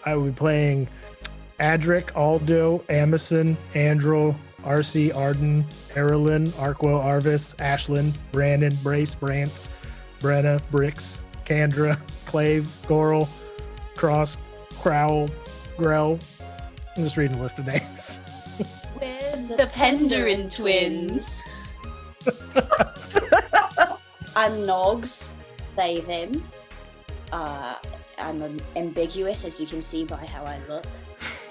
I will be playing Adric, Aldo, Amison, Andrel, RC, Arden, Erilyn, Arquo, Arvis, Ashlyn, Brandon, Brace, Brance, Brenna, Brix, Kandra, Clave, Goral, Cross, Crowl, Grell. I'm just reading a list of names. We're the Penderin twins. I'm Nogs, they, them. I'm ambiguous, as you can see by how I look.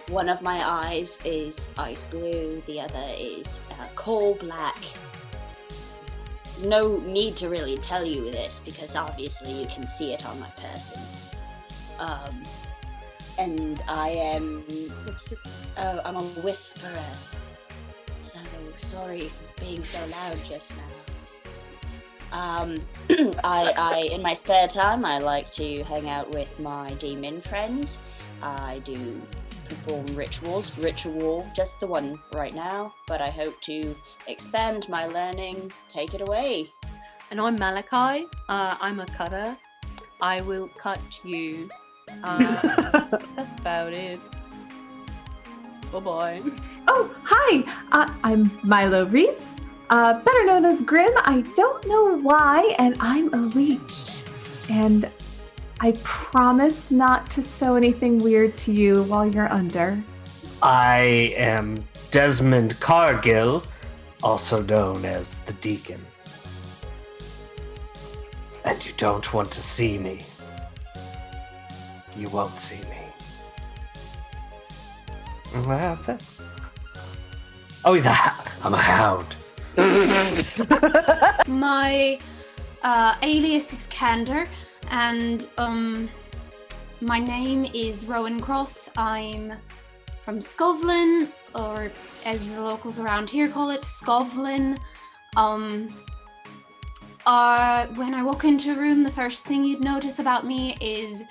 One of my eyes is ice blue, the other is coal black. No need to really tell you this, because obviously you can see it on my person. And I am... Oh, I'm a whisperer. So, sorry for being so loud just now. I in my spare time, I like to hang out with my demon friends. I do perform ritual, just the one right now, but I hope to expand my learning. Take it away. And I'm Malachi. I'm a cutter. I will cut you. That's about it. Bye-bye. Oh, hi! I'm Milo Reese, better known as Grim. I don't know why, and I'm a leech. And I promise not to sew anything weird to you while you're under. I am Desmond Cargill, also known as the Deacon. And you don't want to see me. You won't see me. Well, that's it. Oh, I'm a hound. My alias is Kander, and my name is Rowan Cross. I'm from Skovlin, or as the locals around here call it, Skovlin. When I walk into a room, the first thing you'd notice about me is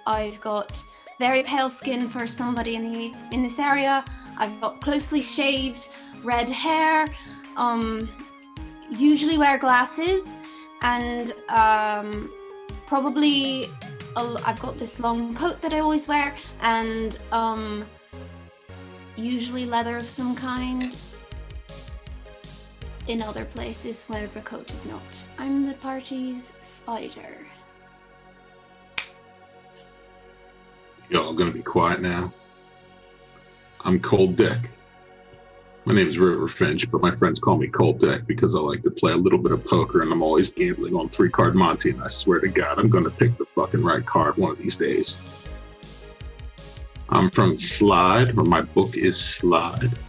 I've got very pale skin for somebody in this area. I've got closely shaved red hair. Usually wear glasses, and probably I've got this long coat that I always wear, and usually leather of some kind. In other places where the coat is not. I'm the party's spider. Y'all gonna be quiet now? I'm Cold Deck. My name is River Finch, but my friends call me Cold Deck because I like to play a little bit of poker, and I'm always gambling on 3-card Monty, and I swear to God, I'm gonna pick the fucking right card one of these days. I'm from Slide, or my book is Slide.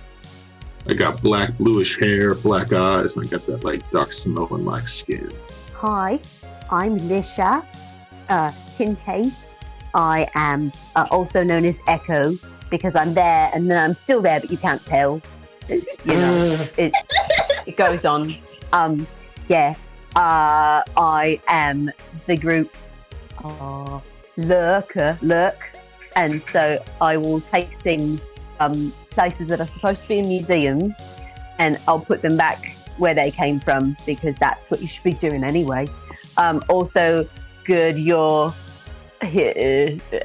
I got black, bluish hair, black eyes, and I got that, like, dark Samoan-like skin. Hi, I'm Lisha Kincaid. I am also known as Echo because I'm there and then I'm still there, but you can't tell. You know, it goes on. I am the group Lurk, and so I will take things places that are supposed to be in museums, and I'll put them back where they came from because that's what you should be doing anyway. Also, good your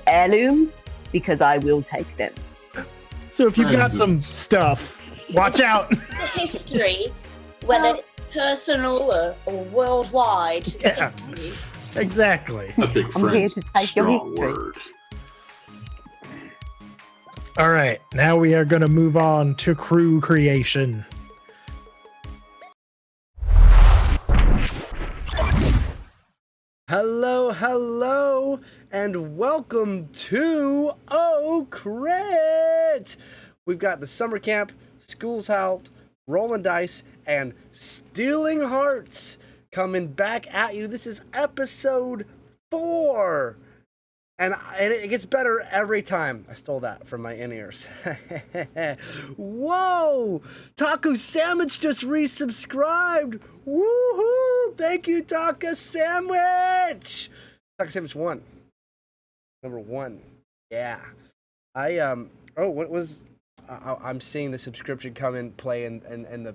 heirlooms because I will take them. So if you've got some stuff, watch out. History, whether it's personal or worldwide. Yeah, exactly. I think I'm here friends to take your strong history. word. All right, now we are going to move on to crew creation. Hello, and welcome to Oh Crit! We've got the summer camp, Skoolz Out, Rolling Dice, and Stealing Hearts coming back at you. This is episode 4. And it gets better every time. I stole that from my in-ears. Whoa! Taco Sandwich just resubscribed! Woohoo! Thank you, Taco Sandwich! Taco Sandwich 1. Number 1. Yeah. I'm seeing the subscription come in play and on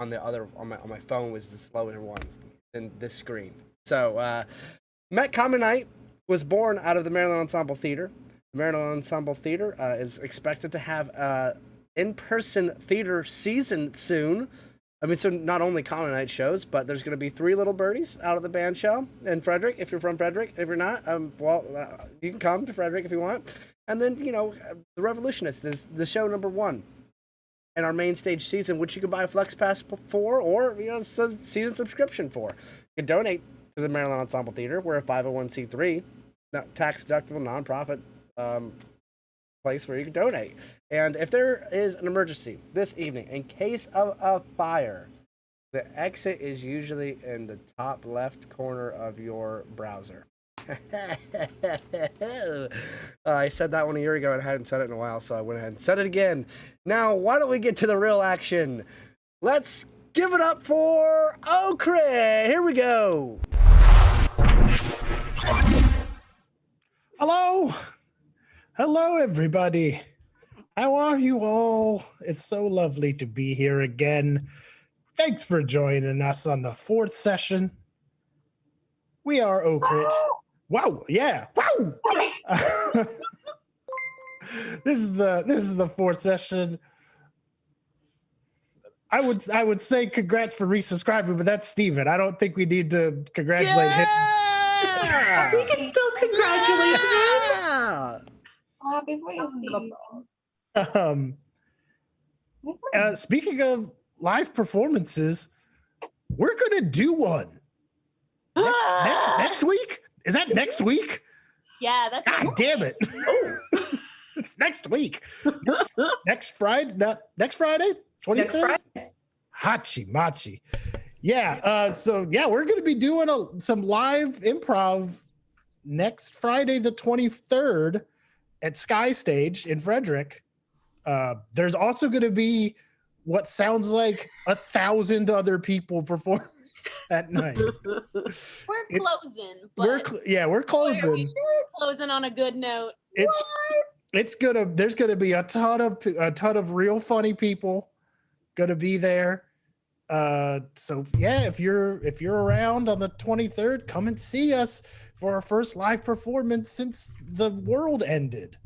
my phone was the slower one than this screen. So Met Common Night was born out of the Maryland Ensemble Theater. The Maryland Ensemble Theater is expected to have in-person theater season soon. I mean, so not only Common Night shows, but there's going to be 3 Little Birdies out of the band shell in Frederick. If you're from Frederick, if you're not, you can come to Frederick if you want. And then, The Revolutionists is the show number 1 in our main stage season, which you can buy a Flex Pass for, or season subscription for. You can donate to the Maryland Ensemble Theater. We're a 501c3, tax deductible nonprofit place where you can donate. And if there is an emergency this evening, in case of a fire, the exit is usually in the top left corner of your browser. I said that one a year ago and I hadn't said it in a while, so I went ahead and said it again. Now, why don't we get to the real action? Let's give it up for Okra. Here we go. Hello, everybody. How are you all? It's so lovely to be here again. Thanks for joining us on the 4th session. We are Okrit. Wow, yeah, wow. This is the 4th session. I would say congrats for resubscribing, but that's Steven. I don't think we need to congratulate him. We can still congratulate him. Happy birthday. Speaking of live performances, we're gonna do one next week. Is that next week? Yeah, that's God damn it! It's next week. Next Friday. Next Friday. 23rd? Next Friday. Hachi machi. Yeah. So yeah, we're gonna be doing some live improv next Friday, the 23rd, at Sky Stage in Frederick. There's also going to be what sounds like 1,000 other people performing that night. We're closing, but we're closing. We're closing on a good note. There's gonna be a ton of real funny people gonna be there. So yeah, if you're around on the 23rd, come and see us for our first live performance since the world ended.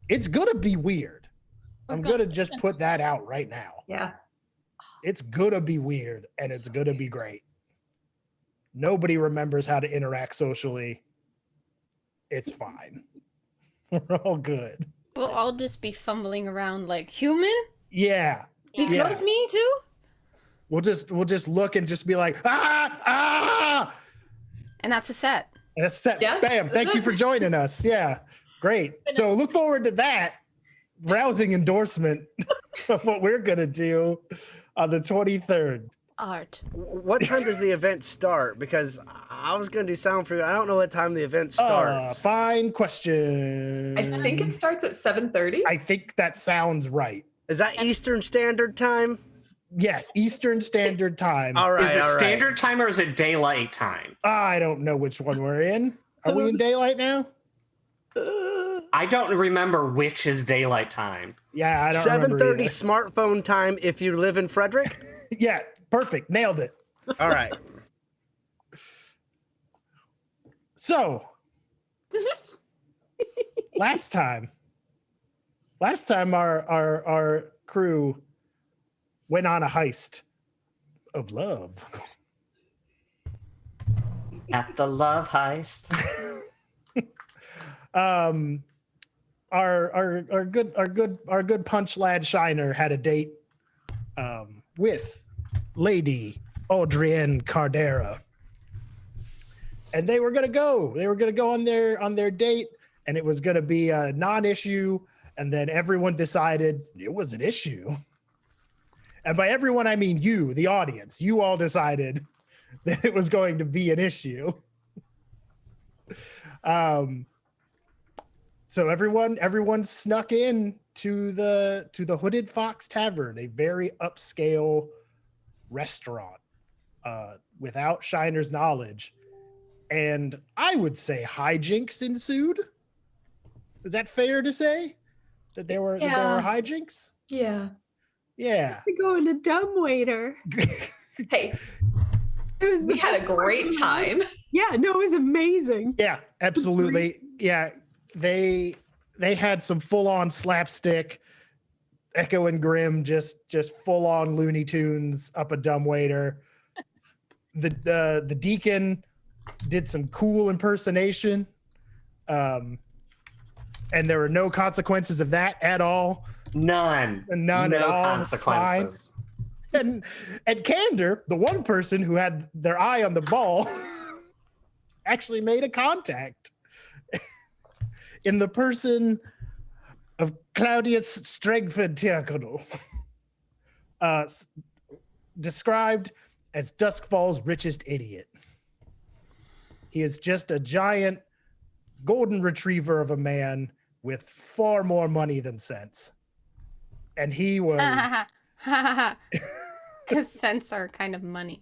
It's gonna be weird. I'm gonna just put that out right now. Yeah. It's gonna be weird and it's gonna be great. Nobody remembers how to interact socially. It's fine. We're all good. We'll all just be fumbling around like human. Yeah. Because me too. We'll just look and just be like, ah. And that's a set. That's set. Yeah. Bam. Thank you for joining us. Yeah. Great. So look forward to that rousing endorsement of what we're going to do on the 23rd. Art. What time does the event start? Because I was going to do sound for you. I don't know what time the event starts. Fine question. I think it starts at 7:30. I think that sounds right. Is that Eastern Standard Time? Yes, Eastern Standard Time. All right. Is it standard time or is it daylight time? I don't know which one we're in. Are we in daylight now? I don't remember which is daylight time. Yeah, I don't remember 7:30 either. smartphone time if you live in Frederick? Yeah, perfect. Nailed it. All right. So, last time our crew went on a heist of love. At the love heist. Our good punch lad Shiner had a date with Lady Audrienne Cardera, and they were gonna go on their date, and it was gonna be a non-issue, and then everyone decided it was an issue. And by everyone, I mean you, the audience. You all decided that it was going to be an issue. So everyone snuck in to the Hooded Fox Tavern, a very upscale restaurant, without Shiner's knowledge. And I would say hijinks ensued. Is that fair to say? That there were hijinks? Yeah. Yeah. To go in a dumbwaiter. Hey, we had a great time. Yeah, no, it was amazing. Yeah, absolutely. Yeah, they they had some full-on slapstick, Echo and Grim, just full-on Looney Tunes up a dumbwaiter. The deacon did some cool impersonation, and there were no consequences of that at all. None At all. consequences. And Candor, the one person who had their eye on the ball, actually made a contact in the person of Claudius Stregford Tierkadel, described as Duskfall's richest idiot. He is just a giant golden retriever of a man with far more money than sense. And he was... Because cents are kind of money.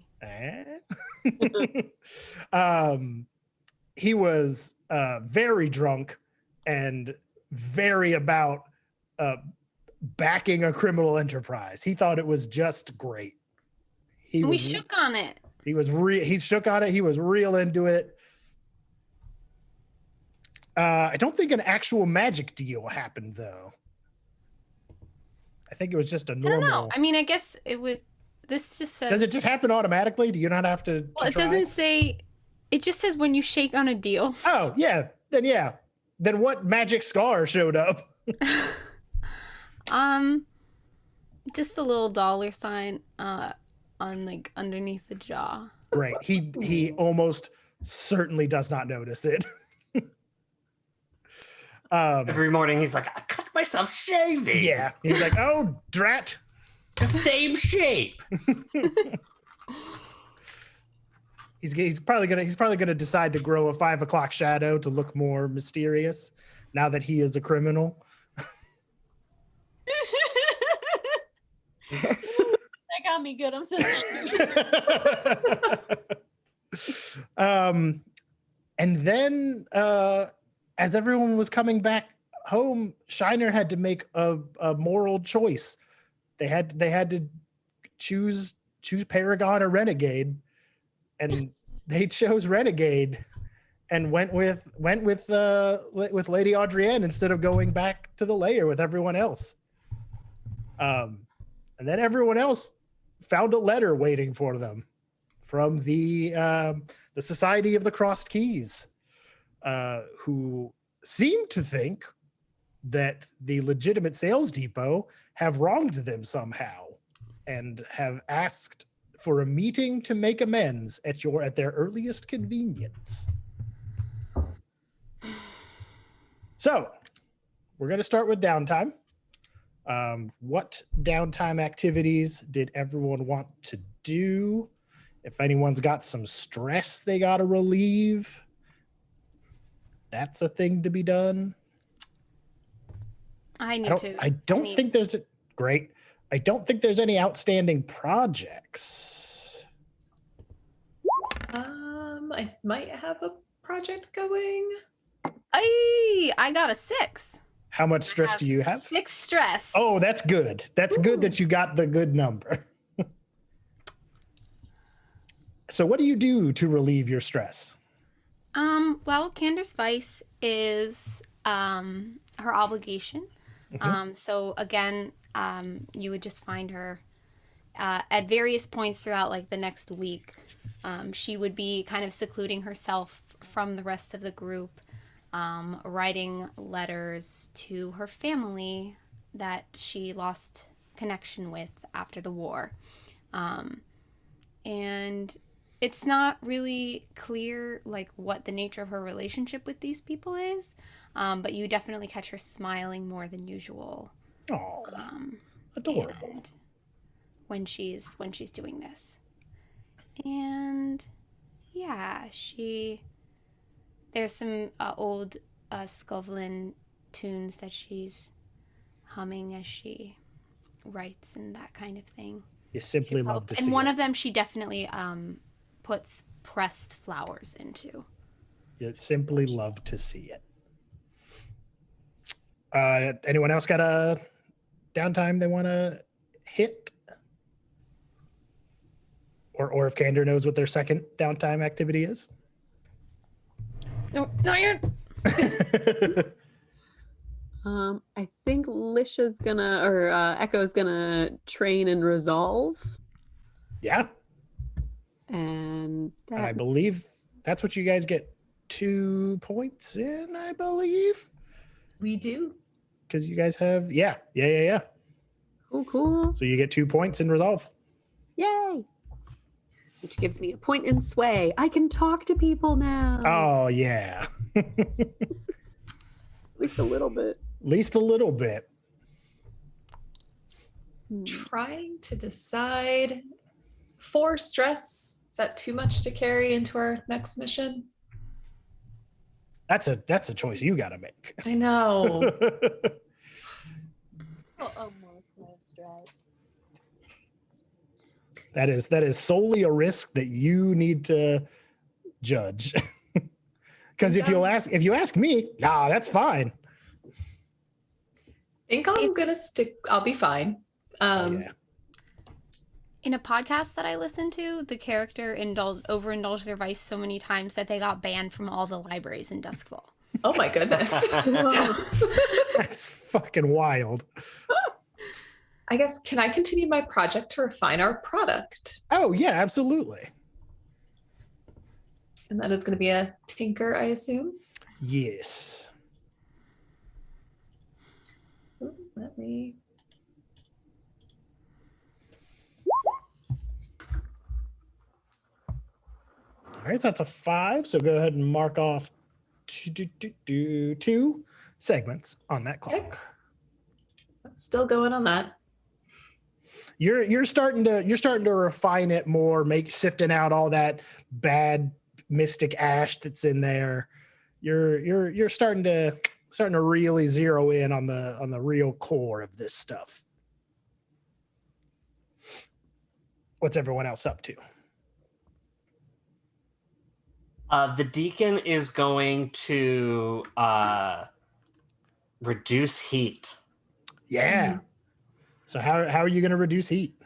He was very drunk and very about backing a criminal enterprise. He thought it was just great. We shook on it. He shook on it. He was real into it. I don't think an actual magic deal happened, though. I think it was just a normal. I don't know. I mean, I guess it would. This just says. Does it just happen automatically? Do you not have to? Well, it doesn't say. It just says when you shake on a deal. Oh yeah, then yeah. Then what magic scar showed up? Just a little dollar sign on like underneath the jaw. Great. He almost certainly does not notice it. Every morning he's like, I cut myself shaving. Yeah. He's like, oh, drat. Same shape. He's probably gonna decide to grow a 5 o'clock shadow to look more mysterious now that he is a criminal. That got me good. I'm so sorry. And then as everyone was coming back home, Shiner had to make a moral choice. They had to choose Paragon or Renegade, and they chose Renegade and went with Lady Adrienne instead of going back to the lair with everyone else. And then everyone else found a letter waiting for them from the Society of the Crossed Keys, who seem to think that the legitimate sales depot have wronged them somehow and have asked for a meeting to make amends at their earliest convenience. So we're going to start with downtime. What downtime activities did everyone want to do? If anyone's got some stress they got to relieve, that's a thing to be done. I don't think there's great. I don't think there's any outstanding projects. I might have a project going. I got a 6. How much stress do you have? 6 stress. Oh, that's good. That's good that you got the good number. So what do you do to relieve your stress? Well, Candor's Vice is her obligation. Mm-hmm. So again, you would just find her at various points throughout like the next week. She would be kind of secluding herself from the rest of the group, writing letters to her family that she lost connection with after the war. And it's not really clear like what the nature of her relationship with these people is, but you definitely catch her smiling more than usual. Oh, adorable. When she's doing this. And yeah, there's some old Skovlin tunes that she's humming as she writes and that kind of thing. You simply love to see And one it. of them she definitely puts pressed flowers into. You simply love to see it. Anyone else got a downtime they want to hit? Or if Candor knows what their second downtime activity is? No, not yet. I think Lisha's gonna, or Echo's gonna train and resolve. Yeah. And And I believe that's what you guys get 2 points in, I believe. We do. Because you guys have, yeah. Cool. So you get 2 points in resolve. Yay! Which gives me a point in sway. I can talk to people now. Oh, yeah. At least a little bit. At least a little bit. Trying to decide. 4 stress. Is that too much to carry into our next mission? That's a choice you got to make. I know. That is solely a risk that you need to judge. Because if you ask me, nah, that's fine. I think I'm gonna stick. I'll be fine. Yeah. In a podcast that I listened to, the character overindulged their vice so many times that they got banned from all the libraries in Duskfall. Oh my goodness. That's fucking wild. I guess, can I continue my project to refine our product? Oh, yeah, absolutely. And that is going to be a tinker, I assume? Yes. Ooh, let me... All right, that's a 5. So go ahead and mark off 2 segments on that clock. Okay. Still going on that. You're starting to refine it more, sifting out all that bad mystic ash that's in there. You're starting to really zero in on the real core of this stuff. What's everyone else up to? The deacon is going to reduce heat. Yeah. Mm-hmm. So how are you going to reduce heat?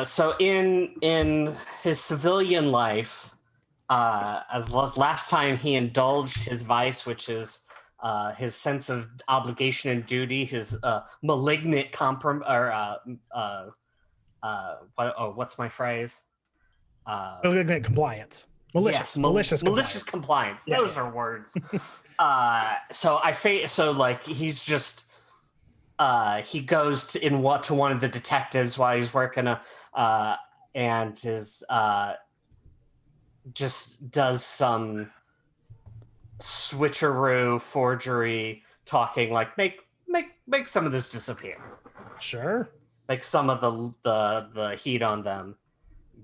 So in his civilian life, as last time he indulged his vice, which is his sense of obligation and duty, his malignant what's my phrase? Malignant compliance. Malicious. Yes, malicious compliance. Yeah. Those are words. He's just he goes to one of the detectives while he's working and is just does some switcheroo forgery talking, like make some of this disappear. Sure. Like some of the heat on them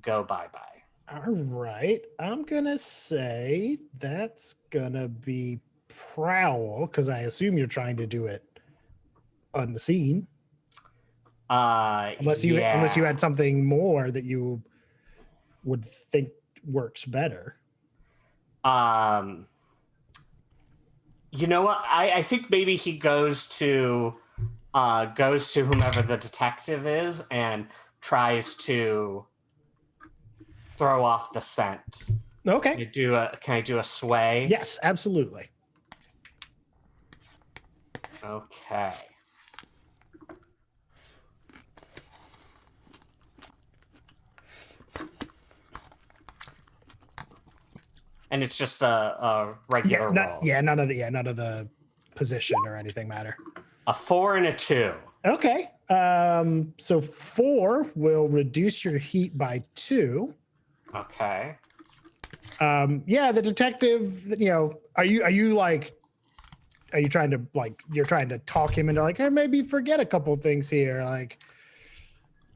go bye-bye. All right. I'm going to say that's going to be prowl, because I assume you're trying to do it unseen. Unless you had something more that you would think works better. You know what? I think maybe he goes to whomever the detective is and tries to throw off the scent. Okay. Can I do a sway? Yes, absolutely. Okay. And it's just a regular roll. None of the position or anything matter. A 4 and a 2. Okay. So 4 will reduce your heat by 2. Okay. The detective, are you trying to talk him into hey, maybe forget a couple things here,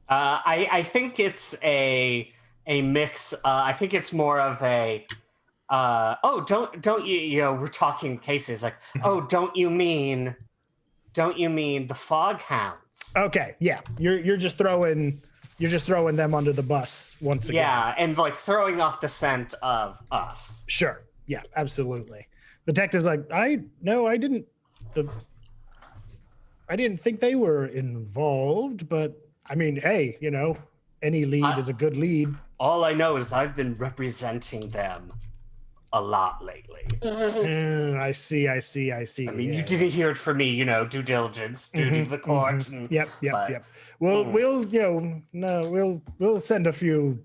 I think it's a mix. I think it's more of a don't you we're talking cases like, oh, don't you mean the fog hounds? Okay, yeah. You're just throwing them under the bus once again. Yeah, and throwing off the scent of us. Sure. Yeah, absolutely. The detective's like, I didn't think they were involved, but I mean, hey, any lead is a good lead. All I know is I've been representing them a lot lately. I see. I mean, you didn't hear it from me, due diligence, duty to the court. And, Yep. but- We'll send a few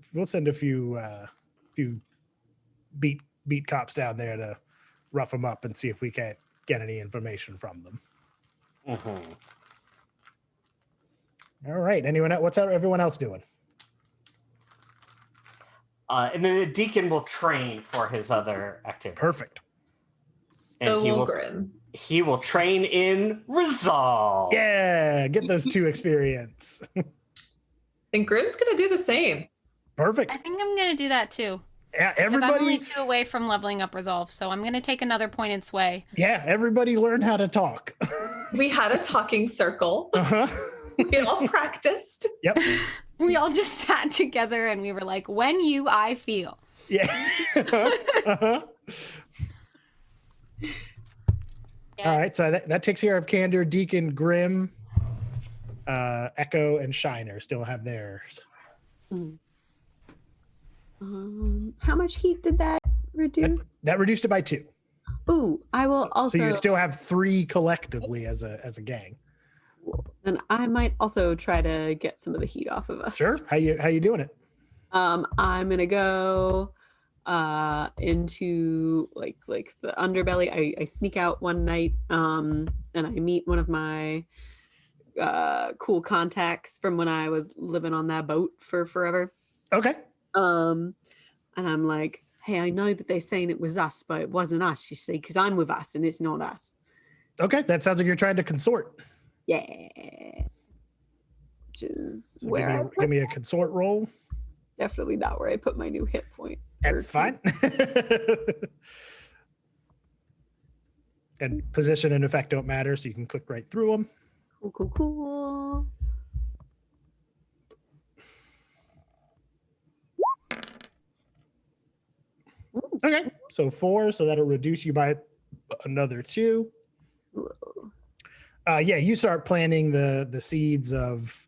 beat cops down there to rough them up and see if we can't get any information from them. Mhm. All right. What's everyone else doing? And then the deacon will train for his other activity. Perfect. So he will- Grim. He will train in resolve. Yeah, get those 2 experience. And Grim's gonna do the same. Perfect. I think I'm gonna do that too. Yeah, Because I'm only everybody. 2 away from leveling up resolve, so I'm gonna take another point in sway. Yeah, everybody learn how to talk. We had a talking circle. Uh-huh. We all practiced. Yep. We all just sat together and we were like, when you, I feel. Yeah. Uh-huh. All right, so that takes care of Candor, Deacon, Grim, Echo, and Shiner still have theirs. How much heat did that reduce? That reduced it by 2. Ooh, I will also. So you still have 3 collectively as a gang. Then I might also try to get some of the heat off of us. Sure. How you doing it? I'm gonna go into like the underbelly. I sneak out one night and I meet one of my cool contacts from when I was living on that boat for forever. Okay. And I'm like, hey, I know that they're saying it was us, but it wasn't us, you see, because I'm with us and it's not us. Okay, that sounds like you're trying to consort. Yeah. Which is So where give me a consort roll. definitely not where I put my new hit point. That's fine. And position and effect don't matter, so you can click right through them. Cool. Okay, so 4, so that'll reduce you by another 2. Yeah, you start planting the seeds of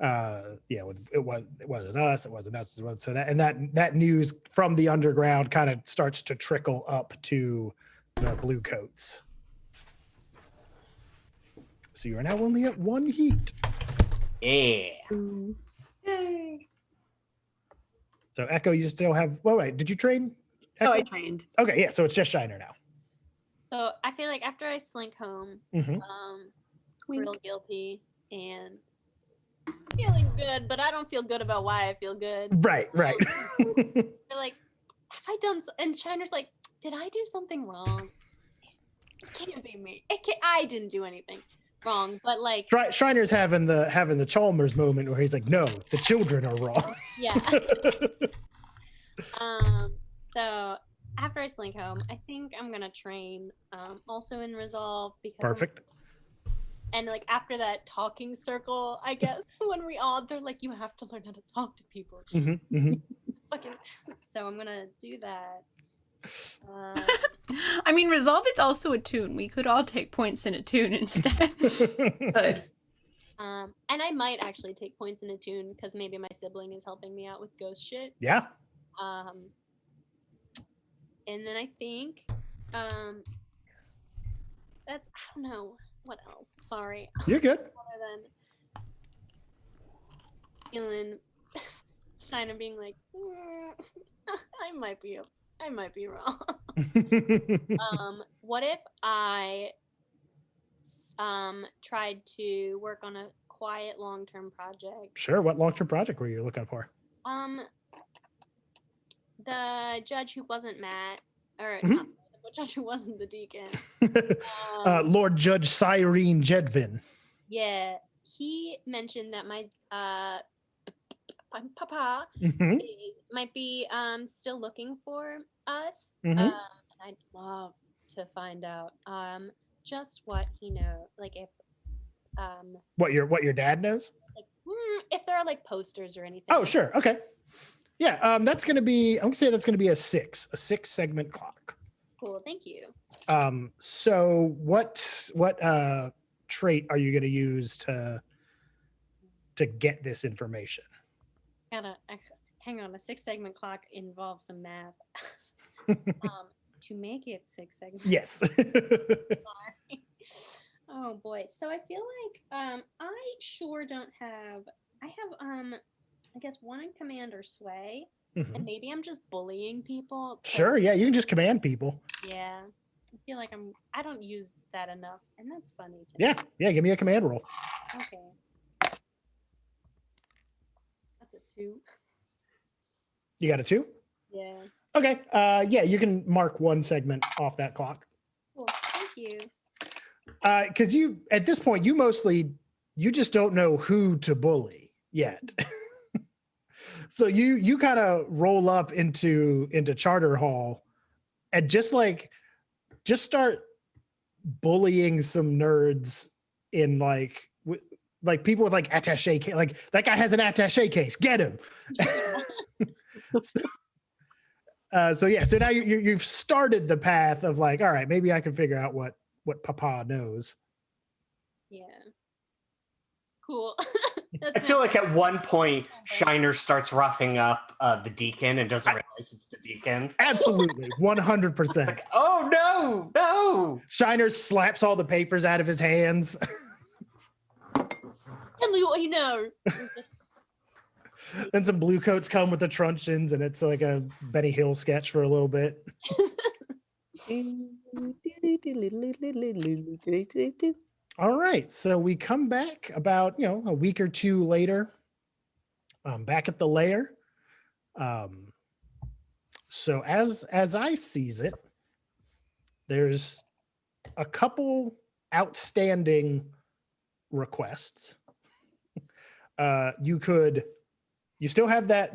it wasn't us, so that news from the underground kind of starts to trickle up to the blue coats. So you are now only at 1 heat. Yeah. Yay. So Echo, you still have. Well, wait, did you train? Oh, I Echo? trained. Okay, yeah. So it's just Shiner now. So I feel like after I slink home, Mhm. real guilty and feeling good, but I don't feel good about why I feel good. Right. They're like, have I done? And Shiner's like, did I do something wrong? It can't be me. I didn't do anything wrong, but like, Shriner's having the Chalmers moment where he's like, no, the children are wrong. yeah. So after I slink home, I think I'm gonna train also in resolve because Perfect. and like after that talking circle, I guess when they're like, you have to learn how to talk to people. Fucking. So I'm gonna do that. I mean, resolve is also a tune. We could all take points in a tune instead. Good. And I might actually take points in a tune because maybe my sibling is helping me out with ghost shit. Yeah. And then I think that's I don't know what else. Sorry. You're good. Other than feeling Shiner being like, I might be wrong. What if I tried to work on a quiet long-term project? Sure. What long-term project were you looking for? The judge who wasn't Matt, or Mhm. not the judge who wasn't the deacon. Lord Judge Cyrene Jedvin. Yeah, he mentioned that my papa Mhm. might be still looking for us. Mhm. And I'd love to find out just what he knows, like if What your dad knows? like if there are like posters or anything. Oh, sure. Okay. Yeah. That's gonna be. I'm gonna say that's gonna be a 6 segment clock. Cool, thank you. So what trait are you gonna use to get this information? Hang on, a 6 segment clock involves some math. To make it 6 segments. Yes. Oh boy. So I feel like I sure don't have. I have I guess one in command or sway, and maybe I'm just bullying people. Sure. Yeah, you can just command people. Yeah. I feel like I don't use that enough, and that's funny to Yeah. me. Yeah. Give me a command roll. Okay. That's a 2. You got a 2? Yeah. Okay. Yeah, you can mark one segment off that clock. Cool. Thank you. Because you, at this point, you just don't know who to bully yet. So you kind of roll up into Charter Hall and just start bullying some nerds in like people with like attaché case. Like that guy has an attaché case. Get him. So now you've started the path of like, all right, maybe I can figure out what Papa knows. Yeah. Cool. I feel like at one point, Shiner starts roughing up the deacon and doesn't realize it's the deacon. Absolutely, 100%. Like, oh no! Shiner slaps all the papers out of his hands. Tell me what you know. Then some blue coats come with the truncheons, and it's like a Benny Hill sketch for a little bit. All right, so we come back about a week or two later, back at the lair. So as I sees it, there's a couple outstanding requests. You still have that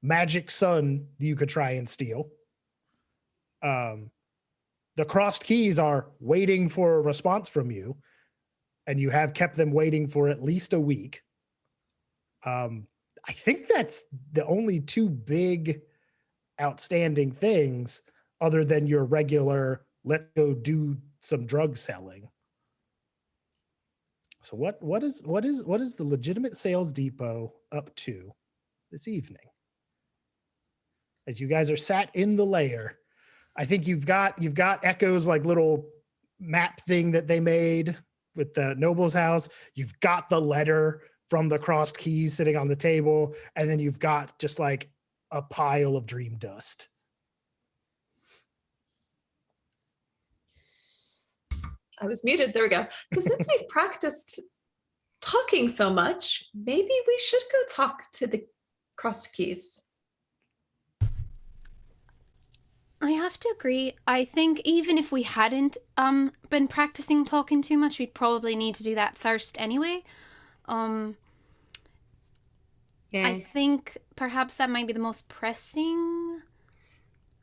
magic sun you could try and steal. The crossed keys are waiting for a response from you, and you have kept them waiting for at least a week. I think that's the only two big outstanding things other than your regular let's go do some drug selling. So what is the legitimate sales depot up to this evening? As you guys are sat in the lair, I think you've got Echo's like little map thing that they made with the noble's house. You've got the letter from the crossed keys sitting on the table, and then you've got just like a pile of dream dust. I was muted. There we go. So since we've practiced talking so much, maybe we should go talk to the crossed keys. I have to agree. I think even if we hadn't been practicing talking too much, we'd probably need to do that first anyway. Yeah. I think perhaps that might be the most pressing.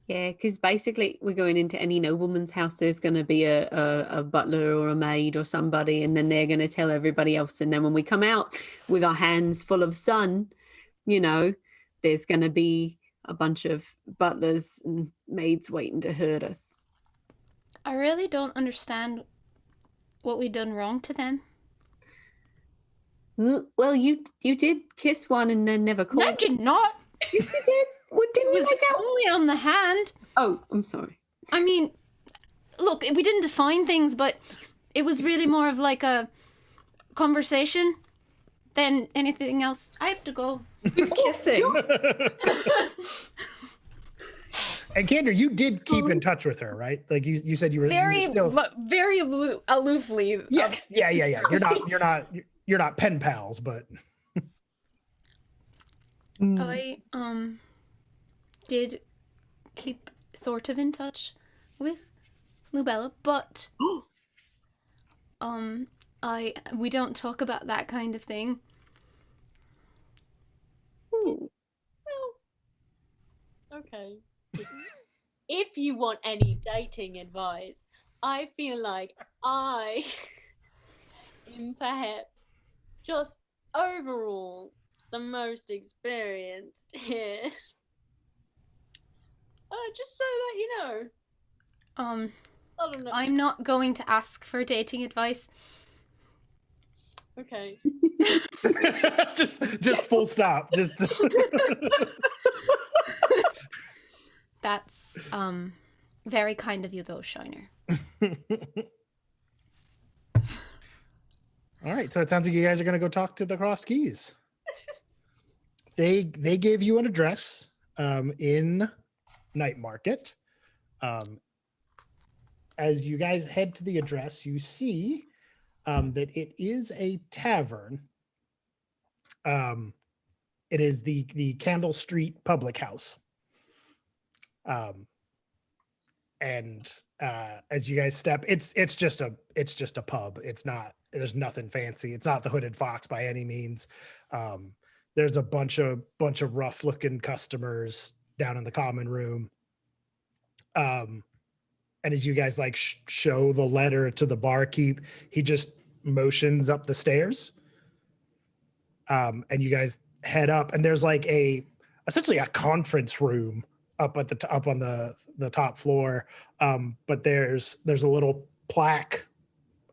Yeah, because basically we're going into any nobleman's house, there's going to be a butler or a maid or somebody, and then they're going to tell everybody else. And then when we come out with our hands full of sun, there's going to be a bunch of butlers and maids waiting to hurt us. I really don't understand what we've done wrong to them. Well, you did kiss one and then never called. No, I did not. You did. What did It we was make out? only on the hand. Oh, I'm sorry. I mean, look, we didn't define things, but it was really more of like a conversation than anything else. I have to go. With kissing. And Kander, you did keep in touch with her, right? Like you said you were Very, you were still... but very aloofly. Yes. Yeah. You're not pen pals, but I did keep sort of in touch with Lubella, but we don't talk about that kind of thing. Well, okay. If you want any dating advice, I feel like I am perhaps just overall the most experienced here. Just so that you know. I don't know. I'm not going to ask for dating advice. Okay. just full stop. Just That's very kind of you, though, Shiner. All right, so it sounds like you guys are going to go talk to the Crossed Keys. They gave you an address in Night Market. As you guys head to the address, you see that it is a tavern. It is the Candle Street Public House. And as you guys step, it's just a pub. There's nothing fancy. It's not the Hooded Fox by any means. There's a bunch of rough looking customers down in the common room. And as you guys like show the letter to the barkeep, he just motions up the stairs. And you guys head up, and there's like essentially a conference room up on the top floor. But there's a little plaque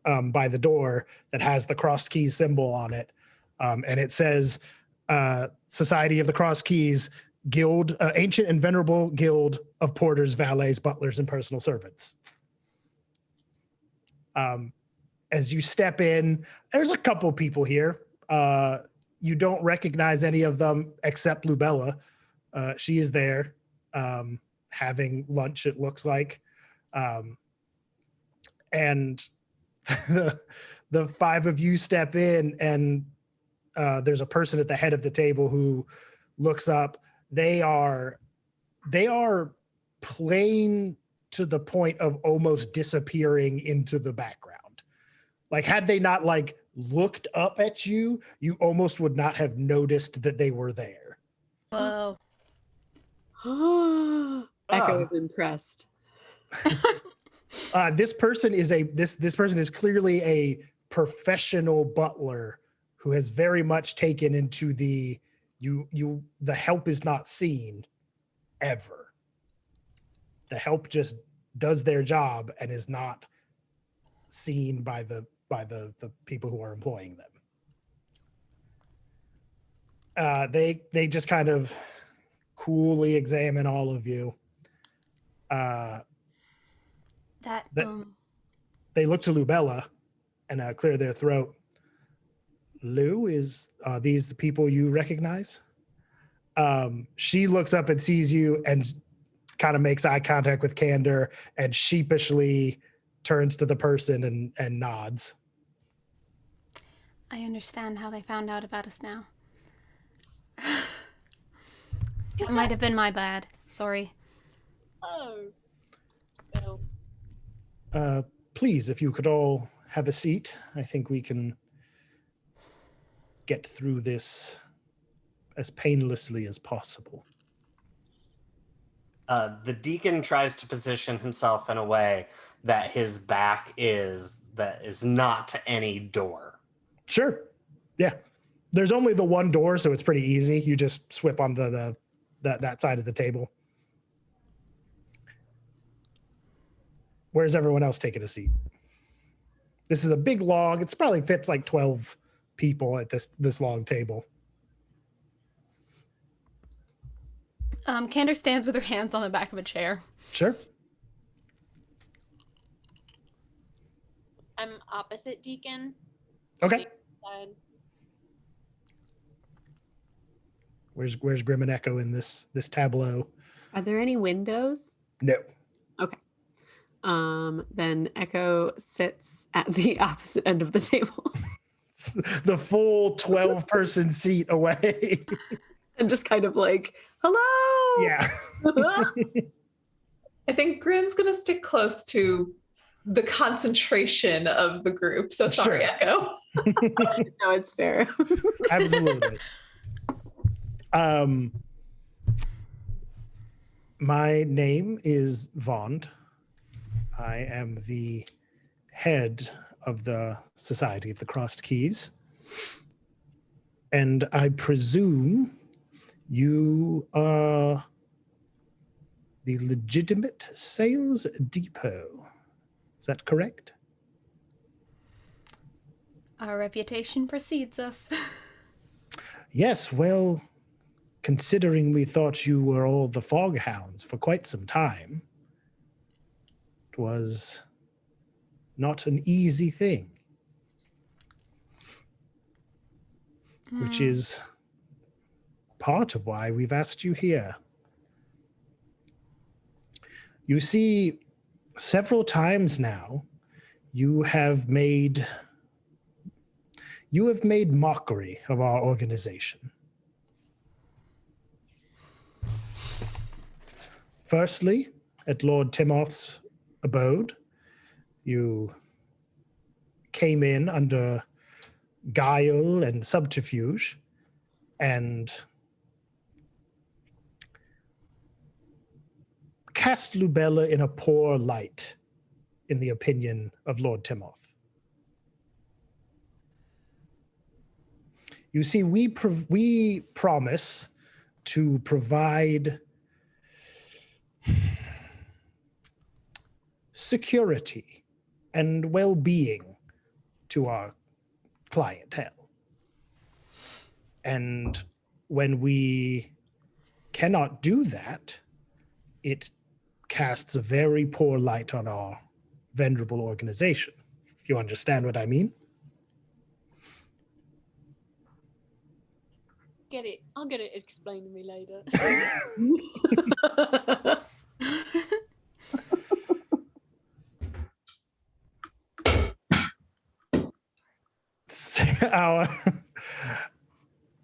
by the door that has the Crossed Keys symbol on it. And it says, Society of the Crossed Keys Guild, Ancient and Venerable Guild of Porters, Valets, Butlers, and Personal Servants. As you step in, there's a couple people here. You don't recognize any of them except Lubella. She is there having lunch, it looks like. And the five of you step in, and there's a person at the head of the table who looks up. They are plain to the point of almost disappearing into the background. Like, had they not like looked up at you, you almost would not have noticed that they were there. Whoa. Echo is impressed. This person is clearly a professional butler who has very much taken into the help is not seen ever. The help just does their job and is not seen by the people who are employing them. They just kind of coolly examine all of you. They look to Lubella and clear their throat. Lou, are these the people you recognize? She looks up and sees you and kind of makes eye contact with Candor and sheepishly turns to the person and nods. I understand how they found out about us now. It might have been my bad. Sorry. Oh. Please, if you could all have a seat, I think we can get through this as painlessly as possible. The deacon tries to position himself in a way that his back is not to any door. Sure. Yeah. There's only the one door, so it's pretty easy. You just swip on that side of the table. Where's everyone else taking a seat? This is a big log. It's probably fits like 12 people at this long table. Candor stands with her hands on the back of a chair. Sure. I'm opposite Deacon. Okay. Where's Grim and Echo in this tableau? Are there any windows? No. Okay. Then Echo sits at the opposite end of the table. The full 12-person seat away. And just kind of like, hello. Yeah. I think Grim's going to stick close to the concentration of the group. So sorry, Sure. Echo. No, it's fair. Absolutely. My name is Vond. I am the head of the Society of the Crossed Keys. And I presume you are the legitimate sales depot. Is that correct? Our reputation precedes us. Yes, well, considering we thought you were all the Foghounds for quite some time, it was not an easy thing. Which is part of why we've asked you here. You see, several times now, you have made mockery of our organization. Firstly, at Lord Timoth's abode, you came in under guile and subterfuge and cast Lubella in a poor light in the opinion of Lord Timoth. You see, we promise to provide security and well-being to our clientele. And when we cannot do that, it casts a very poor light on our venerable organization. You understand what I mean? Get it. I'll get it explained to me later.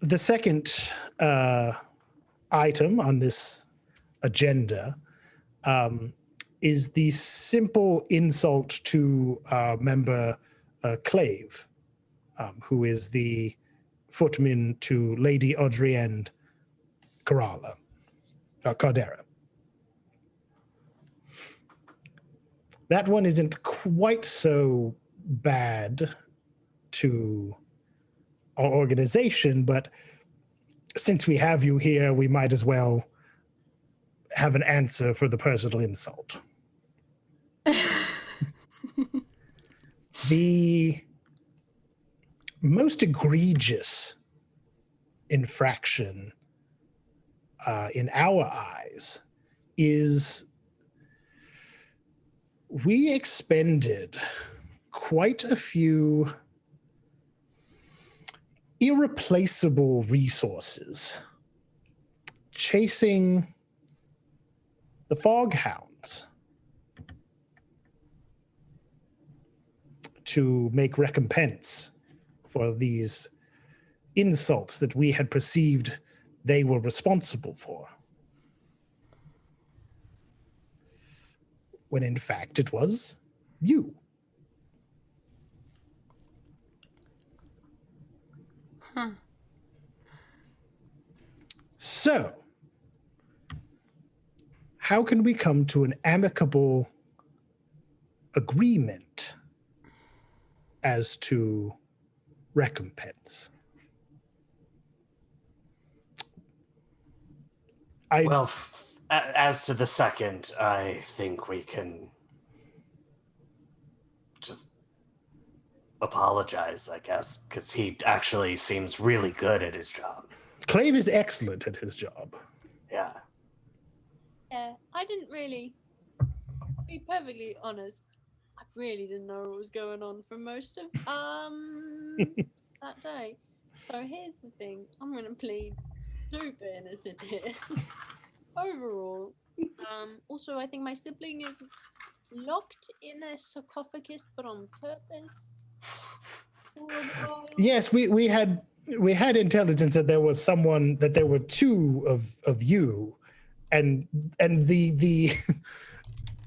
The second item on this agenda is the simple insult to member Clave, who is the footman to Lady Audrey and Cardera. That one isn't quite so bad to our organization, but since we have you here, we might as well have an answer for the personal insult. The most egregious infraction in our eyes is we expended quite a few irreplaceable resources chasing the Foghounds to make recompense for these insults that we had perceived they were responsible for, when in fact it was you. Huh. So, how can we come to an amicable agreement as to recompense? Well, as to the second, I think we can just apologize, I guess, because he actually seems really good at his job. Clave is excellent at his job. Yeah. Yeah, I didn't really, to be perfectly honest, I really didn't know what was going on for most of that day. So here's the thing, I'm gonna plead super innocent here. Overall, also I think my sibling is locked in a sarcophagus, but on purpose. Yes, we had intelligence that there was someone, that there were two of you, and the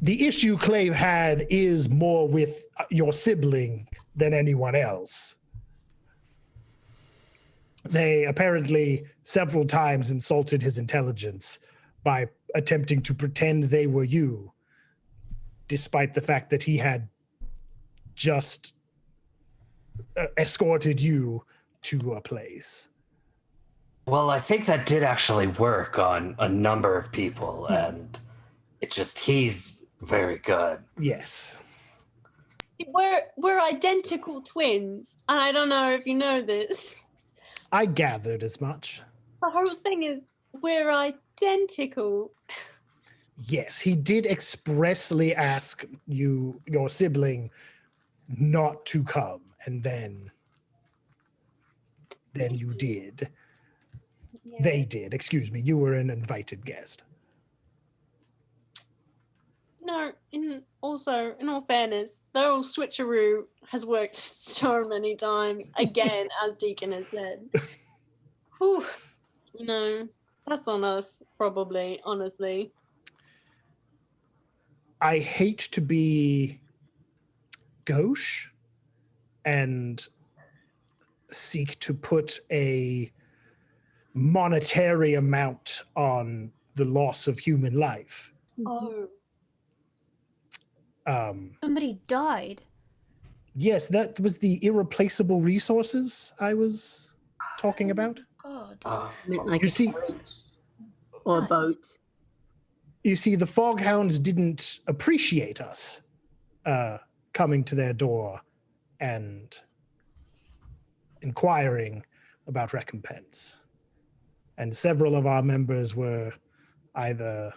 the issue Clave had is more with your sibling than anyone else. They apparently several times insulted his intelligence by attempting to pretend they were you, despite the fact that he had just escorted you to a place. Well, I think that did actually work on a number of people, and it's just he's very good. Yes. We're identical twins, and I don't know if you know this. I gathered as much. The whole thing is We're identical. Yes, he did expressly ask you, your sibling, not to come, and then you did. Yeah. They did, excuse me. You were an invited guest. No, in all fairness, the old switcheroo has worked so many times. Again, as Deacon has said. Whew. That's on us, probably, honestly. I hate to be gauche and seek to put a monetary amount on the loss of human life. Oh. Somebody died. Yes, that was the irreplaceable resources I was talking about. God. Like You a see- carriage or a boat. You see, the Foghounds didn't appreciate us coming to their door and inquiring about recompense. And several of our members were either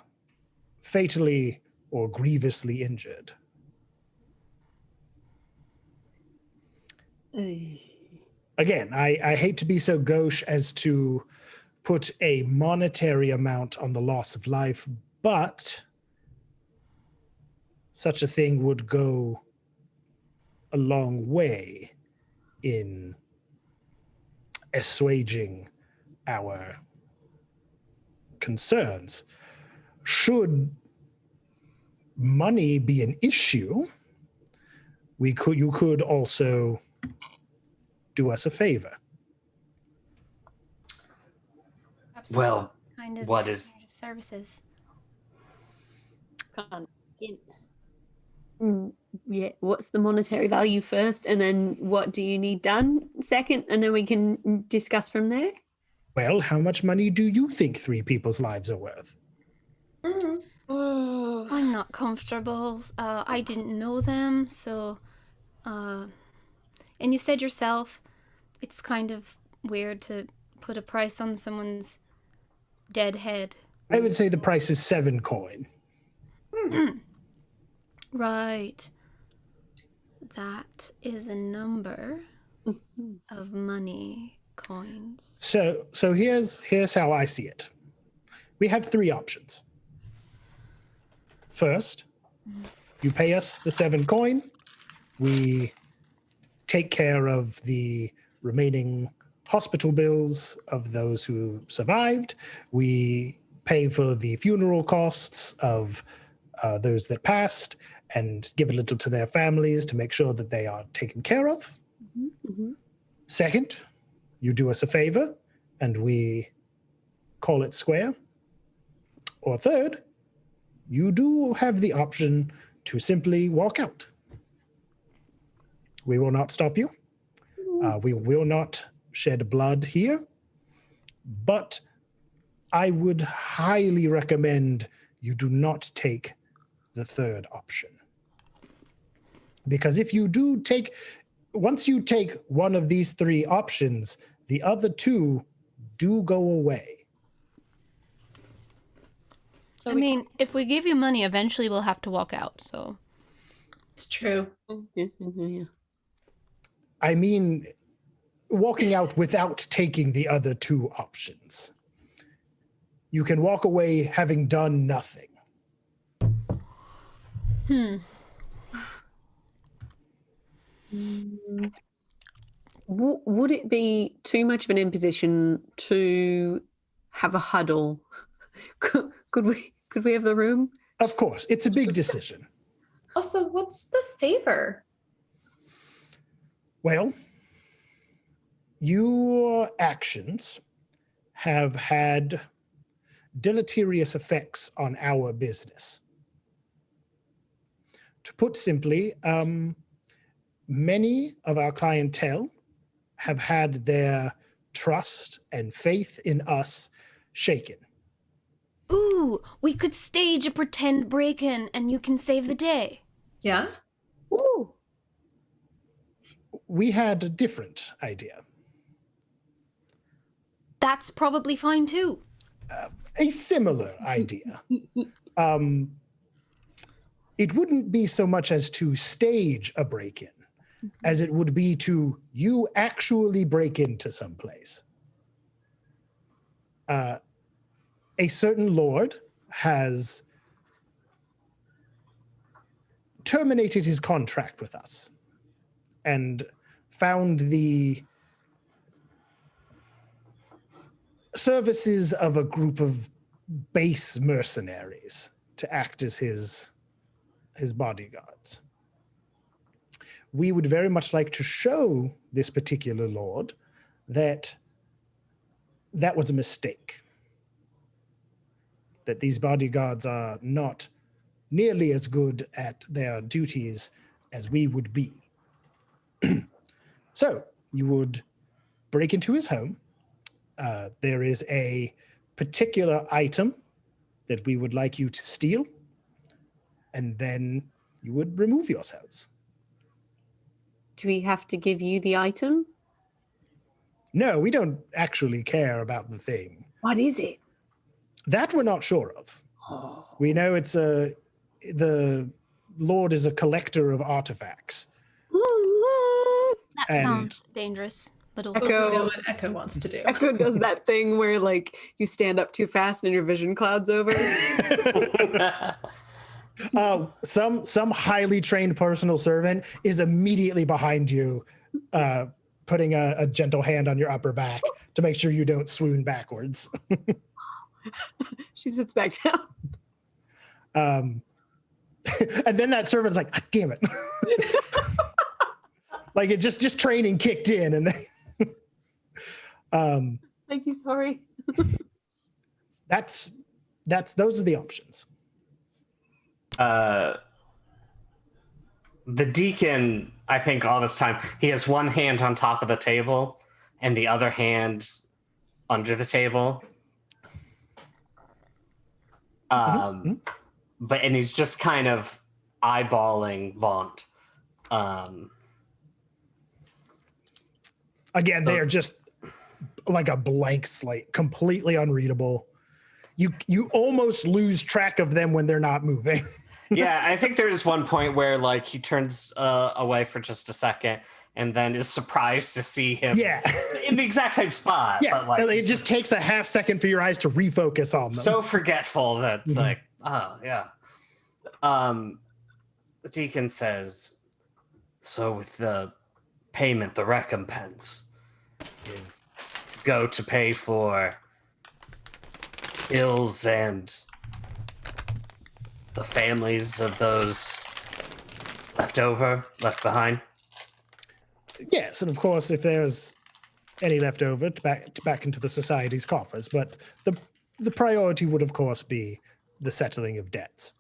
fatally or grievously injured. Again, I hate to be so gauche as to put a monetary amount on the loss of life, but such a thing would go a long way in assuaging our concerns. Should money be an issue, you could also do us a favor. Perhaps Well, kind of what is- exchange of services. Yeah, what's the monetary value first, and then what do you need done second, and then we can discuss from there? Well, how much money do you think 3 people's lives are worth? I'm not comfortable. I didn't know them, so. And you said yourself, it's kind of weird to put a price on someone's dead head. I would say the price is 7 coin. Right. That is a number of money coins. So here's how I see it. We have 3 options. First, you pay us the 7 coin. We take care of the remaining hospital bills of those who survived. We pay for the funeral costs of those that passed and give a little to their families to make sure that they are taken care of. Second, you do us a favor and we call it square. Or third, you do have the option to simply walk out. We will not stop you. We will not shed blood here. But I would highly recommend you do not take the third option. Because if you do once you take one of these 3 options, the other 2 do go away. I mean, if we give you money, eventually we'll have to walk out, so. It's true. Yeah. I mean, walking out without taking the other 2 options. You can walk away having done nothing. Would it be too much of an imposition to have a huddle? Could we have the room? Of course, it's a big decision. Also, what's the favor? Well, your actions have had deleterious effects on our business. To put simply, many of our clientele have had their trust and faith in us shaken. Ooh, we could stage a pretend break-in and you can save the day. Yeah? Ooh. We had a different idea. That's probably fine too. A similar idea. It wouldn't be so much as to stage a break-in as it would be to you actually break into someplace. A certain lord has terminated his contract with us and found the services of a group of base mercenaries to act as his bodyguards. We would very much like to show this particular lord that was a mistake. That these bodyguards are not nearly as good at their duties as we would be. So you would break into his home. There is a particular item that we would like you to steal, and then you would remove yourselves. Do we have to give you the item? No, we don't actually care about the thing. What is it? That we're not sure of. We know it's the Lord is a collector of artifacts. That And- sounds dangerous, but also You know Echo, what Echo wants to do. Echo does that thing where like you stand up too fast and your vision clouds over. Some highly trained personal servant is immediately behind you, putting a gentle hand on your upper back to make sure you don't swoon backwards. She sits back down. And then that servant's like, "Ah, damn it." Like it just training kicked in, and then, Thank you, sorry. that's those are the options. The deacon, I think all this time, he has one hand on top of the table and the other hand under the table. But and he's just kind of eyeballing Vaunt. Again, they are just like a blank slate, completely unreadable. You almost lose track of them when they're not moving. Yeah, I think there's one point where like he turns away for just a second and then is surprised to see him in the exact same spot. Yeah, but like it just takes a half second for your eyes to refocus on them. so forgetful that it's like, oh yeah. The deacon says, so with the payment, the recompense is to go to pay for ills and the families of those left behind. Yes, and of course, if there's any left over, to back into the society's coffers. But the priority would, of course, be the settling of debts,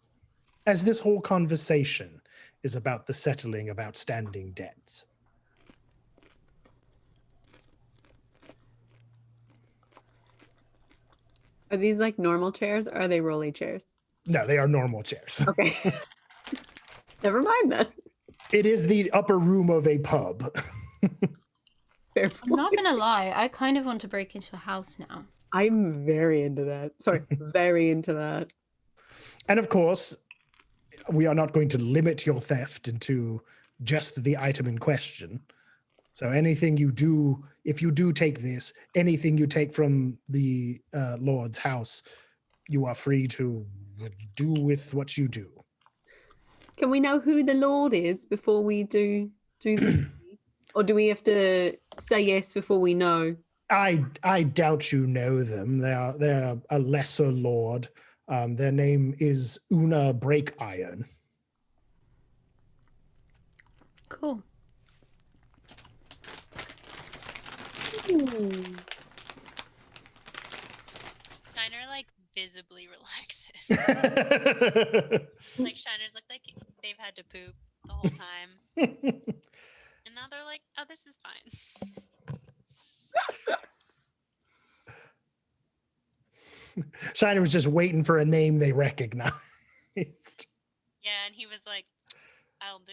as this whole conversation is about the settling of outstanding debts. Are these like normal chairs or are they rolly chairs? No, they are normal chairs. Okay. Never mind then. It is the upper room of a pub. Fair I'm not gonna lie, I kind of want to break into a house now. I'm very into that. Sorry, very into that. And of course, we are not going to limit your theft into just the item in question. So anything you do, if you do take this, anything you take from the Lord's house, you are free to do with what you do. Can we know who the Lord is before we do this? Or do we have to say yes before we know? I doubt you know them. They're a lesser lord. Their name is Una Breakiron. Cool. Shiner like visibly relaxes. Like Shiner's look like they've had to poop the whole time. And now they're like, oh, this is fine. Shiner was just waiting for a name they recognized. Yeah, and he was like, I'll do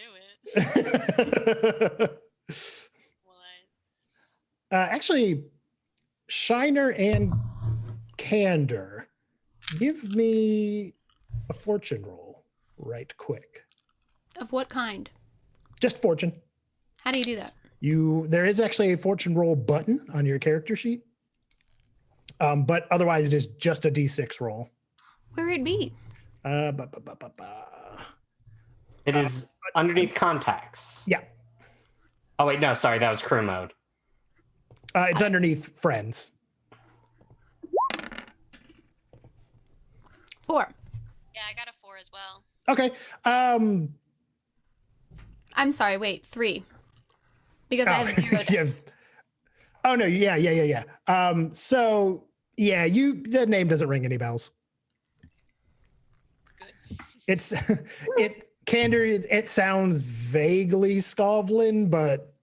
it. Actually, Shiner and Candor, give me a fortune roll right quick. Of what kind? Just fortune. How do you do that? There is actually a fortune roll button on your character sheet. But otherwise it is just a D6 roll. Where it be? It is underneath contacts. Yeah. Oh wait, no, sorry, that was crew mode. It's underneath friends. 4. Yeah, I got a 4 as well. Okay. I'm sorry, wait, 3. Because I have 0. Yes. Oh no, yeah. So yeah, the name doesn't ring any bells. Good. Candor, it sounds vaguely Skovlin, but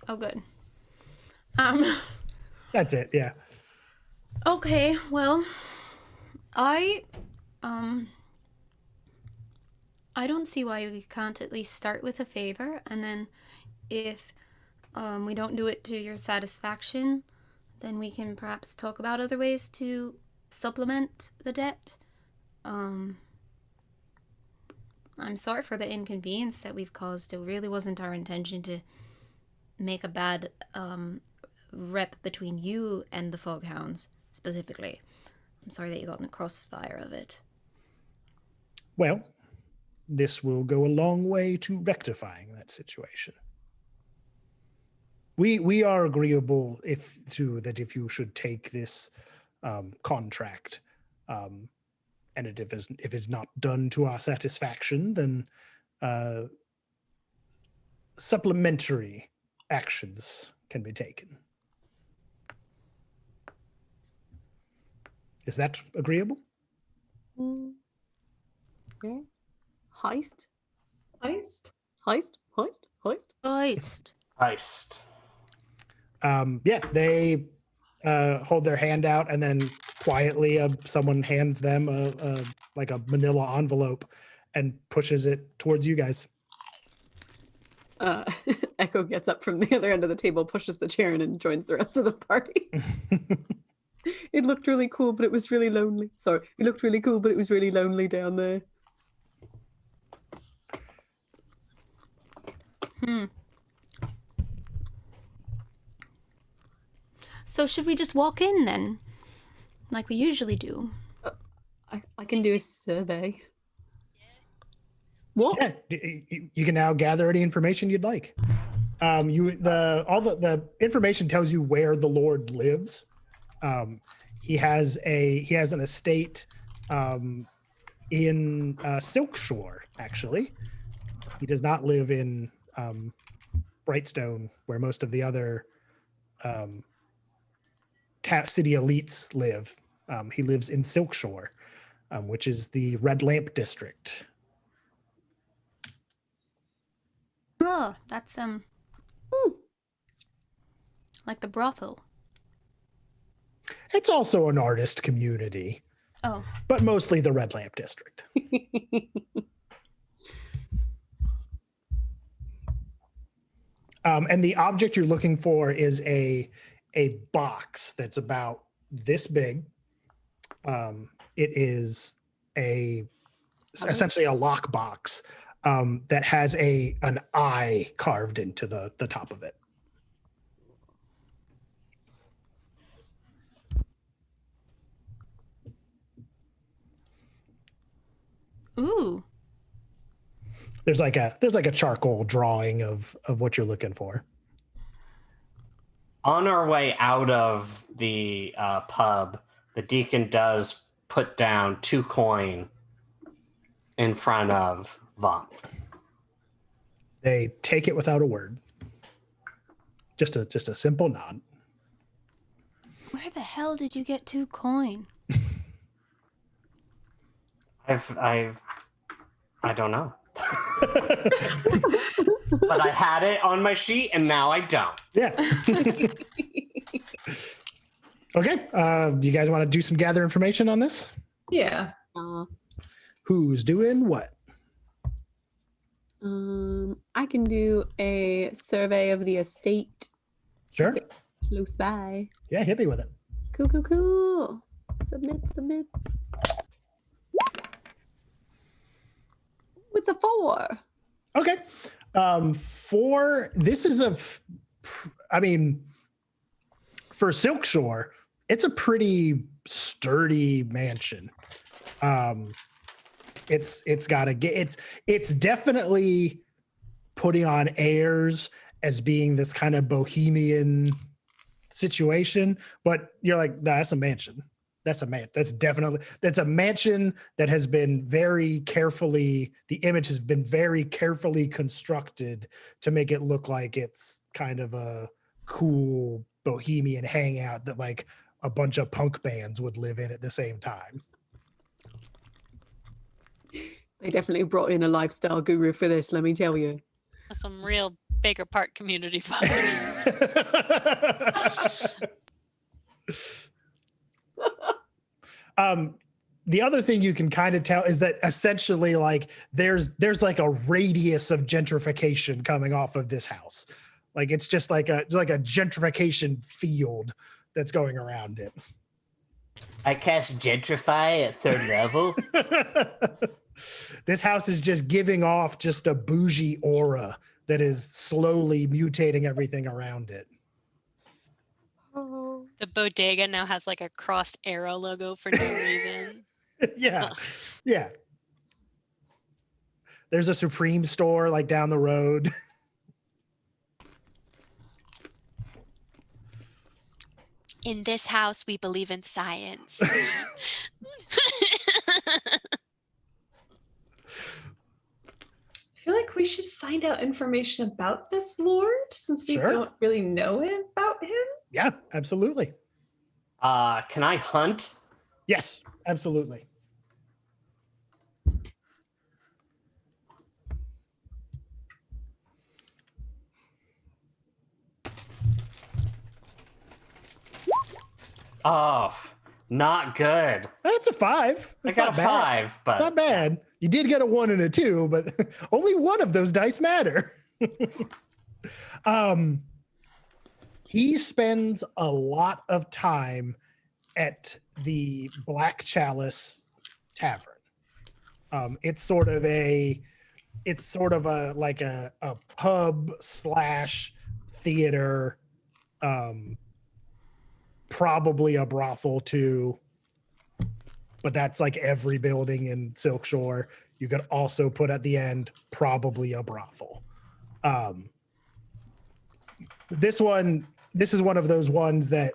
Oh, good. that's it, yeah. Okay, well, I don't see why we can't at least start with a favor, and then if we don't do it to your satisfaction, then we can perhaps talk about other ways to supplement the debt. I'm sorry for the inconvenience that we've caused. It really wasn't our intention to make a bad rep between you and the Foghounds, specifically. I'm sorry that you got in the crossfire of it. Well, this will go a long way to rectifying that situation. We are agreeable if you should take this contract, and if it's not done to our satisfaction, then supplementary actions can be taken. Is that agreeable? Yeah. Heist. Heist. Yeah, they hold their hand out, and then quietly someone hands them a manila envelope and pushes it towards you guys. Echo gets up from the other end of the table, pushes the chair in, and joins the rest of the party. It looked really cool, but it was really lonely. Sorry. It looked really cool, but it was really lonely down there. So should we just walk in then? Like we usually do? I can do a survey. What? Yeah, you can now gather any information you'd like. All the information tells you where the Lord lives. He has an estate in Silkshore, actually. He does not live in Brightstone, where most of the other city elites live. He lives in Silkshore, which is the Red Lamp district. Oh, that's like the brothel. It's also an artist community. Oh. But mostly the Red Lamp district. And the object you're looking for is a box that's about this big. It is essentially a lock box that has an eye carved into the top of it. Ooh. There's like a charcoal drawing of what you're looking for. On our way out of the pub, the deacon does put down 2 coin in front of Vaughn. They take it without a word. Just a simple nod. Where the hell did you get 2 coin? I don't know. But I had it on my sheet and now I don't. Yeah. Okay. Do you guys want to do some gather information on this? Yeah. Who's doing what? I can do a survey of the estate. Sure. Close by. Yeah, hit me with it. Cool. Submit. What's a 4? Okay. 4. This is for Silk Shore, it's a pretty sturdy mansion. It's definitely putting on airs as being this kind of bohemian situation, but you're like, nah, that's a mansion. That's a mansion that has been very carefully, the image has been very carefully constructed to make it look like it's kind of a cool bohemian hangout that like a bunch of punk bands would live in at the same time. They definitely brought in a lifestyle guru for this, let me tell you. That's some real Baker Park community vibes. The other thing you can kind of tell is that essentially like there's like a radius of gentrification coming off of this house. Like it's just like a gentrification field that's going around it. I cast Gentrify at 3rd level. This house is just giving off just a bougie aura that is slowly mutating everything around it. The bodega now has like a crossed arrow logo for no reason. Yeah. Yeah. There's a Supreme store like down the road. In this house, we believe in science. I feel like we should find out information about this lord since we don't really know about him. Yeah, absolutely. Can I hunt? Yes, absolutely. Oh, not good. That's a 5. I got a 5, but not bad. You did get a 1 and a 2, but only one of those dice matter. He spends a lot of time at the Black Chalice Tavern. It's sort of a like a pub / theater, probably a brothel too, but that's like every building in Silk Shore. You could also put at the end probably a brothel. This is one of those ones that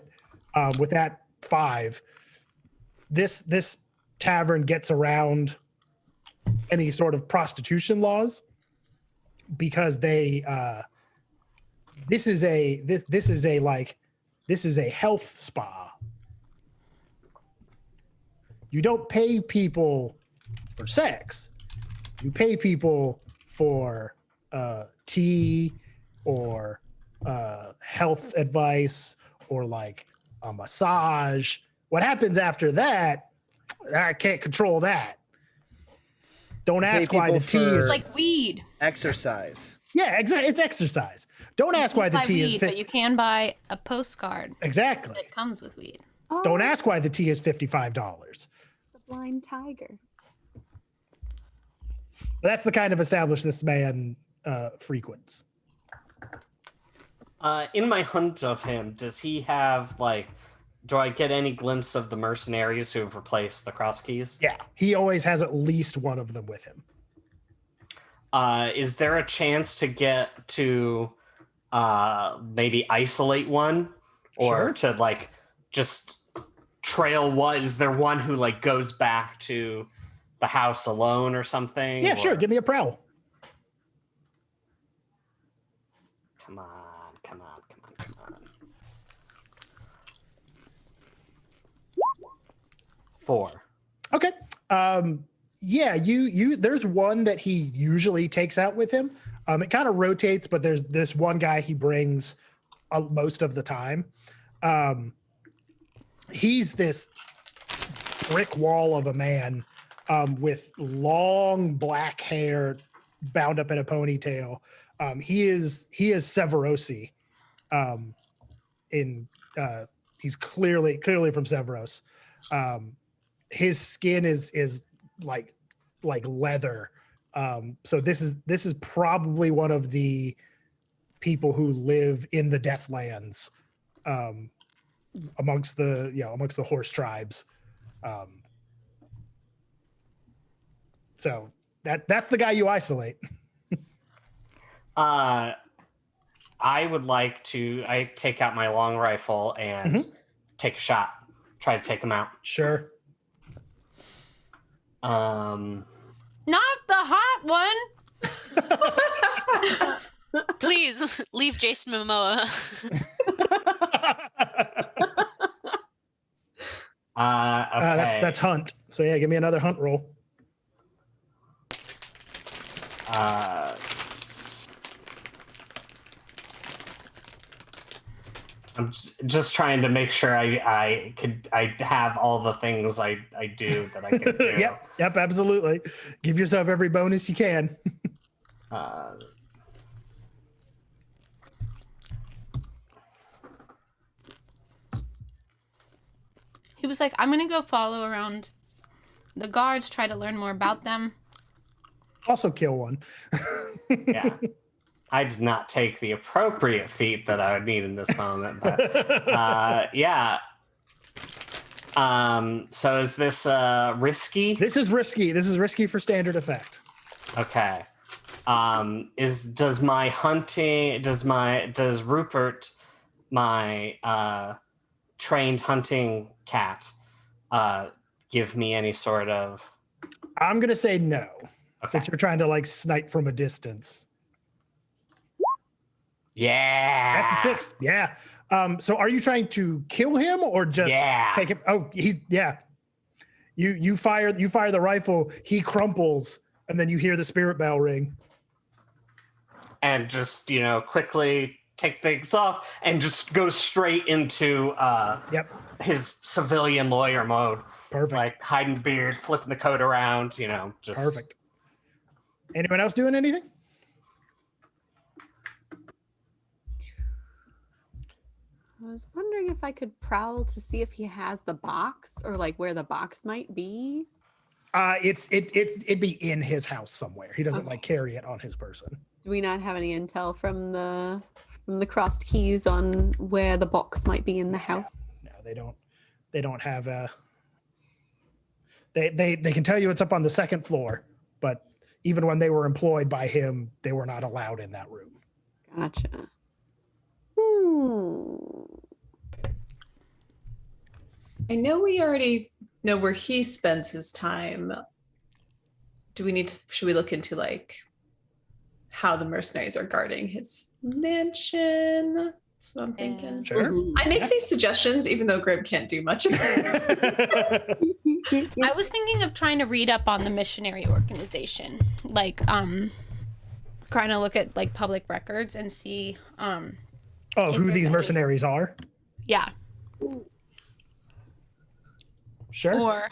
with that 5, this tavern gets around any sort of prostitution laws because they this is a health spa. You don't pay people for sex. You pay people for tea or health advice or like a massage. What happens after that, I can't control that. Don't ask why the tea is like weed. Exercise. Yeah, exactly. It's exercise. Don't ask why the tea is but you can buy a postcard. Exactly. That comes with weed. Oh, Don't ask why the tea is $55. the blind tiger. That's the kind of establishment this man frequents. In my hunt of him, does he have like? Do I get any glimpse of the mercenaries who have replaced the cross keys? Yeah, he always has at least one of them with him. Is there a chance to get to maybe isolate one, or to like just trail one? Is there one who like goes back to the house alone or something? Yeah, sure. Give me a prowl. Come on. 4. Okay. Yeah, you there's one that he usually takes out with him. It kind of rotates, but there's this one guy he brings most of the time. He's this brick wall of a man with long black hair bound up in a ponytail. He is Severosi in He's clearly from Severos. His skin is like leather. So this is probably one of the people who live in the Deathlands, amongst the horse tribes. So that's the guy you isolate. I would like to. I take out my long rifle and take a shot. Try to take him out. Sure. Not the hot one. Please leave Jason Momoa. Okay. That's hunt. So yeah, give me another hunt roll. I'm just trying to make sure I have all the things I do that I can do. Yep, absolutely. Give yourself every bonus you can. He was like, I'm gonna go follow around the guards, try to learn more about them. Also kill one. Yeah. I did not take the appropriate feat that I would need in this moment, but yeah. So is this risky? This is risky. This is risky for standard effect. Okay. Does Rupert, my trained hunting cat, give me any sort of? I'm gonna say no, Okay. since you're trying to like snipe from a distance. Yeah. That's a 6. Yeah. So are you trying to kill him or just take him? Oh, you fire the rifle, he crumples, and then you hear the spirit bell ring. And just, quickly take things off and just go straight into his civilian lawyer mode. Perfect. Like hiding the beard, flipping the coat around, just Perfect. Anyone else doing anything? I was wondering if I could prowl to see if he has the box or like where the box might be. It'd be in his house somewhere. He doesn't like carry it on his person. Do we not have any intel from the crossed keys on where the box might be in the house? No, they don't. They don't have a. They can tell you it's up on the second floor, but even when they were employed by him, they were not allowed in that room. Gotcha. I know we already know where he spends his time. Should we look into like how the mercenaries are guarding his mansion? That's what I'm thinking. Sure. I make these suggestions even though Grim can't do much of this. I was thinking of trying to read up on the missionary organization, like trying to look at like public records and see who these mercenaries are? Yeah. Sure. Or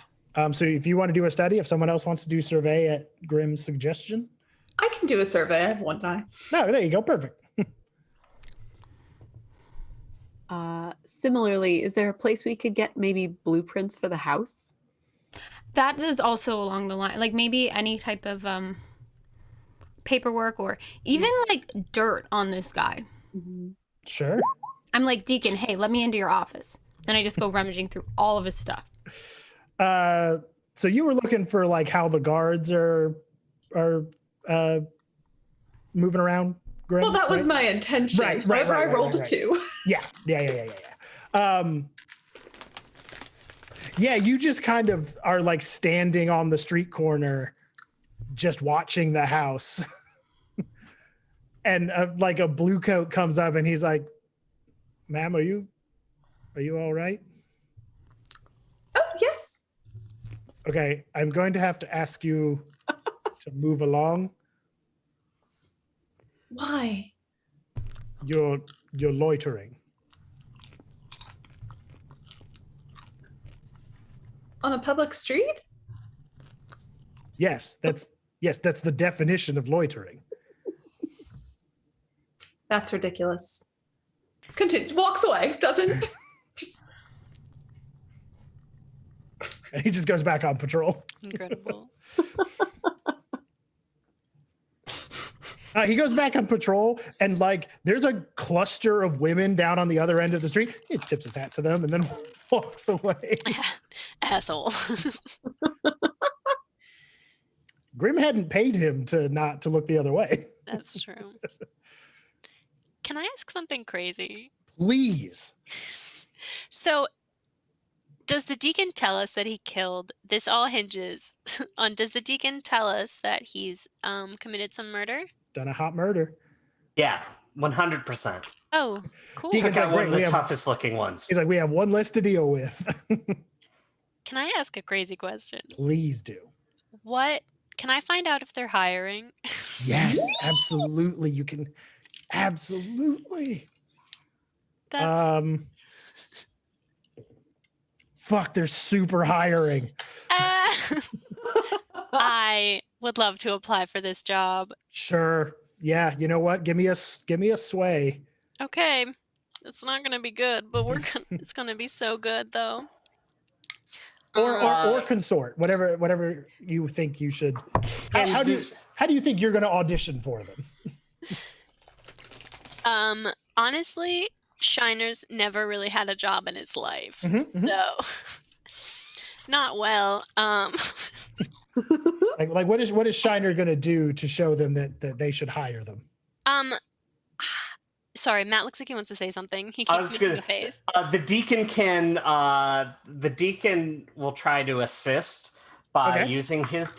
so if you want to do a study, if someone else wants to do survey at Grimm's suggestion. I can do a survey. I have one die. No, there you go. Perfect. Similarly, is there a place we could get maybe blueprints for the house? that is also along the line, like maybe any type of paperwork or even like dirt on this guy. Sure. I'm like, Deacon, hey, let me into your office. Then I just go rummaging through all of his stuff. So you were looking for like how the guards are moving around, Grim? Well, that was my intention. However, I rolled a 2. Yeah. Yeah, you just kind of are like standing on the street corner, just watching the house. And like a blue coat comes up and he's like, "Ma'am, are you all right?" Oh, yes. Okay, I'm going to have to ask you to move along. Why? You're loitering. On a public street? Yes, that's the definition of loitering. That's ridiculous. Continue. Walks away. Doesn't just And he just goes back on patrol. Incredible. He goes back on patrol, and like there's a cluster of women down on the other end of the street. He tips his hat to them and then walks away. Asshole. Grim hadn't paid him to not to look the other way. That's true. Can I ask something crazy? Please. So, does the deacon tell us that he killed? This all hinges on. Does the deacon tell us that he's committed some murder? Done a hot murder. Yeah, 100%. Oh, cool. Deacon's Took out like, one of "Great, the we have-" toughest looking ones. He's like, we have one less to deal with. Can I ask a crazy question? Please do. What can I find out if they're hiring? Yes, absolutely. You can absolutely. That's Fuck, they're super hiring. I would love to apply for this job. Sure. Yeah, you know what? Give me a sway. Okay. It's not going to be good, but it's going to be so good though. Or consort, whatever you think you should. How do you think you're going to audition for them? Honestly, Shiner's never really had a job in his life. So not well. Like what is Shiner going to do to show them that they should hire them? Sorry, Matt looks like he wants to say something. He keeps making the face. The deacon will try to assist by using his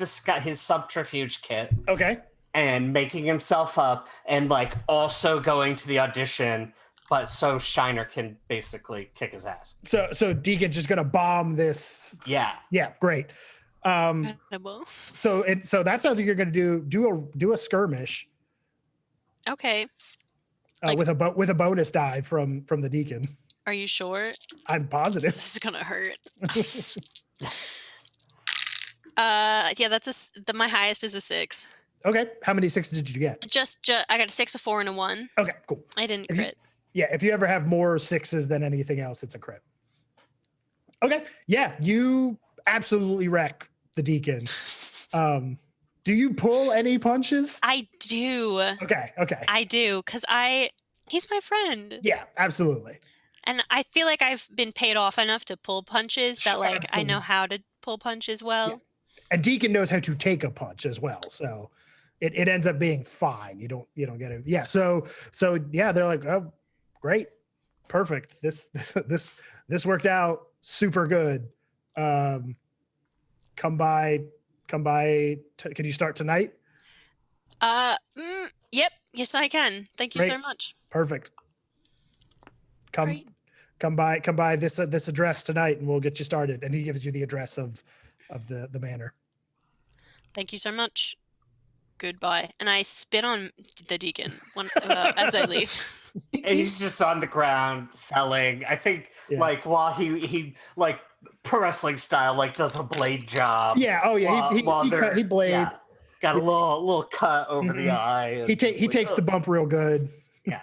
subterfuge kit. Okay. And making himself up and like also going to the audition, but so Shiner can basically kick his ass. So Deacon's just gonna bomb this. Yeah. Yeah, great. Incredible. So that sounds like you're gonna do a skirmish. Okay. With a bonus die from the Deacon. Are you sure? I'm positive. This is gonna hurt. Yeah, my highest is a 6. Okay. How many 6s did you get? Just I got a 6, a 4, and a 1. Okay, cool. I didn't crit. If you ever have more 6s than anything else, it's a crit. Okay. Yeah, you absolutely wreck the Deacon. Do you pull any punches? I do. Okay. I do, because he's my friend. Yeah, absolutely. And I feel like I've been paid off enough to pull punches that like absolutely. I know how to pull punches well. Yeah. And Deacon knows how to take a punch as well. So it ends up being fine. You don't get it. Yeah. So yeah, they're like, oh, great. Perfect. This worked out super good. Come by. Can you start tonight? Yep. Yes, I can. Thank you so much. Perfect. Come by this address tonight, and we'll get you started. And he gives you the address of the manor. Thank you so much. Goodbye. And I spit on the Deacon as I leave. And he's just on the ground selling. I think like while he like pro wrestling style like does a blade job. Yeah. Oh yeah. He blades. Yeah, got a little cut over the eye. He takes the bump real good. Yeah.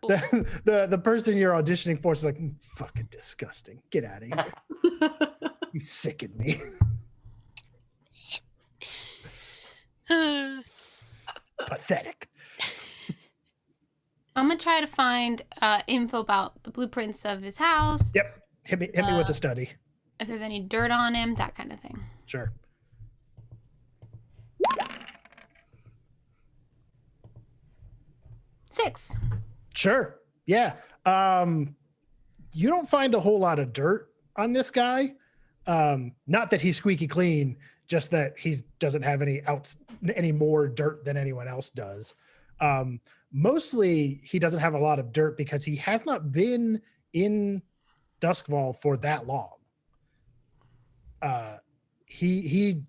The person you're auditioning for is like, fucking disgusting. Get out of here. You sicken me. Pathetic. I'm gonna try to find info about the blueprints of his house. Yep. Hit me with a study. If there's any dirt on him, that kind of thing. Sure. Six. Sure. Yeah. You don't find a whole lot of dirt on this guy. Not that he's squeaky clean, just that he doesn't have any more dirt than anyone else does. Mostly he doesn't have a lot of dirt because he has not been in Duskfall for that long. He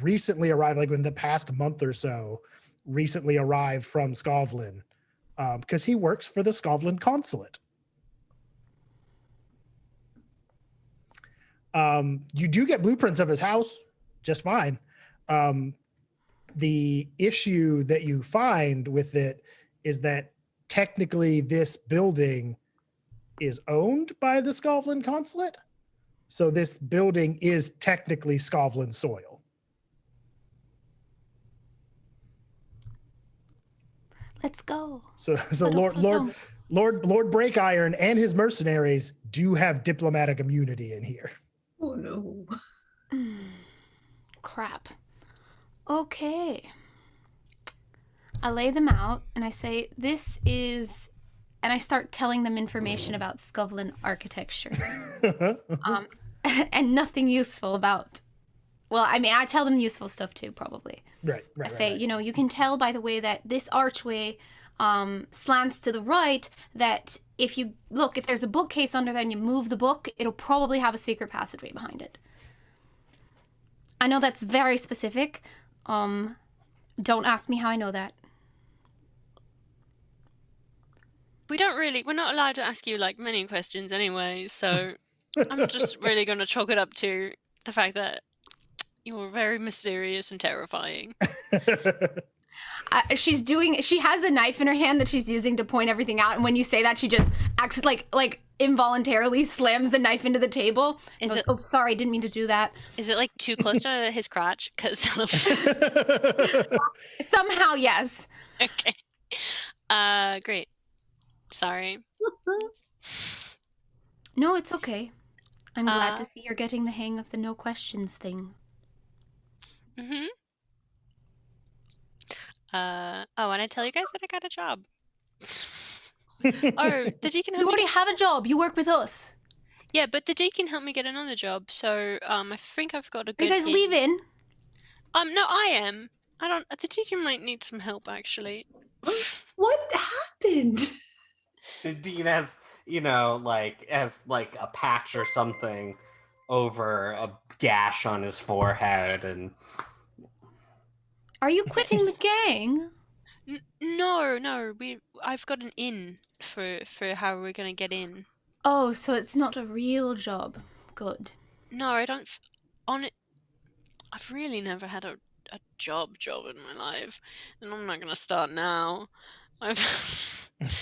recently arrived, like in the past month or so, recently arrived from Skovlin, because he works for the Skovlin consulate. You do get blueprints of his house just fine. The issue that you find with it is that technically this building is owned by the Skovlin consulate. So this building is technically Skovlin soil. Let's go. So But also don't. Lord Breakiron and his mercenaries do have diplomatic immunity in here. Oh no. Crap. Okay. I lay them out and I say, this is, and I start telling them information about Skovlin architecture. And nothing useful about, well, I mean, I tell them useful stuff too, probably. Right. I say, you know, you can tell by the way that this archway slants to the right that if you look, if there's a bookcase under there and you move the book, it'll probably have a secret passageway behind it. I know that's very specific. Don't ask me how I know that. We're not allowed to ask you like many questions anyway, so I'm just really going to chalk it up to the fact that you're very mysterious and terrifying. She has a knife in her hand that she's using to point everything out, and when you say that, she just acts like involuntarily slams the knife into the table. Oh, sorry, didn't mean to do that. Is it like too close to his crotch? Because somehow, yes. Okay. Great. Sorry. No, it's okay. I'm glad to see you're getting the hang of the no questions thing. Mm-hmm. And I tell you guys that I got a job. The deacon. You already have a job. You work with us. Yeah, but the deacon helped me get another job, so I think I've got a good. Are you guys leaving? No, I am. I don't. The deacon might need some help, actually. What happened? The dean has, has a patch or something over a gash on his forehead, and. Are you quitting the gang? No. I've got an in for how we're gonna get in. Oh, so it's not a real job. Good. No, I don't. I've really never had a job in my life, and I'm not gonna start now.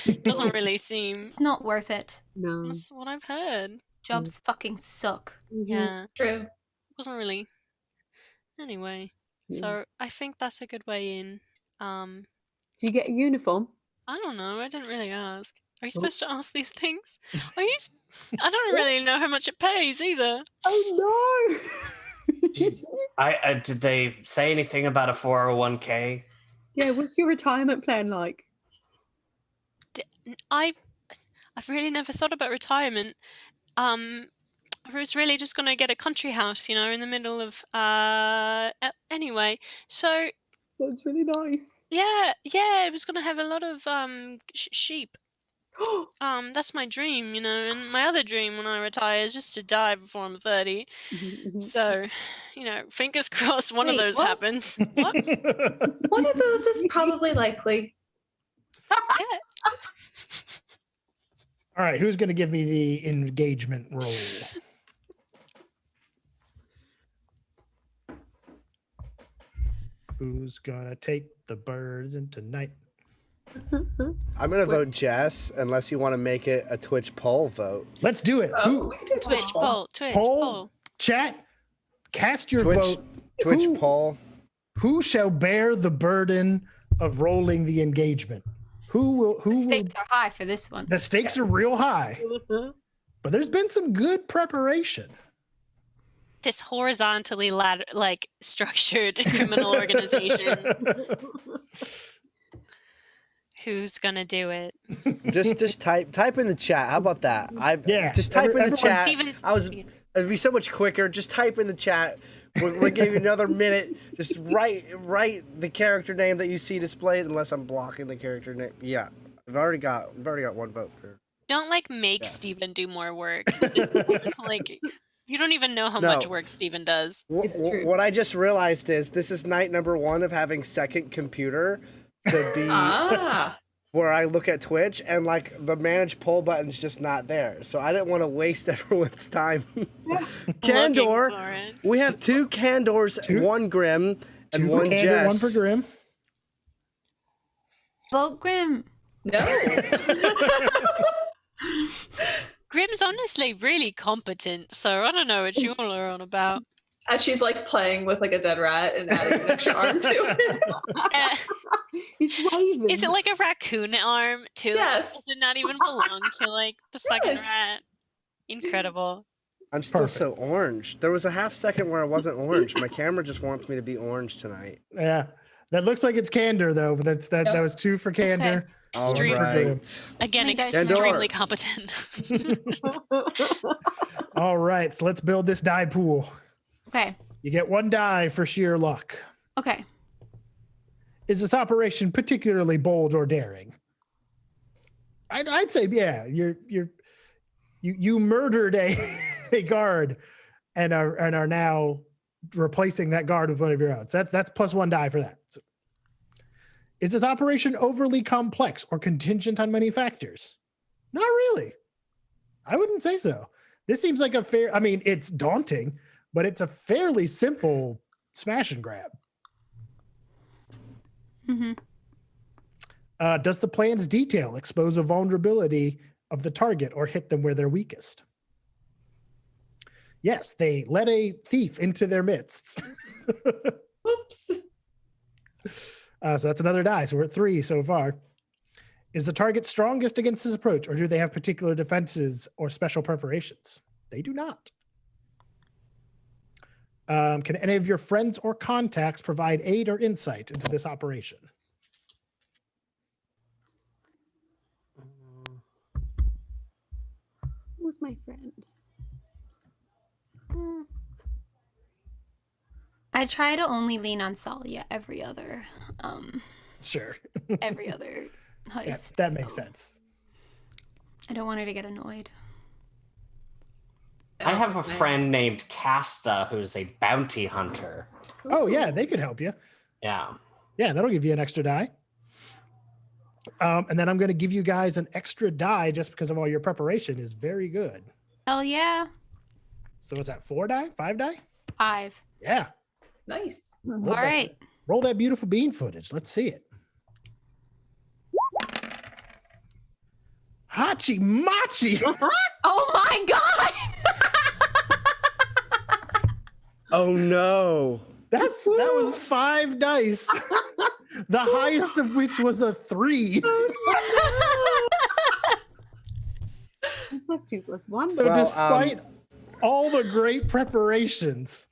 It doesn't really seem. It's not worth it. No. That's what I've heard. Jobs fucking suck. Yeah. True. Wasn't really. Anyway, so I think that's a good way in. Do you get a uniform? I don't know. I didn't really ask. Are you supposed to ask these things? I don't really know how much it pays either. Oh no! Did they say anything about a 401k? Yeah, what's your retirement plan like? I've really never thought about retirement. I was really just going to get a country house, in the middle of anyway. So that's really nice. Yeah, it was going to have a lot of sheep. That's my dream, and my other dream when I retire is just to die before I'm 30. So, fingers crossed one of those happens. What? One of those is probably likely. Yeah. All right, who's going to give me the engagement roll? Who's going to take the birds into night? I'm going to vote Jess, unless you want to make it a Twitch poll vote. Let's do it. We can do Twitch poll. Chat, cast your Twitch, vote. Twitch poll. Who shall bear the burden of rolling the engagement? The stakes are high for this one. The stakes are real high. But there's been some good preparation. This horizontally structured criminal organization. Who's gonna do it? Just type in the chat. How about that? Just type in the chat. It'd be so much quicker. Just type in the chat. We'll give you another minute. Just write the character name that you see displayed, unless I'm blocking the character name. Yeah, I've already got one vote for. Don't make Steven do more work. You don't even know how much work Steven does. What I just realized is this is night number 1 of having second computer to be where I look at Twitch, and the manage poll button's just not there. So I didn't want to waste everyone's time. Candor, we have 2 Candors, 1 Grim, and 1 Jess. 1 for Grim. Vote Grim. No. Grim's honestly really competent, so I don't know what you all are on about. As she's like playing with like a dead rat and adding an extra arm to it. It's waving. Is it like a raccoon arm too? Yes. Does it not even belong to like the fucking rat? Incredible. I'm still Perfect. so orange. There was a half second where I wasn't orange. My camera just wants me to be orange tonight. Yeah. That looks like it's Candor though, but that was 2 for Candor. All Extreme. right. Again, Hey, guys. extremely competent. All right, so let's build this die pool. Okay. You get 1 die for sheer luck. Okay. Is this operation particularly bold or daring? I'd say, yeah. You murdered a guard and are now replacing that guard with one of your own. So that's plus 1 die for that. So, is this operation overly complex or contingent on many factors? Not really. I wouldn't say so. This seems like a fair, I mean, it's daunting, but it's a fairly simple smash and grab. Mm-hmm. Does the plan's detail expose a vulnerability of the target or hit them where they're weakest? Yes, they let a thief into their midst. Oops. So that's another die. So we're at 3 so far. Is the target strongest against this approach, or do they have particular defenses or special preparations? They do not. Can any of your friends or contacts provide aid or insight into this operation? Who's my friend? I try to only lean on Salia every other Sure. every other Yeah, heist. that makes so sense. I don't want her to get annoyed. I have a friend named Casta who's a bounty hunter. Oh, yeah, they could help you. Yeah. Yeah, that'll give you an extra die. And then I'm going to give you guys an extra die just because of all your preparation is very good. Hell yeah. So is that 4 die? 5 die? 5. Yeah. Nice. All right. Roll that beautiful bean footage. Let's see it. Hachi Machi. Oh my god. Oh no. That was 5 dice. The highest of which was a 3. Plus 2 plus 1. So despite all the great preparations.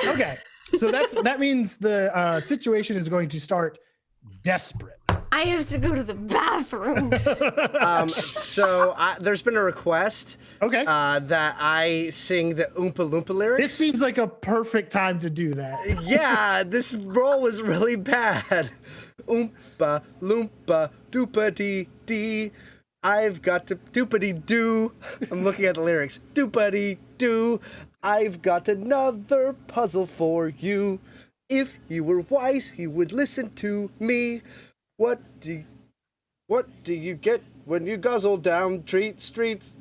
Okay. So that means the situation is going to start desperate. I have to go to the bathroom. There's been a request. Okay. That I sing the Oompa Loompa lyrics. This seems like a perfect time to do that. Yeah, this roll was really bad. Oompa Loompa Doopa Dee Dee. I've got to doopity doo. I'm looking at the lyrics. Doopity doo. I've got another puzzle for you. If you were wise, you would listen to me. What do you get when you guzzle down streets?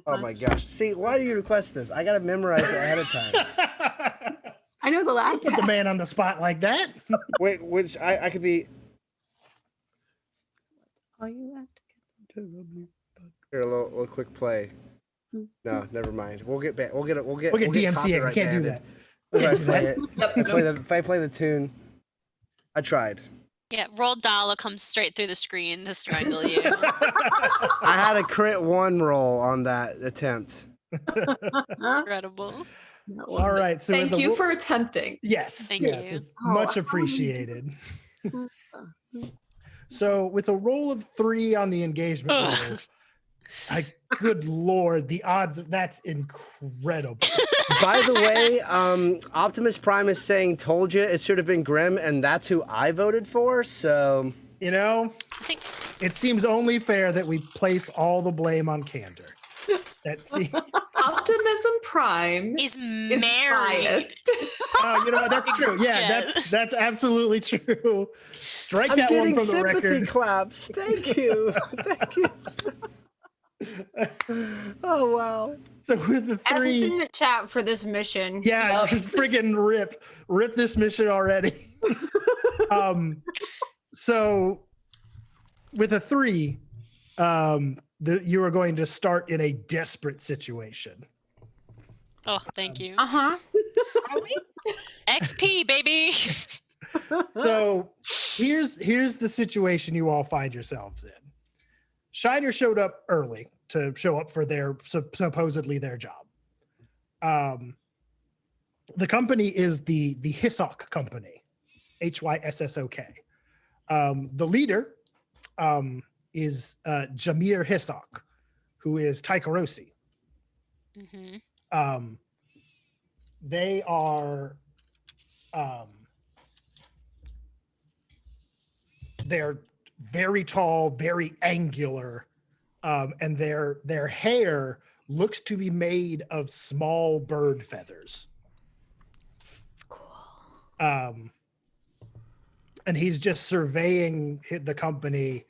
Oh my gosh. See, why do you request this? I gotta memorize it ahead of time. I know the last Put the man on the spot like that. Wait, which I could be. Are you at terribly? Here, a little quick play. No, never mind. We'll get back. We'll get DMCA. We copyright can't do banned. that. If I play the tune, I tried. Yeah, Roll Dahl will come straight through the screen to strangle you. I had a crit 1 roll on that attempt. Incredible. All right. So Thank you for attempting. Yes. Thank yes, you. It's much appreciated. So with a roll of 3 on the engagement roll, good Lord, the odds of that's incredible. By the way, Optimus Prime is saying, "Told you it should have been Grim," and that's who I voted for. So it seems only fair that we place all the blame on Candor. Optimism Prime is biased. Oh, you know what? That's true. Yeah, that's absolutely true. Strike I'm that one getting from the sympathy record. claps. Thank you. Thank you. Oh wow. So with the F 3 in the chat for this mission. Yeah, just friggin' rip this mission already. So with a 3, you are going to start in a desperate situation. Oh, thank you. Uh-huh. Are we? XP, baby. So here's the situation you all find yourselves in. Shiner showed up early to show up for their supposedly their job. The company is the Hyssok Company, Hyssok. The leader is Jameer Hyssok, who is Taikarosi. Mm-hmm. They are they're very tall, very angular, and their hair looks to be made of small bird feathers. Cool. And he's just surveying the company.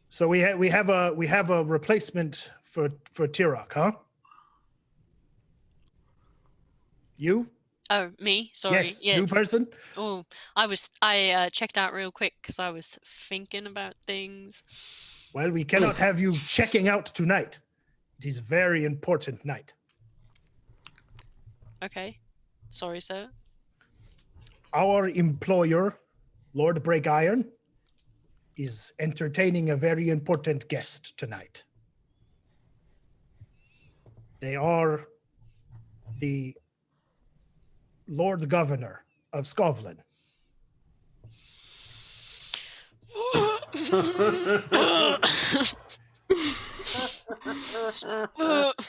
So we have a replacement for Tirok, huh? You? Oh, me? Sorry. Yes, new person. Oh, I checked out real quick because I was thinking about things. Well, we cannot have you checking out tonight. It is a very important night. Okay. Sorry, sir. Our employer, Lord Breakiron, is entertaining a very important guest tonight. They are the Lord Governor of Skovlin.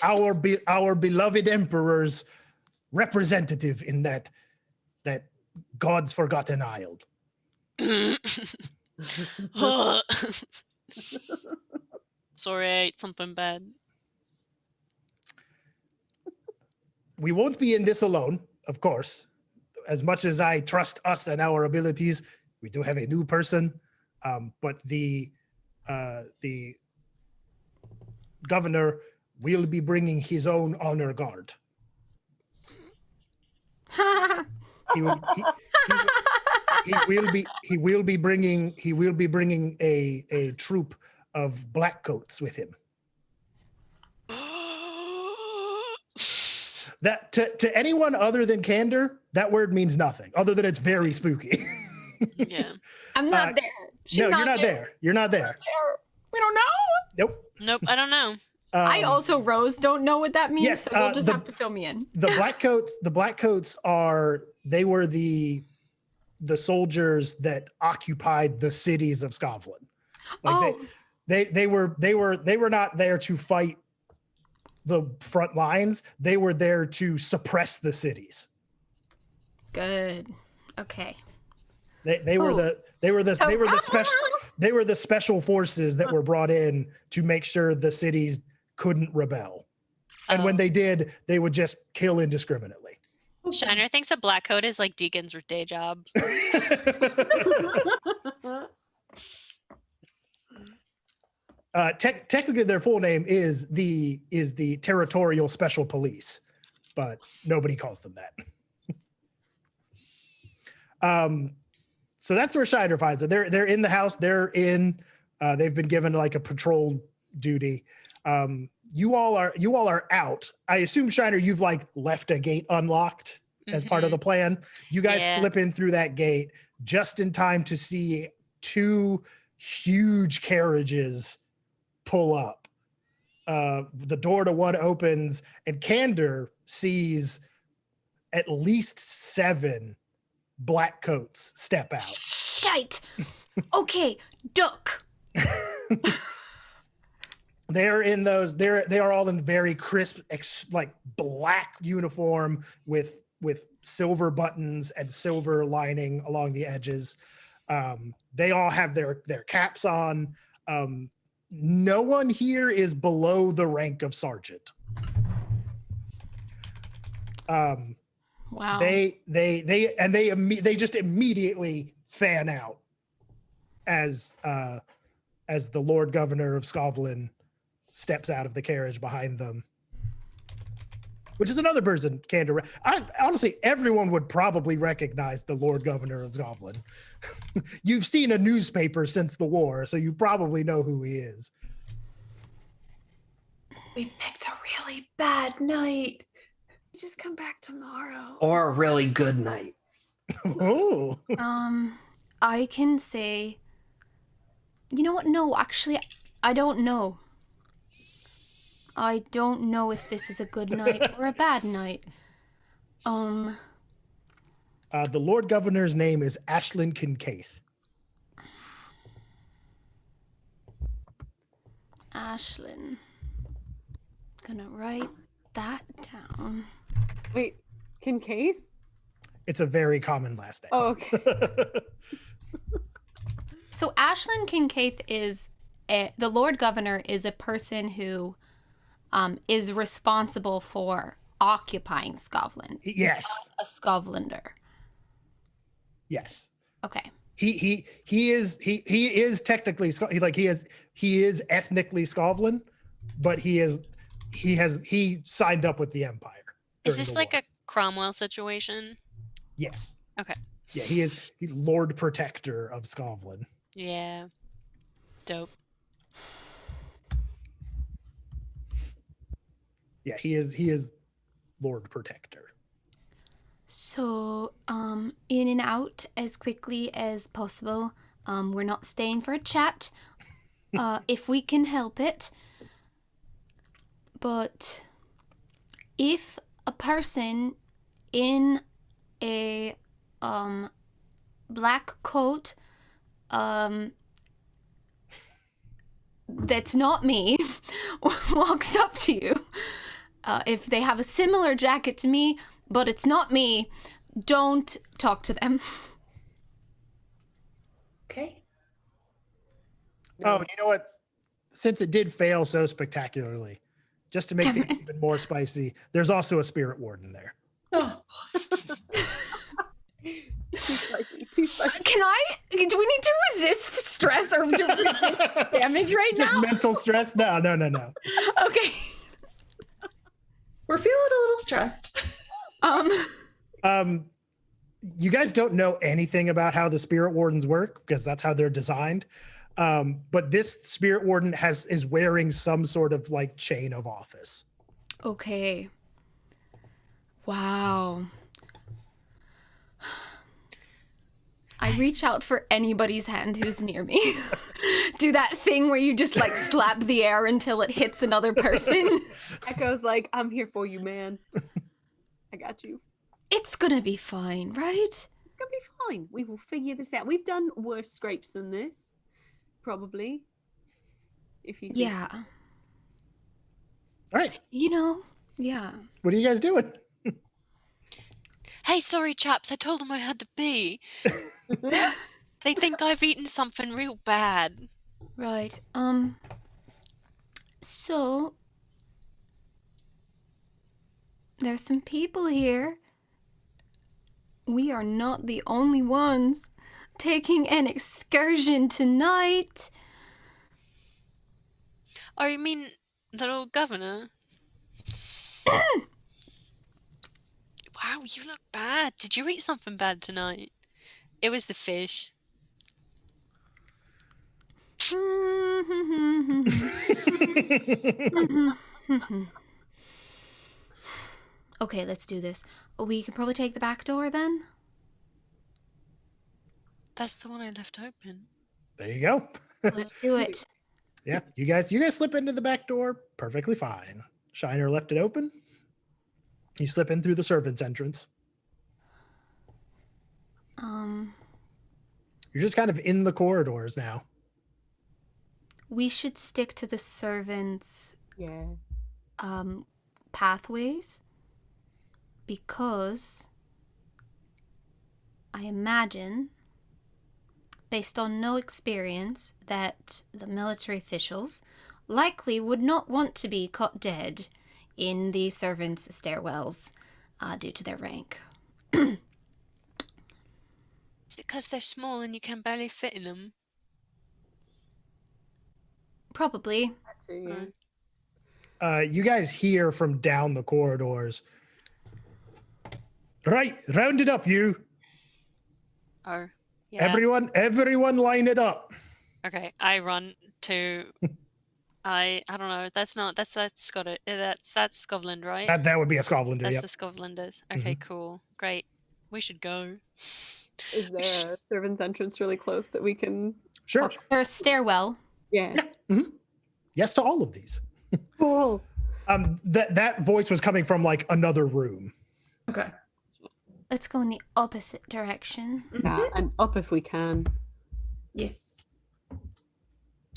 our beloved emperor's representative in that God's forgotten isle. Sorry, I ate something bad. We won't be in this alone, of course. As much as I trust us and our abilities, we do have a new person. But the governor will be bringing his own honor guard. He will be bringing a troop of blackcoats with him. That to anyone other than Candor, that word means nothing, other than it's very spooky. Yeah. I'm not there. No, you're not there. You're not there. We don't know. Nope. Nope, I don't know. I also, Rose, don't know what that means, yes, so you'll just have to fill me in. The blackcoats were the soldiers that occupied the cities of Skovlin. Like they were not there to fight the front lines. They were there to suppress the cities. Good. Okay. They were the special forces that were brought in to make sure the cities couldn't rebel. And when they did, they would just kill indiscriminately. Shiner thinks a black coat is like Deacon's day job. Technically, their full name is the Territorial Special Police, but nobody calls them that. So that's where Shiner finds it. They're in the house. They've been given like a patrol duty. You all are out. I assume, Shiner, you've like left a gate unlocked as part of the plan. You guys slip in through that gate just in time to see two huge carriages pull up. The door to one opens, and Candor sees at least 7 black coats step out. Shite. Okay, duck. They are all in very crisp, like black uniform with silver buttons and silver lining along the edges. They all have their caps on. No one here is below the rank of sergeant. Wow. They just immediately fan out as the Lord Governor of Skovlin steps out of the carriage behind them. which is another person Candor. Honestly, everyone would probably recognize the Lord Governor of Scotland. You've seen a newspaper since the war, so you probably know who he is. We picked a really bad night. Just come back tomorrow. Or a really good night. Oh. I can say. You know what? No, actually, I don't know. I don't know if this is a good night or a bad night. The Lord Governor's name is Ashlyn Kincaid. Ashlyn. Gonna write that down. Wait, Kincaid? It's a very common last name. Oh, okay. So Ashlyn Kincaid is the Lord Governor is a person who is responsible for occupying Scotland. Yes. A Scotlander. Yes. Okay. He is technically he is ethnically Scotland, but he signed up with the Empire. Is during this the like war. a Cromwell situation? Yes. Okay. Yeah, he's Lord Protector of Scotland. Yeah. Dope. Yeah, he is Lord Protector. So, in and out as quickly as possible. We're not staying for a chat, if we can help it. But if a person in a black coat, that's not me, walks up to you, if they have a similar jacket to me, but it's not me, don't talk to them. Okay. Oh, you know what? Since it did fail so spectacularly, just to make things even more spicy, there's also a spirit warden there. Oh. Too spicy. Too spicy. Do we need to resist stress or do we resist damage right Just now? mental stress? No. Okay. We're feeling a little stressed. You guys don't know anything about how the spirit wardens work because that's how they're designed. But this spirit warden is wearing some sort of like chain of office. Okay. Wow. I reach out for anybody's hand who's near me. Do that thing where you just like slap the air until it hits another person. Echo's like, I'm here for you, man. I got you. It's gonna be fine, right? It's gonna be fine. We will figure this out. We've done worse scrapes than this, probably. If you think. Yeah. All right. You know, yeah. What are you guys doing? Hey, sorry, chaps. I told them I had to pee. They think I've eaten something real bad. Right. So there's some people here. We are not the only ones taking an excursion tonight. Oh, you mean the Lord Governor? Wow, you look bad. Did you eat something bad tonight? It was the fish. Okay, let's do this. We can probably take the back door then. That's the one I left open. There you go. Let's do it. Yeah, you guys slip into the back door perfectly fine. Shiner left it open. You slip in through the servants' entrance. You're just kind of in the corridors now. We should stick to the servants' Yeah. pathways because I imagine, based on no experience, that the military officials likely would not want to be caught dead in the servants' stairwells due to their rank. Is it because they're small and you can barely fit in them? Probably. That too, you guys hear from down the corridors. Right, round it up, you. Oh, yeah. Everyone line it up. Okay, I run to. I don't know. That's Scottish. That's Scotland, right? That would be a Scotlander, That's yep. the Scotlanders. Okay, cool, great. We should go. Is there a servant's entrance really close that we can? Sure. There's a stairwell. Yeah. Yes to all of these. Cool. That voice was coming from like another room. Okay. Let's go in the opposite direction. Yeah, and up if we can. Yes.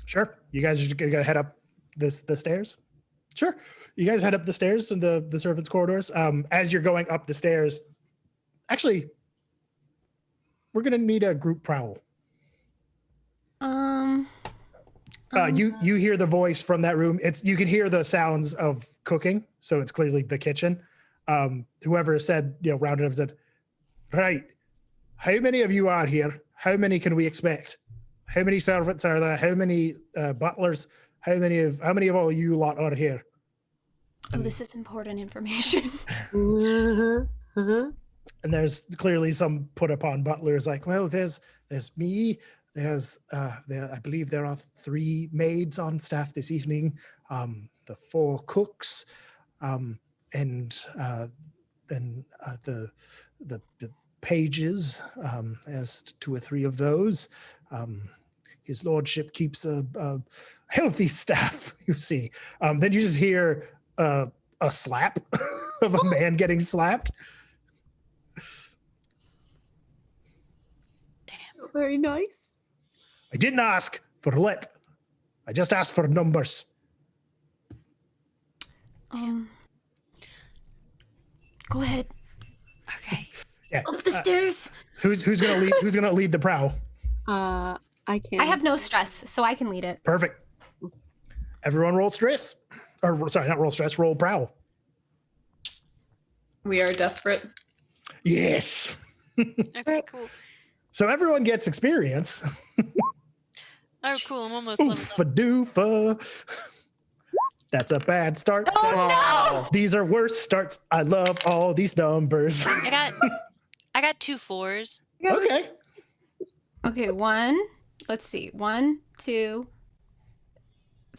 Sure. You guys are just gonna head up the stairs? Sure. You guys head up the stairs in the servants' corridors. As you're going up the stairs, actually, we're gonna need a group prowl. You hear the voice from that room. You can hear the sounds of cooking, so it's clearly the kitchen. Whoever said, rounded up and said, right, how many of you are here? How many can we expect? How many servants are there? How many butlers? How many of all you lot are here? Oh, this is important information. And there's clearly some put upon butlers like, well, there's me. There's I believe there are 3 maids on staff this evening, the 4 cooks, and then the pages. There's 2 or 3 of those. His lordship keeps a healthy staff. You see. Then you just hear a slap of a man getting slapped. Damn. Very nice. I didn't ask for lip. I just asked for numbers. Go ahead. Okay. Yeah. Up the stairs. Who's gonna lead the prowl? I can. I have no stress, so I can lead it. Perfect. Everyone roll stress. Or sorry, not roll stress, roll prowl. We are desperate. Yes. Okay, cool. So everyone gets experience. Oh, cool. I'm almost leveled up. Oofa-doofa. That's a bad start. Oh, no! These are worse starts. I love all these numbers. I got 2 4s. Okay. Okay, 1. Let's see. 1, 2,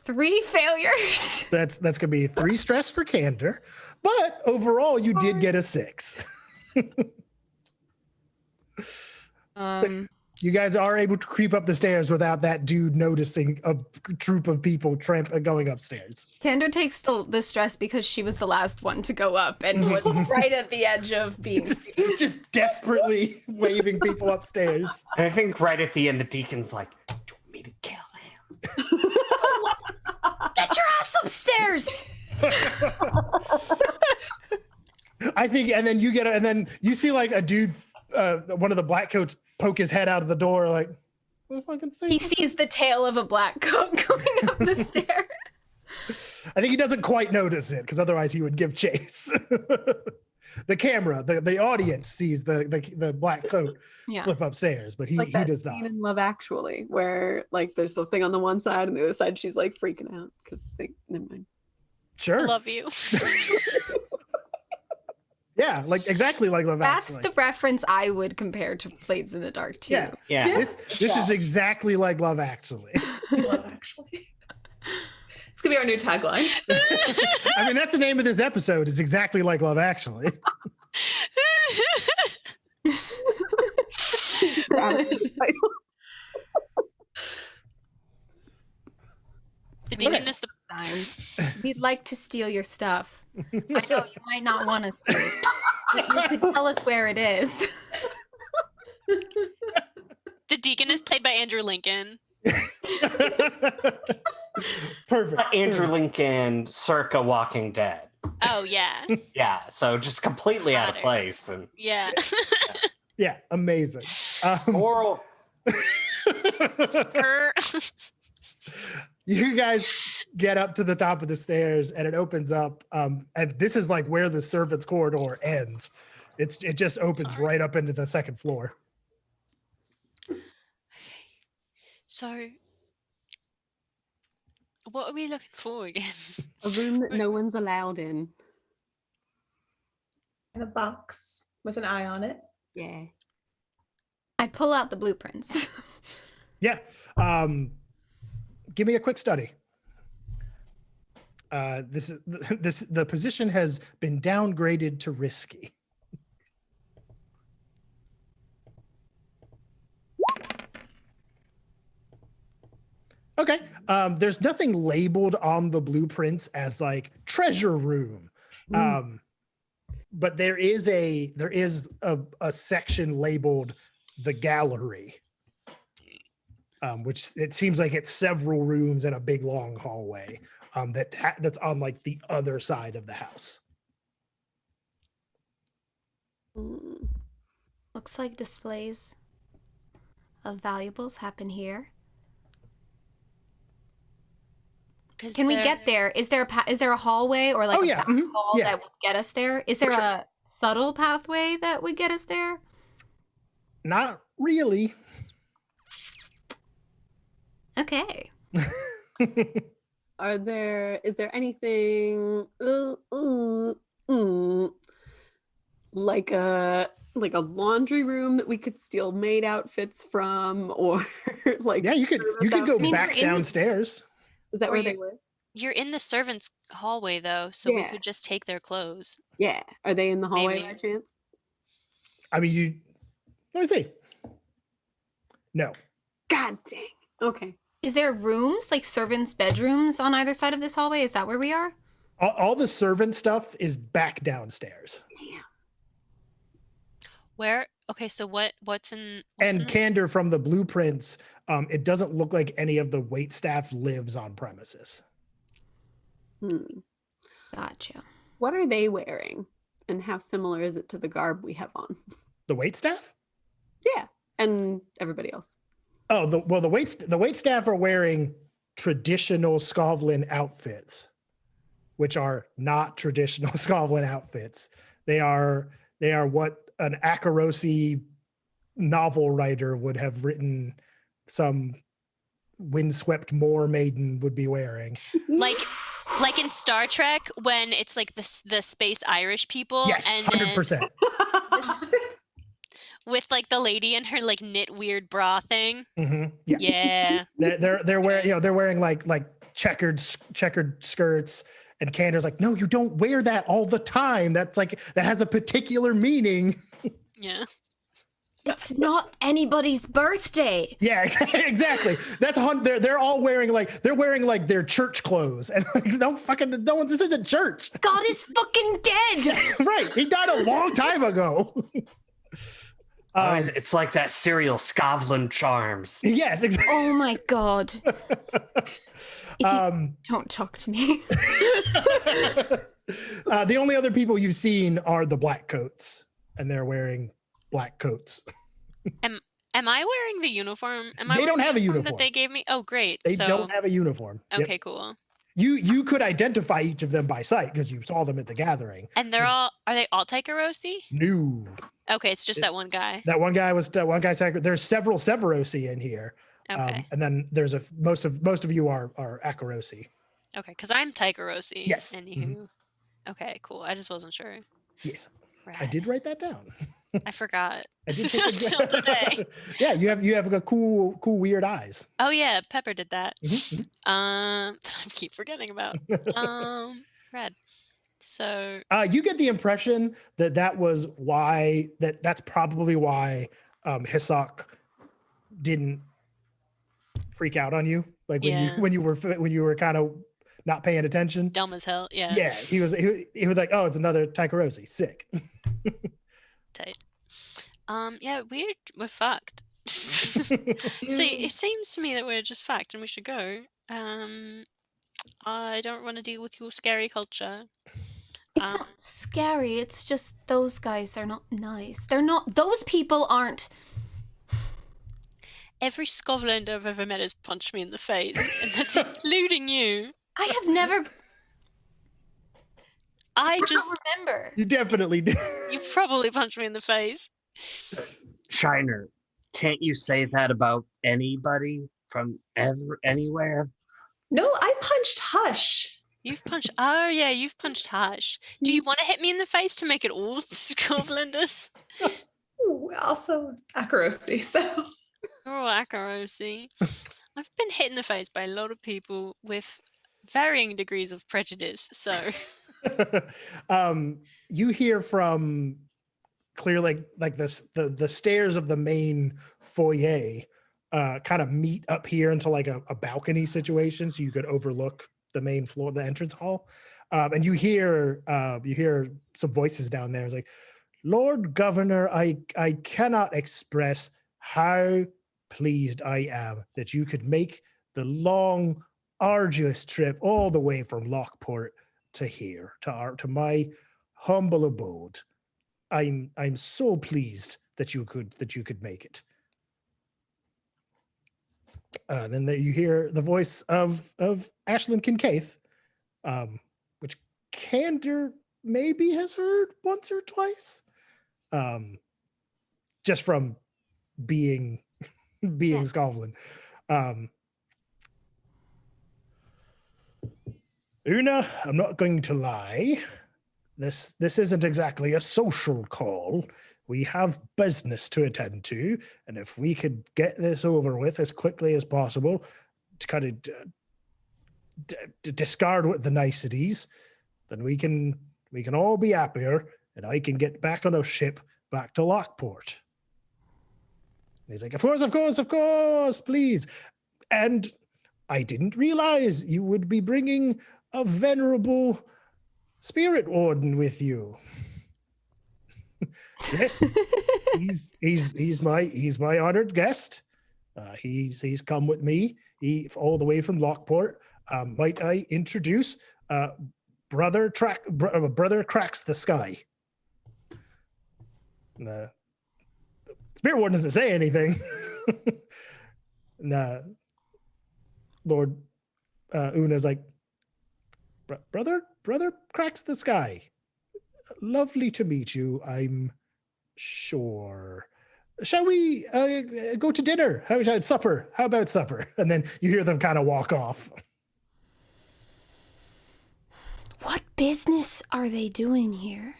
3 failures. That's gonna be 3 stress for candor, but overall you did get a 6. You guys are able to creep up the stairs without that dude noticing a troop of people going upstairs. Candor takes the stress because she was the last one to go up and was right at the edge of being just desperately waving people upstairs. And I think right at the end, the deacon's like, "Do you want me to kill him?" Get your ass upstairs. I think, and then you see like a dude, one of the black coats poke his head out of the door, like, what fucking say? He sees the tail of a black coat going up the stair. I think he doesn't quite notice it because otherwise he would give chase. The camera, the audience sees the black coat flip upstairs, but he does not. Scene in Love Actually, where like there's the thing on the one side and the other side she's like freaking out because never mind. Sure. I love you. Yeah, like exactly like Love That's Actually. the reference I would compare to Blades in the Dark too. Yeah. This is exactly like Love Actually. Love Actually. It's gonna be our new tagline. I mean, that's the name of this episode. Is exactly like Love Actually. The demon is the signs. We'd like to steal your stuff. I know you might not want us to, but you could tell us where it is. The deacon is played by Andrew Lincoln. Perfect. Andrew Lincoln, circa Walking Dead. Oh yeah. Yeah, so just completely out of place. And Yeah. Yeah, amazing. Oral. You guys get up to the top of the stairs and it opens up. And this is like where the servants' corridor ends. It just opens right up into the 2nd floor. So What are we looking for again? A room that no one's allowed in. And a box with an eye on it. Yeah. I pull out the blueprints. Yeah. Give me a quick study. The position has been downgraded to risky. Okay. There's nothing labeled on the blueprints as like treasure room. But there is a section labeled the gallery. Which it seems like it's several rooms in a big long hallway that's on like the other side of the house. Looks like displays of valuables happen here. Can we get there? Is there a hallway or like a back hall that would get us there? Is there a subtle pathway that would get us there? Not really. Okay. Is there anything like a laundry room that we could steal maid outfits from, or like you could go back downstairs. Is that where they were? You're in the servants' hallway though, so we could just take their clothes. Yeah. Are they in the hallway by chance? I mean, let me see. No. God dang. Okay. Is there rooms, like servants' bedrooms on either side of this hallway? Is that where we are? All the servant stuff is back downstairs. Where? Okay, so what's in? And Candor from the blueprints, it doesn't look like any of the wait staff lives on premises. Gotcha. What are they wearing, and how similar is it to the garb we have on? The wait staff? Yeah, and everybody else. Oh, the wait staff are wearing traditional Skovlin outfits, which are not traditional Skovlin outfits. They are what an Akarosi novel writer would have written some windswept moor maiden would be wearing. Like in Star Trek when it's like the space Irish people. Yes, and 100%. With like the lady in her like knit weird bra thing. Mm-hmm. Yeah. They're wearing they're wearing like checkered skirts, and Candor's like, no, you don't wear that all the time. That's like that has a particular meaning. Yeah. It's not anybody's birthday. Yeah, exactly. That's they're all wearing like their church clothes, and like no one. This isn't church. God is fucking dead. Right, he died a long time ago. It's like that cereal Skovlin Charms. Yes, exactly. Oh my god. Don't talk to me. The only other people you've seen are the black coats, and they're wearing black coats. Am I wearing the uniform? They don't have a uniform that they gave me. Oh, great. They don't have a uniform. Okay, Yep. cool. You could identify each of them by sight because you saw them at the gathering. And are they all Taikarosi? No. Okay, it's just that one guy. That one guy was there's several Severosi in here. Okay. And then there's most of you are Akarosi. Okay, because I'm Taikarosi. Yes. Anywho. Mm-hmm. Okay, cool. I just wasn't sure. Yes. Right. I did write that down. I forgot. I did Until today. Yeah, you have a cool weird eyes. Oh yeah, Pepper did that. Mm-hmm. I keep forgetting about. Red. So you get the impression that was why that's probably why Hisak didn't freak out on you, like when you were kind of not paying attention. Dumb as hell. Yeah. Yeah, he was like, oh, it's another Taikarosi. Sick. Tight. Yeah, we're fucked. So it seems to me that we're just fucked and we should go. I don't want to deal with your scary culture. It's not scary. It's just those guys are not nice. Those people aren't. Every Skovland I've ever met has punched me in the face, and that's including you. I have never. I just remember. You definitely did. You probably punched me in the face. Shiner, can't you say that about anybody from anywhere? No, I punched Hush. You've punched. Oh yeah, you've punched Hush. Do you want to hit me in the face to make it all Scovelinders? Ooh, also Akarosi, so. Oh, Akarosi. I've been hit in the face by a lot of people with varying degrees of prejudice, so. You hear from clearly like this the stairs of the main foyer kind of meet up here into like a balcony situation, so you could overlook the main floor, the entrance hall. And you hear some voices down there. It's like, Lord Governor, I cannot express how pleased I am that you could make the long, arduous trip all the way from Lockport to here, to my humble abode. I'm so pleased that you could make it. Then you hear the voice of Ashlyn Kincaid, which Candor maybe has heard once or twice, just from being Scotland. Una, I'm not going to lie. This isn't exactly a social call. We have business to attend to, and if we could get this over with as quickly as possible, to kind of discard with the niceties, then we can all be happier, and I can get back on a ship back to Lockport. And he's like, of course, please. And I didn't realize you would be bringing a venerable spirit warden with you. Yes, he's my honored guest. He's come with me all the way from Lockport. Might I introduce Brother Cracks the Sky? The spirit warden doesn't say anything. Lord Una's like, brother Cracks the Sky. Lovely to meet you, I'm sure. Shall we go to dinner? How about supper? And then you hear them kind of walk off. What business are they doing here?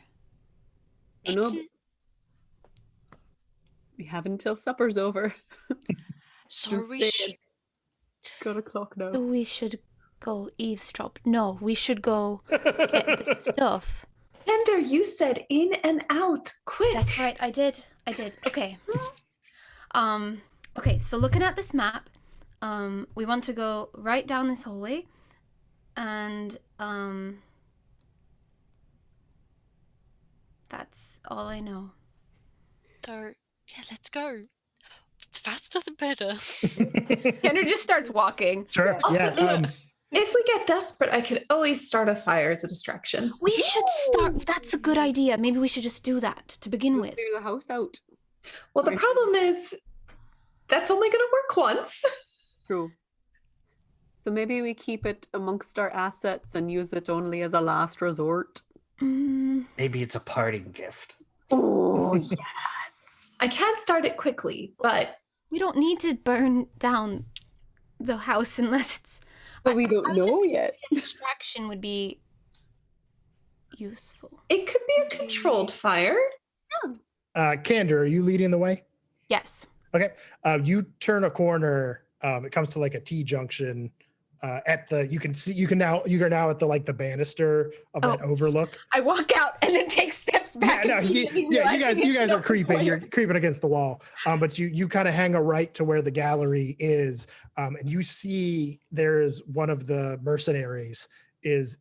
We have until supper's over. So we got a clock now. So we should go eavesdrop. No, we should go get the stuff. Ender, you said in and out, quick. That's right, I did. Okay. Okay, so looking at this map, we want to go right down this hallway, and that's all I know. So, yeah, let's go. Faster the better. Kendra just starts walking. Sure. Also, Yeah. If we get desperate, I could always start a fire as a distraction. We should start. That's a good idea. Maybe we should just do that to begin with. Clear the house out. Well, the problem is that's only going to work once. True. So maybe we keep it amongst our assets and use it only as a last resort. Maybe it's a parting gift. Oh, yes. I can start it quickly, but we don't need to burn down the house unless it's. But we don't know yet. A distraction would be useful. It could be a controlled fire. Candor, are you leading the way? Yes. Okay. You turn a corner. It comes to like a T-junction. You're now at the banister of that overlook. I walk out and then take steps back. You guys are creeping. You're creeping against the wall. But you kind of hang a right to where the gallery is, and you see there's one of the mercenaries is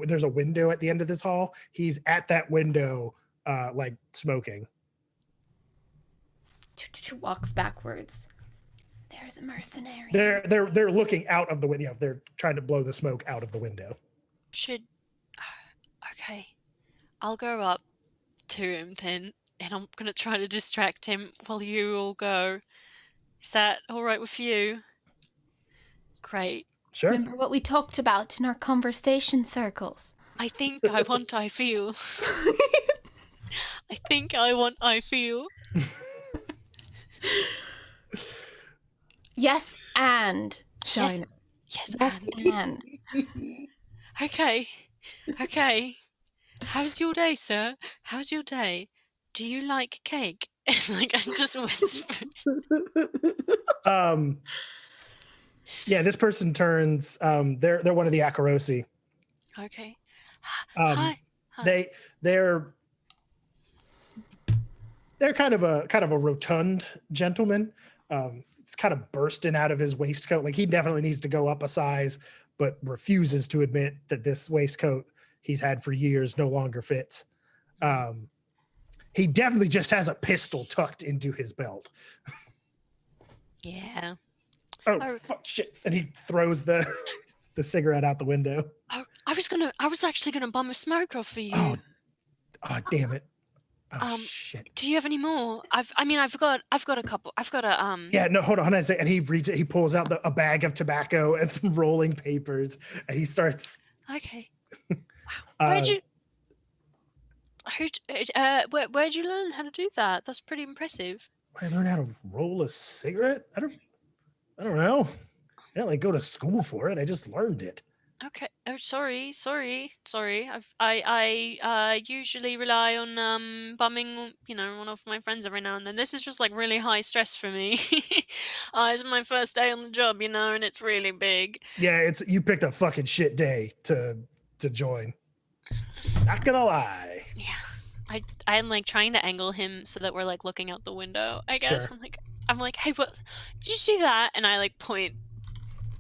there's a window at the end of this hall. He's at that window, like smoking. Walks backwards. There's a mercenary. They're looking out of the window. They're trying to blow the smoke out of the window. Okay. I'll go up to him then, and I'm going to try to distract him while you all go. Is that all right with you? Great. Sure. Remember what we talked about in our conversation circles? I think I want, I feel. I think I want, I feel. Yes, and Shiner. Yes, and Okay. Okay. How's your day, sir? How's your day? Do you like cake? Like I'm just whispering. Yeah, this person turns. They're one of the Akarosi. Okay. Um, Hi. they're kind of a rotund gentleman. It's kind of bursting out of his waistcoat. Like he definitely needs to go up a size, but refuses to admit that this waistcoat he's had for years no longer fits. He definitely just has a pistol tucked into his belt. Yeah. Oh, fuck, shit! And he throws the cigarette out the window. Oh, I was actually gonna bum a smoke off for you. Oh, damn it! Oh, shit! Do you have any more? I've got a couple. I've got a Yeah, no, hold on a second. And he pulls out a bag of tobacco and some rolling papers, and he starts. Okay. Wow. Where'd you learn how to do that? That's pretty impressive. I learned how to roll a cigarette. I don't know. I didn't like go to school for it. I just learned it. Okay. Oh, sorry. I usually rely on bumming, one of my friends every now and then. This is just like really high stress for me. It's my first day on the job, and it's really big. Yeah, you picked a fucking shit day to join. Not gonna lie. Yeah. I'm like trying to angle him so that we're like looking out the window, I guess. Sure. I'm like, hey, what? Did you see that? And I like point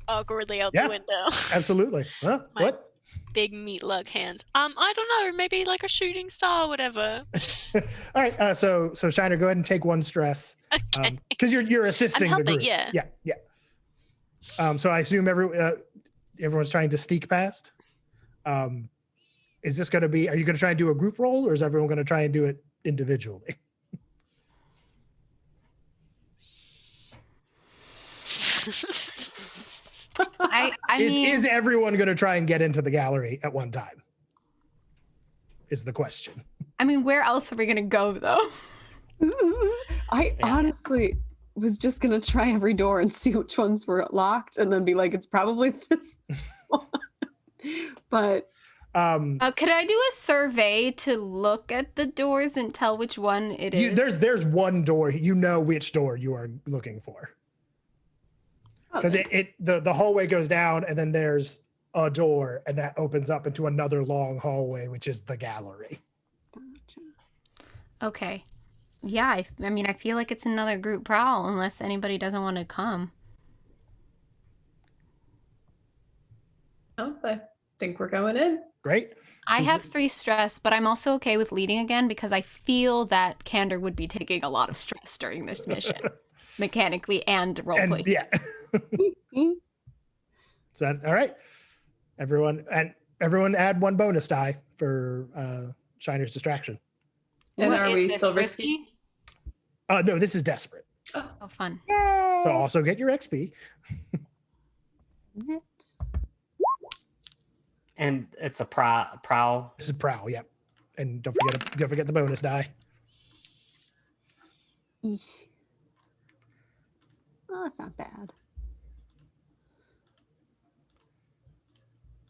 awkwardly out the window. Absolutely. Huh? What? Big meat lug hands. I don't know. Maybe like a shooting star or whatever. All right. So Shiner, go ahead and take one stress. Okay. Because you're assisting I'm helping, the group. Yeah. So I assume everyone's trying to sneak past. Is this going to be? Are you going to try and do a group roll, or is everyone going to try and do it individually? Is everyone going to try and get into the gallery at one time? Is the question. I mean, where else are we gonna go though? I honestly was just gonna try every door and see which ones were locked, and then be like, "It's probably this one." But could I do a survey to look at the doors and tell which one it is? There's one door. You know which door you are looking for. Because the hallway goes down, and then there's a door, and that opens up into another long hallway, which is the gallery. Okay. Yeah, I mean, I feel like it's another group prowl, unless anybody doesn't want to come. Oh, I think we're going in. Great. I have 3 stress, but I'm also okay with leading again because I feel that Candor would be taking a lot of stress during this mission, mechanically and roleplay. Yeah. Is that all right? Everyone add 1 bonus die for Shiner's distraction. And are we still risky? No, this is desperate. Oh, fun. Yay! So also get your XP. And it's a prowl. This is prowl, yep. And don't forget the bonus die. Oh, that's not bad.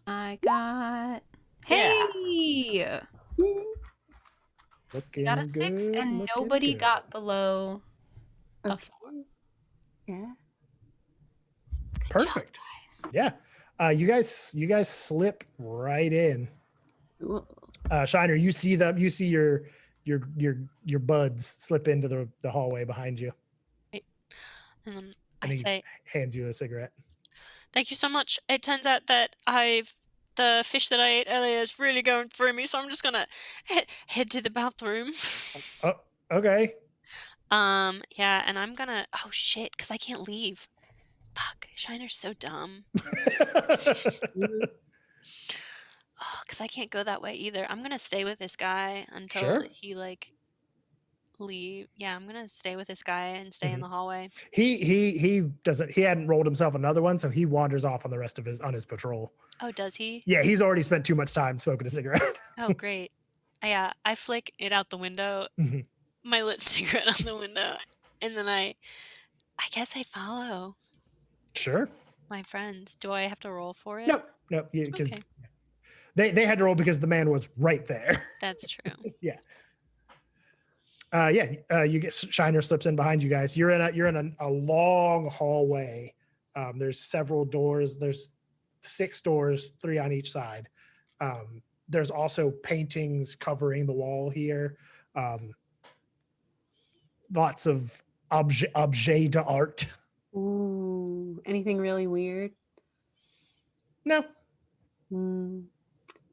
I got hey. Looking Got a 6 good, and looking nobody good. got below a 4. Yeah. Perfect. Yeah. You guys slip right in. Shiner, you see them. You see your buds slip into the hallway behind you. And then And I he say, hands you a cigarette. thank you so much. It turns out that the fish that I ate earlier is really going through me, so I'm just gonna head to the bathroom. Oh, okay. Yeah, and I'm gonna. Oh shit, because I can't leave. Fuck, Shiner's so dumb. Oh, because I can't go that way either. I'm gonna stay with this guy until Sure. he like leave. Yeah, I'm gonna stay with this guy and stay in the hallway. He doesn't. He hadn't rolled himself another one, so he wanders off on the rest of his patrol. Oh, does he? Yeah, he's already spent too much time smoking a cigarette. Oh, great. Yeah, I flick it out the window, my lit cigarette out the window, and then I guess I follow. Sure. my friends. Do I have to roll for it? Nope, because Okay. they had to roll because the man was right there. That's true. Yeah. You get Shiner slips in behind you guys. You're in a long hallway. There's several doors. There's 6 doors, 3 on each side. There's also paintings covering the wall here. Lots of objet d'art. Ooh, anything really weird? No,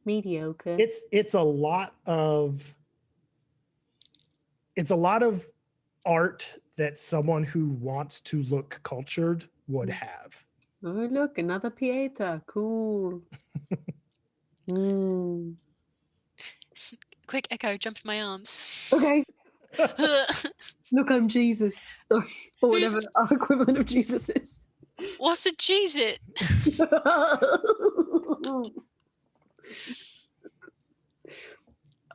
mediocre. it's a lot of art that someone who wants to look cultured would have. Oh, look, another Pieta. Cool. Quick, Echo, jump in my arms. Okay. Look, I'm Jesus. Sorry. Or whatever our equivalent of Jesus is. What's a cheese it?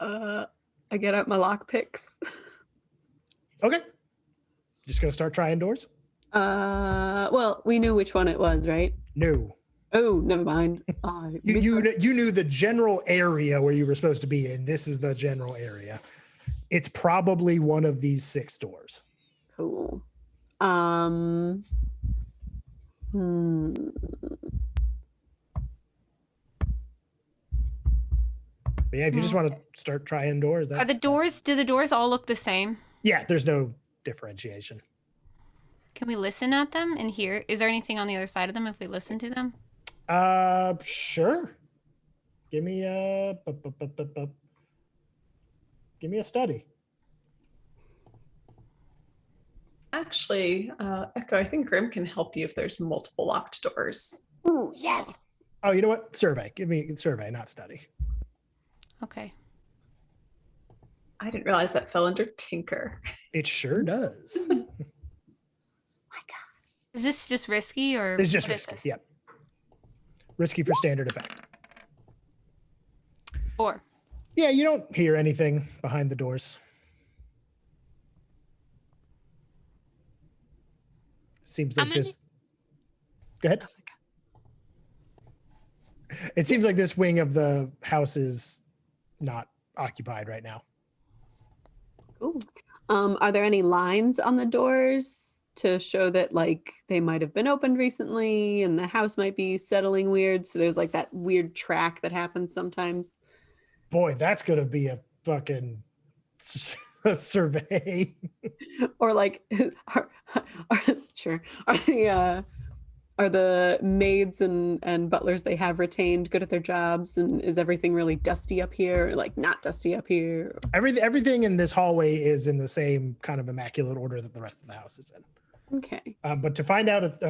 I get out my lock picks. Okay. Just gonna start trying doors? Well, we knew which one it was, right? No. Oh, never mind. You knew the general area where you were supposed to be in. This is the general area. It's probably one of these 6 doors. Cool. But yeah, if you just want to start trying doors, Do the doors all look the same? Yeah, there's no differentiation. Can we listen at them and hear? Is there anything on the other side of them if we listen to them? Sure. Give me a study. Actually, Echo, I think Grim can help you if there's multiple locked doors. Ooh, yes. Oh, you know what? Survey. Give me survey, not study. Okay. I didn't realize that fell under Tinker. It sure does. Is this just risky or? It's just what is risky. this? Yep. Risky for standard effect. 4. Yeah, you don't hear anything behind the doors. Seems like this. Go ahead. It seems like this wing of the house is not occupied right now. Cool. Are there any lines on the doors to show that like they might have been opened recently and the house might be settling weird? So there's like that weird track that happens sometimes. Boy, that's gonna be a fucking survey. Or like, are the maids and butlers they have retained good at their jobs, and is everything really dusty up here, or like not dusty up here? Everything in this hallway is in the same kind of immaculate order that the rest of the house is in. Okay. But to find out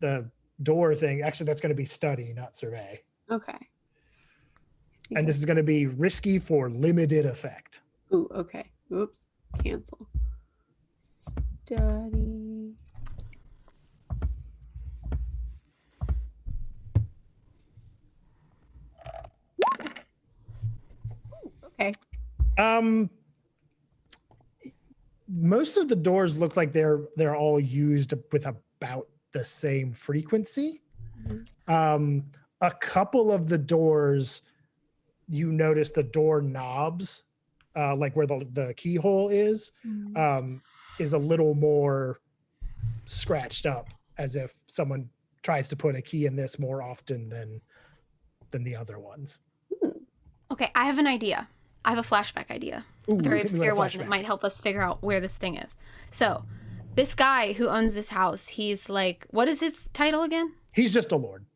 the door thing, actually, that's going to be study, not survey. Okay. And this is going to be risky for limited effect. Ooh, okay. Oops. Cancel. Study. Okay. Most of the doors look like they're all used with about the same frequency. Mm-hmm. A couple of the doors, you notice the door knobs, like where the keyhole is a little more scratched up, as if someone tries to put a key in this more often than the other ones. Okay, I have an idea. I have a flashback idea. Ooh, a very hit me with a obscure one that flashback. might help us figure out where this thing is. So, this guy who owns this house, he's like, what is his title again? He's just a lord.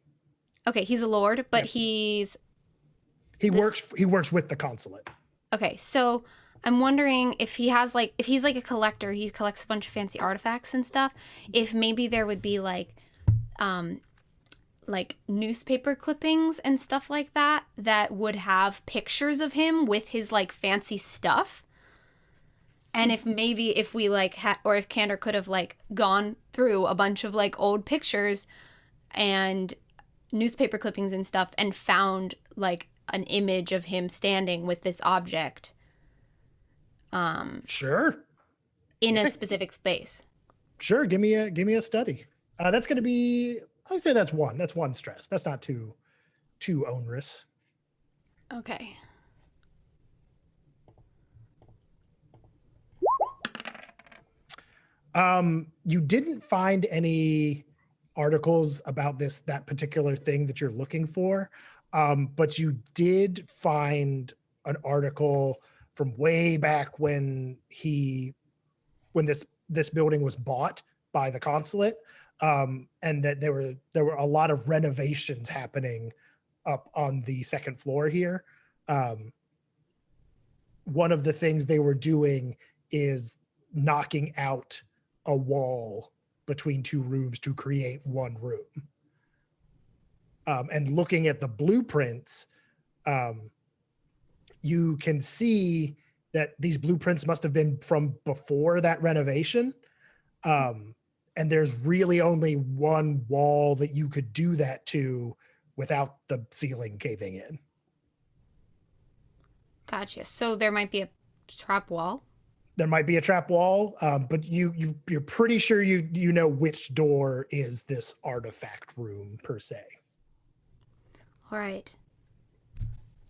Okay, he's a lord, but He works with the consulate. Okay, so I'm wondering if he's like a collector, he collects a bunch of fancy artifacts and stuff. If maybe there would be like newspaper clippings and stuff like that would have pictures of him with his like fancy stuff. And if we like or if Candor could have like gone through a bunch of like old pictures and newspaper clippings and stuff and found like an image of him standing with this object. Sure. In a specific space. Sure. Give me a study. That's going to be. I would say that's one. That's one stress. That's not too onerous. Okay. You didn't find any articles about that particular thing that you're looking for, but you did find an article from way back when this building was bought by the consulate, and that there were a lot of renovations happening up on the second floor here. One of the things they were doing is knocking out a wall between two rooms to create one room. And looking at the blueprints, you can see that these blueprints must have been from before that renovation. And there's really only one wall that you could do that to without the ceiling caving in. Gotcha. So there might be a trap wall. There might be a trap wall, but you're pretty sure you know which door is this artifact room per se. All right.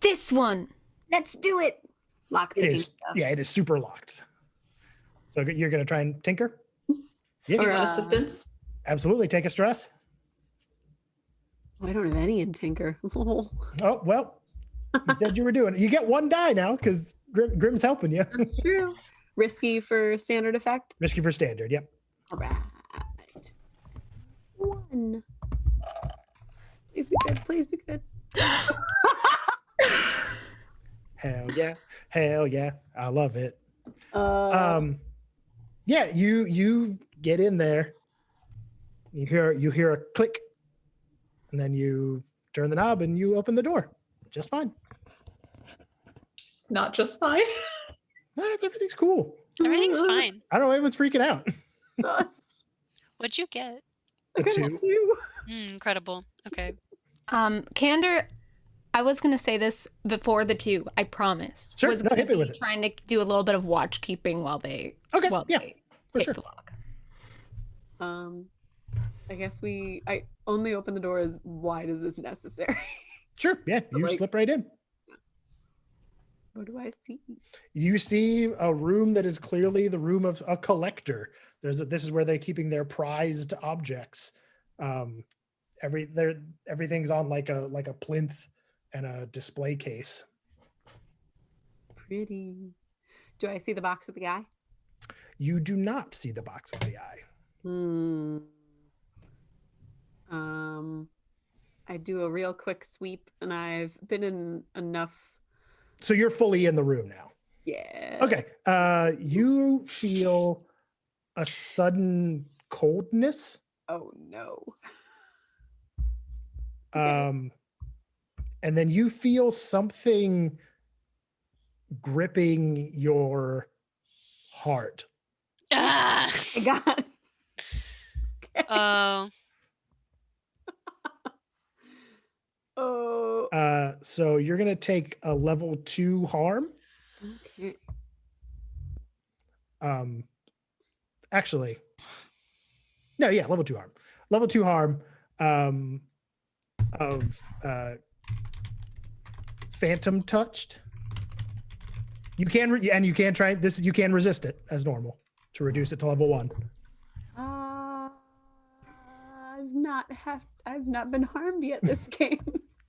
This one. Let's do it. Lock It is. Yeah, it is super locked. So you're going to try and tinker? You want assistance? Absolutely. Take a stress. I don't have any in Tinker. Oh, well, you said you were doing it. You get one die now because Grim's helping you. That's true. Risky for standard effect? Risky for standard, yep. All right. 1. Please be good. Please be good. Hell yeah. Hell yeah. I love it. Yeah, you get in there. You hear a click, and then you turn the knob and you open the door. Just fine. It's not just fine. Everything's cool. Everything's fine. I don't know, everyone's freaking out. What'd you get? A 2. Incredible. Okay. Candor, I was gonna say this before the 2. I promise. Sure, Was no, gonna hit me with be it. trying to do a little bit of watch keeping while they. Okay, While yeah, they for hit sure. the lock. I guess I only open the door as wide as is necessary. Sure, yeah, you slip right in. What do I see? You see a room that is clearly the room of a collector. This is where they're keeping their prized objects. Everything's on like a plinth and a display case. Pretty. Do I see the box with the eye? You do not see the box with the eye. I do a real quick sweep, and I've been in enough. So you're fully in the room now. Yeah. Okay. You feel a sudden coldness. Oh no. And then you feel something gripping your heart. Ah! God. Oh. Oh. So you're gonna take a level 2 harm. Okay. Actually, no, yeah, level 2 harm. Level 2 harm of phantom touched. You can you can try this. You can resist it as normal to reduce it to level 1. I've not been harmed yet this game.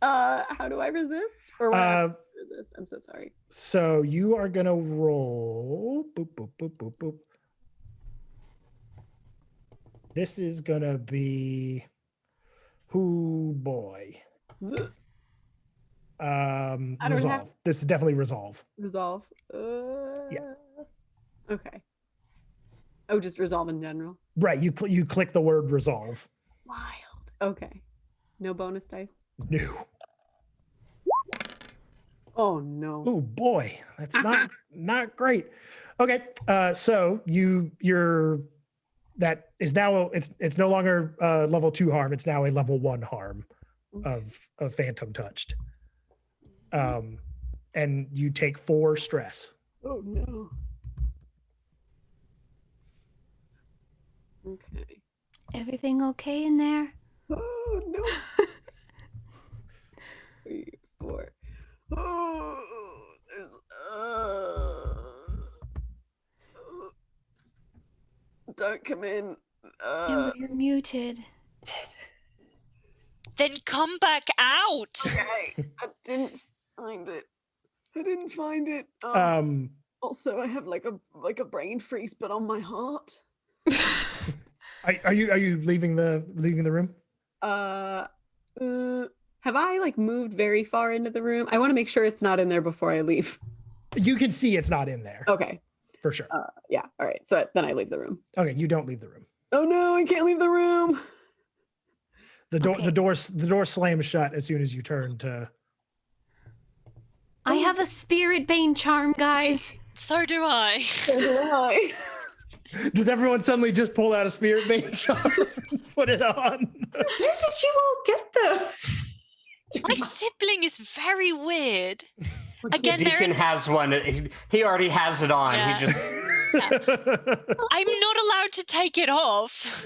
How do I resist? Or what resist? I'm so sorry. So you are gonna roll. Boop boop boop boop boop. This is gonna be. Who boy. Resolve. This is definitely resolve. Resolve. Yeah. Okay. Oh, just resolve in general. Right. You click the word resolve. Wild. Okay. No bonus dice. No. Oh no. Oh boy, that's not great. Okay. So you're that is now it's no longer level 2 harm. It's now a level 1 harm of phantom touched. And you take 4 stress. Oh no. Okay. Everything okay in there? Oh no. 3, 4. Oh, there's. Don't come in. Amber, you're muted. Then come back out. Okay. I didn't find it. Also, I have like a brain freeze, but on my heart. Are you leaving the room? Have I like moved very far into the room? I want to make sure it's not in there before I leave. You can see it's not in there. Okay. For sure. Yeah. All right. So then I leave the room. Okay, you don't leave the room. Oh no, I can't leave the room. The door slams shut as soon as you turn to. I have a spirit bane charm, guys. So do I. So do I. Does everyone suddenly just pull out a spirit bane charm and put it on? Where did you all get those? My sibling is very weird. Again, Deacon has one. He already has it on. Yeah. He just. I'm not allowed to take it off.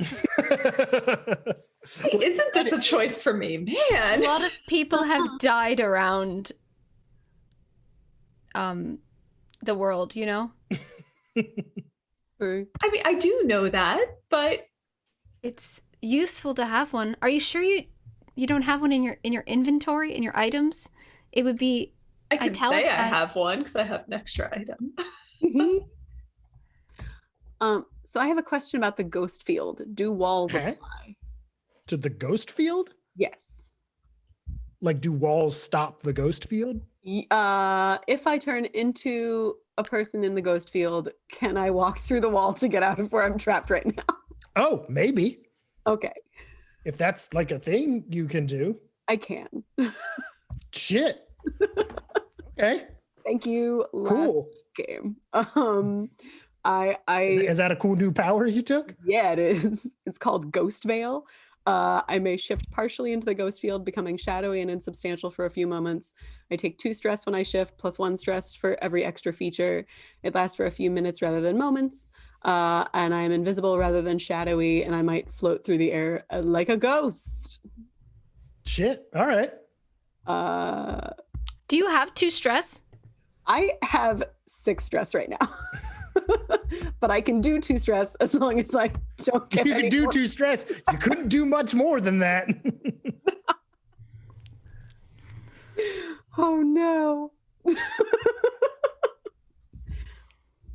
Isn't this a choice for me, man? A lot of people have died around the world, you know? I mean, I do know that, but it's useful to have one. Are you sure you don't have one in your inventory, in your items? It would be I can say I have one because I have an extra item. So I have a question about the ghost field. Do walls apply? To the ghost field? Yes. Like, do walls stop the ghost field? If I turn into a person in the ghost field, can I walk through the wall to get out of where I'm trapped right now? Oh, maybe. Okay. If that's like a thing you can do. I can. Shit. Okay. Thank you. Cool. Last game. Is that a cool new power you took? Yeah, it is. It's called Ghost Veil. I may shift partially into the ghost field, becoming shadowy and insubstantial for a few moments. I take 2 stress when I shift, plus 1 stress for every extra feature. It lasts for a few minutes rather than moments. And I'm invisible rather than shadowy, and I might float through the air like a ghost. Shit. All right. Do you have 2 stress? I have 6 stress right now. But I can do 2 stress as long as I don't get You can do 2 stress. You couldn't do much more than that. Oh no.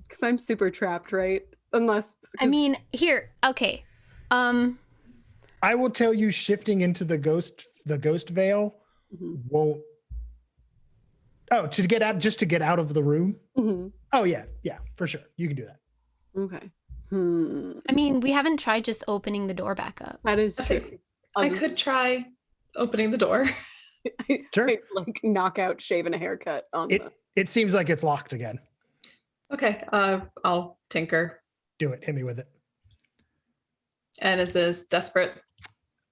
Because I'm super trapped, right? Unless I mean, here, okay. I will tell you, shifting into the ghost veil won't. Oh, to get out of the room. Mm-hmm. Oh yeah, for sure. You can do that. Okay. I mean, we haven't tried just opening the door back up. That is true. I could try opening the door. Sure. Like knock out shaving a haircut on It seems like it's locked again. Okay, I'll tinker. Do it. Hit me with it. And is this desperate?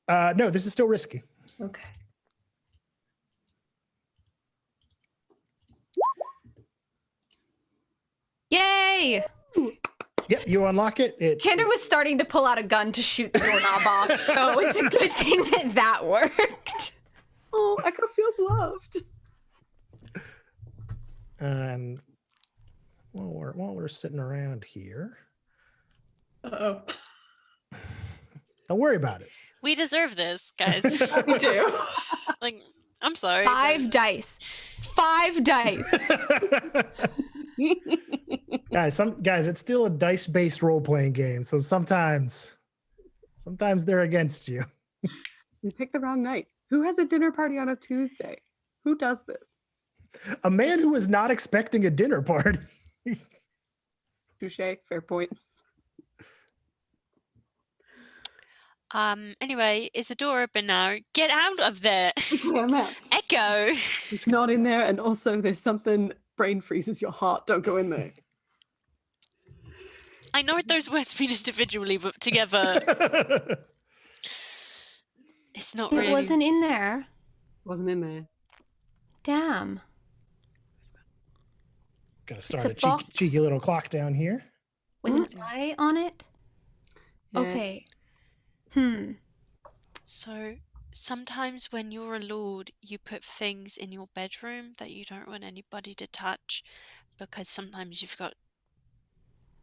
No, this is still risky. Okay. Yay! Yep, you unlock it. Kander was starting to pull out a gun to shoot the doorknob off, so it's a good thing that worked. Oh, Echo feels loved. And while we're sitting around here, oh, don't worry about it. We deserve this, guys. we do. Like, I'm sorry. 5 dice. 5 dice. Guys, it's still a dice-based role-playing game, so sometimes they're against you. You picked the wrong night. Who has a dinner party on a Tuesday? Who does this? A man who was not expecting a dinner party. Touche. Fair point. Anyway, is the door open now? Get out of there. Yeah, I'm out. Echo. It's not in there, and also there's something brain freezes your heart. Don't go in there. I know what those words mean individually, but together. It's not really. It wasn't in there. Wasn't in there. Damn. Gotta start It's a a cheeky little clock down here. With an eye on it? Yeah. Okay. So sometimes when you're a lord, you put things in your bedroom that you don't want anybody to touch, because sometimes you've got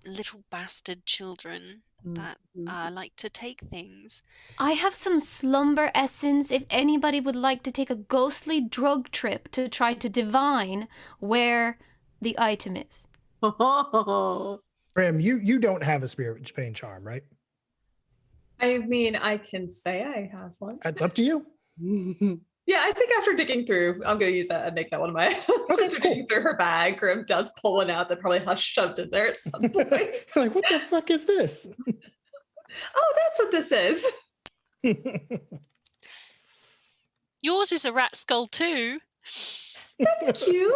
little bastard children that like to take things. I have some slumber essence if anybody would like to take a ghostly drug trip to try to divine where the item is. Bram, you don't have a spirit pain charm, right? I mean, I can say I have one. It's up to you. Yeah, I think after digging through, I'm going to use that and make that one of my. After digging through her bag, Grim does pull one out that probably has shoved in there at some point. It's like, what the fuck is this? Oh, that's what this is. Yours is a rat skull too. That's cute.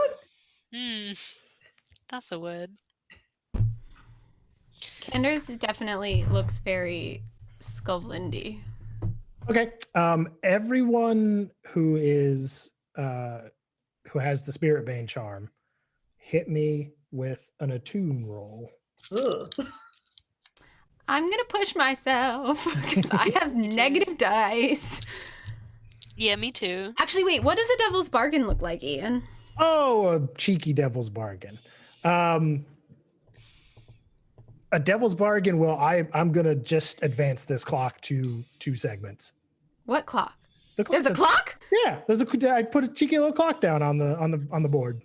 That's a word. Kender's definitely looks very Skovlindy. Okay. Everyone who is who has the Spirit Bane charm, hit me with an attune roll. Ugh. I'm gonna push myself because I have negative dice. Yeah, me too. Actually, wait, what does a devil's bargain look like, Ian? Oh, a cheeky devil's bargain. A devil's bargain. Well, I'm gonna just advance this clock to 2 segments. What clock? The clock There's a clock? Yeah, I put a cheeky little clock down on the board.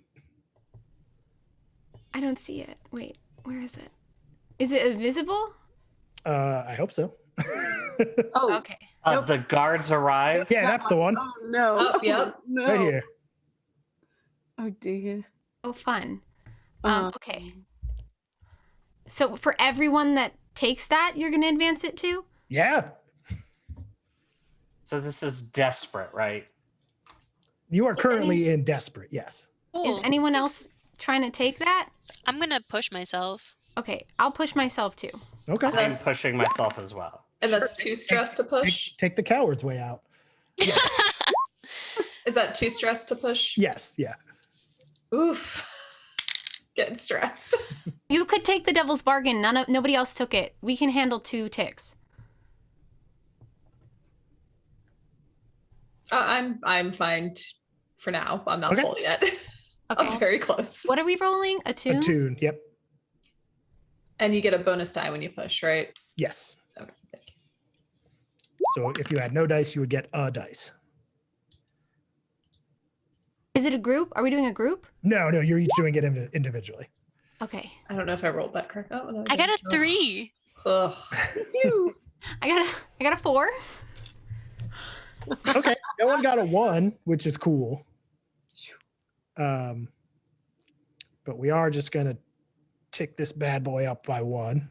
I don't see it. Wait, where is it? Is it invisible? I hope so. Oh, okay. The guards arrive. Yeah, that's the one. Oh no! Oh, yep. No. Right here. Oh dear. Oh, fun. Okay. So for everyone that takes that, you're gonna advance it to? Yeah. So this is desperate, right? You are currently in desperate. Yes. Is anyone else trying to take that? I'm gonna push myself. Okay, I'll push myself too. Okay. I'm pushing myself as well. And that's 2 stress to push? Take the coward's way out. Is that 2 stress to push? Yes. Yeah. Oof. Getting stressed. You could take the devil's bargain. Nobody else took it. We can handle 2 ticks. I'm fine for now. I'm not Okay. full yet. Okay. I'm very close. What are we rolling? A tune? Attune. Yep. And you get a bonus die when you push, right? Yes. Okay. Thank you. So if you had no dice, you would get a dice. Is it a group? Are we doing a group? No, you're each doing it individually. Okay. I don't know if I rolled that correct. Oh, no, I got a didn't. 3. Ugh. You. I got a 4. Okay. No one got a 1, which is cool. But we are just gonna tick this bad boy up by 1.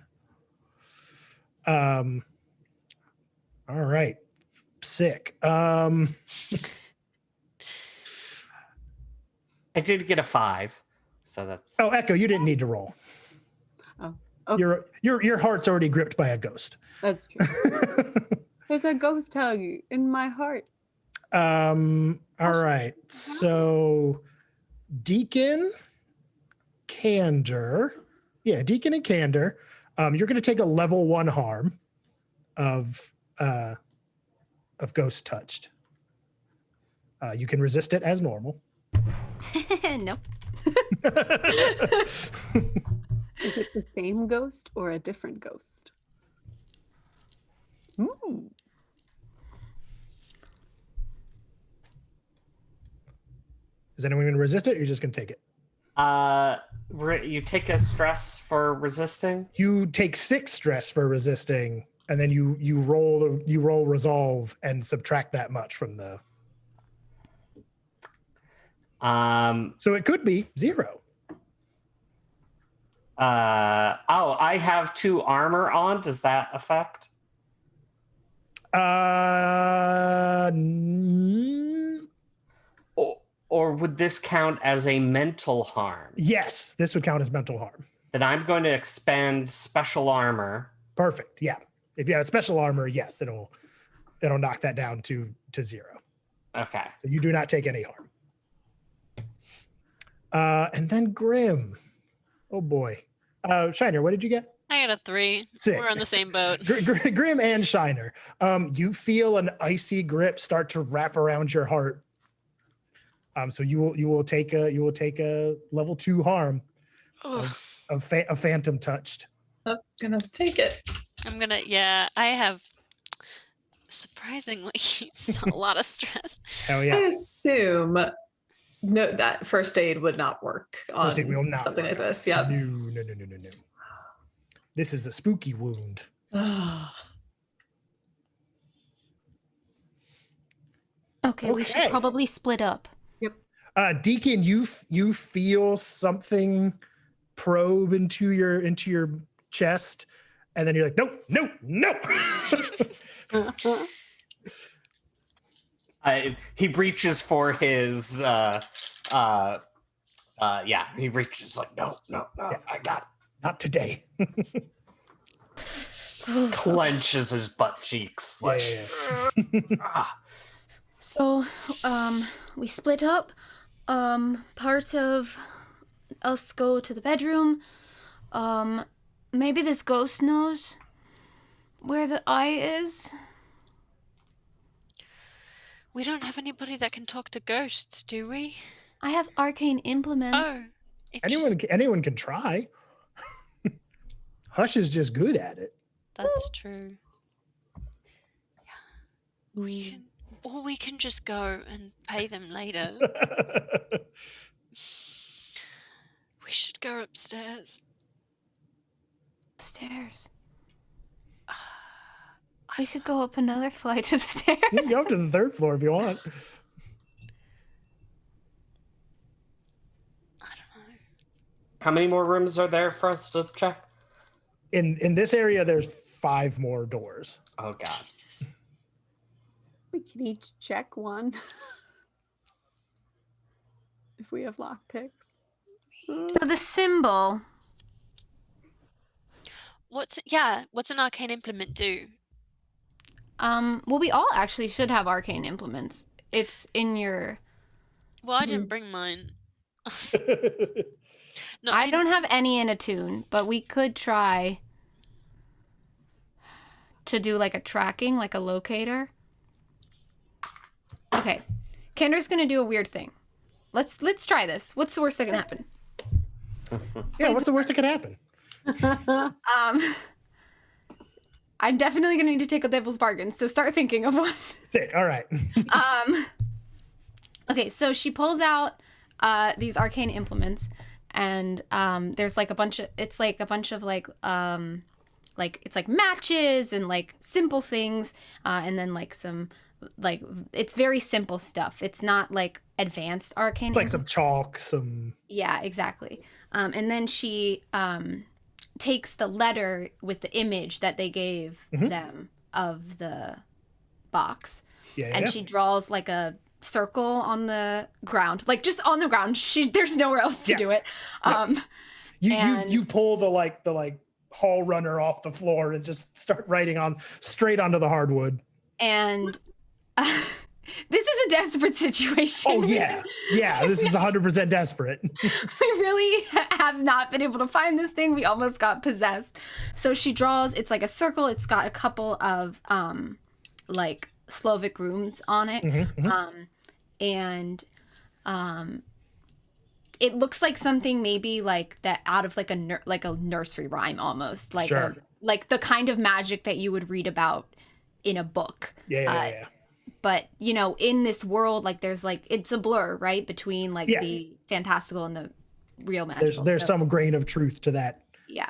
All right. Sick. I did get a 5, so that's. Oh, Echo, you didn't need to roll. Oh, okay. Your heart's already gripped by a ghost. That's true. There's a ghost hug in my heart. All right. So Deacon, Candor. Yeah, Deacon and Candor. You're gonna take a level 1 harm of ghost touched. You can resist it as normal. No. Is it the same ghost or a different ghost? Ooh. Is anyone going to resist it, or you're just going to take it? You take a stress for resisting. You take 6 stress for resisting, and then you roll resolve and subtract that much from the. So it could be 0. I have 2 armor on. Does that affect? Or would this count as a mental harm? Yes, this would count as mental harm. Then I'm going to expend special armor. Perfect. Yeah. If you have special armor, yes, it'll knock that down to 0. Okay. So you do not take any harm. And then Grim. Oh boy. Shiner, what did you get? I got a 3. Sick. We're on the same boat. Grim and Shiner, you feel an icy grip start to wrap around your heart. So you will take a level 2 harm of phantom touched. I'm gonna take it. I have surprisingly a lot of stress. Hell I yeah. assume that first aid would not work on First aid will not something work. like this. Yeah. No. This is a spooky wound. Okay, we should probably split up. Deacon, you feel something probe into your chest, and then you're like, no. He reaches for his he reaches like no, I got it. Not today. Clenches his butt cheeks like So, we split up. Part of us go to the bedroom. Maybe this ghost knows where the eye is. We don't have anybody that can talk to ghosts, do we? I have arcane implements. Anyone can try. Hush is just good at it. That's true. Yeah. We can just go and pay them later. We should go upstairs. Upstairs? We could go up another flight of stairs. You can go up to the 3rd floor if you want. How many more rooms are there for us to check? In this area, there's 5 more doors. Oh god. Jesus. We can each check one. If we have lockpicks. So the symbol. What's an arcane implement do? Well, we all actually should have arcane implements. It's in your... Well, I didn't bring mine. No, I don't have any in attune, but we could try to do like a tracking, like a locator. Okay. Kendra's gonna do a weird thing. Let's try this. What's the worst that can happen? Yeah, what's the worst that could happen? I'm definitely gonna need to take a devil's bargain, so start thinking of one. Sick. All right. Okay, so she pulls out these arcane implements, and there's like a bunch of it's like it's like matches and like simple things, and then like some like it's very simple stuff. It's not like advanced arcane. Like some chalk, some. Yeah, exactly. And then she takes the letter with the image that they gave them of the box, and she draws like a circle on the ground, like just on the ground. There's nowhere else to do it. You pull the hall runner off the floor and just start writing straight onto the hardwood. And this is a desperate situation. Oh yeah, this is 100% desperate. We really have not been able to find this thing. We almost got possessed. So she draws. It's like a circle. It's got a couple of like Slavic runes on it, and it looks like something maybe like that out of like a nursery rhyme almost, like like the kind of magic that you would read about in a book. Yeah. But you know, in this world, like there's like it's a blur, right, between like the fantastical and the real magic. There's some grain of truth to that.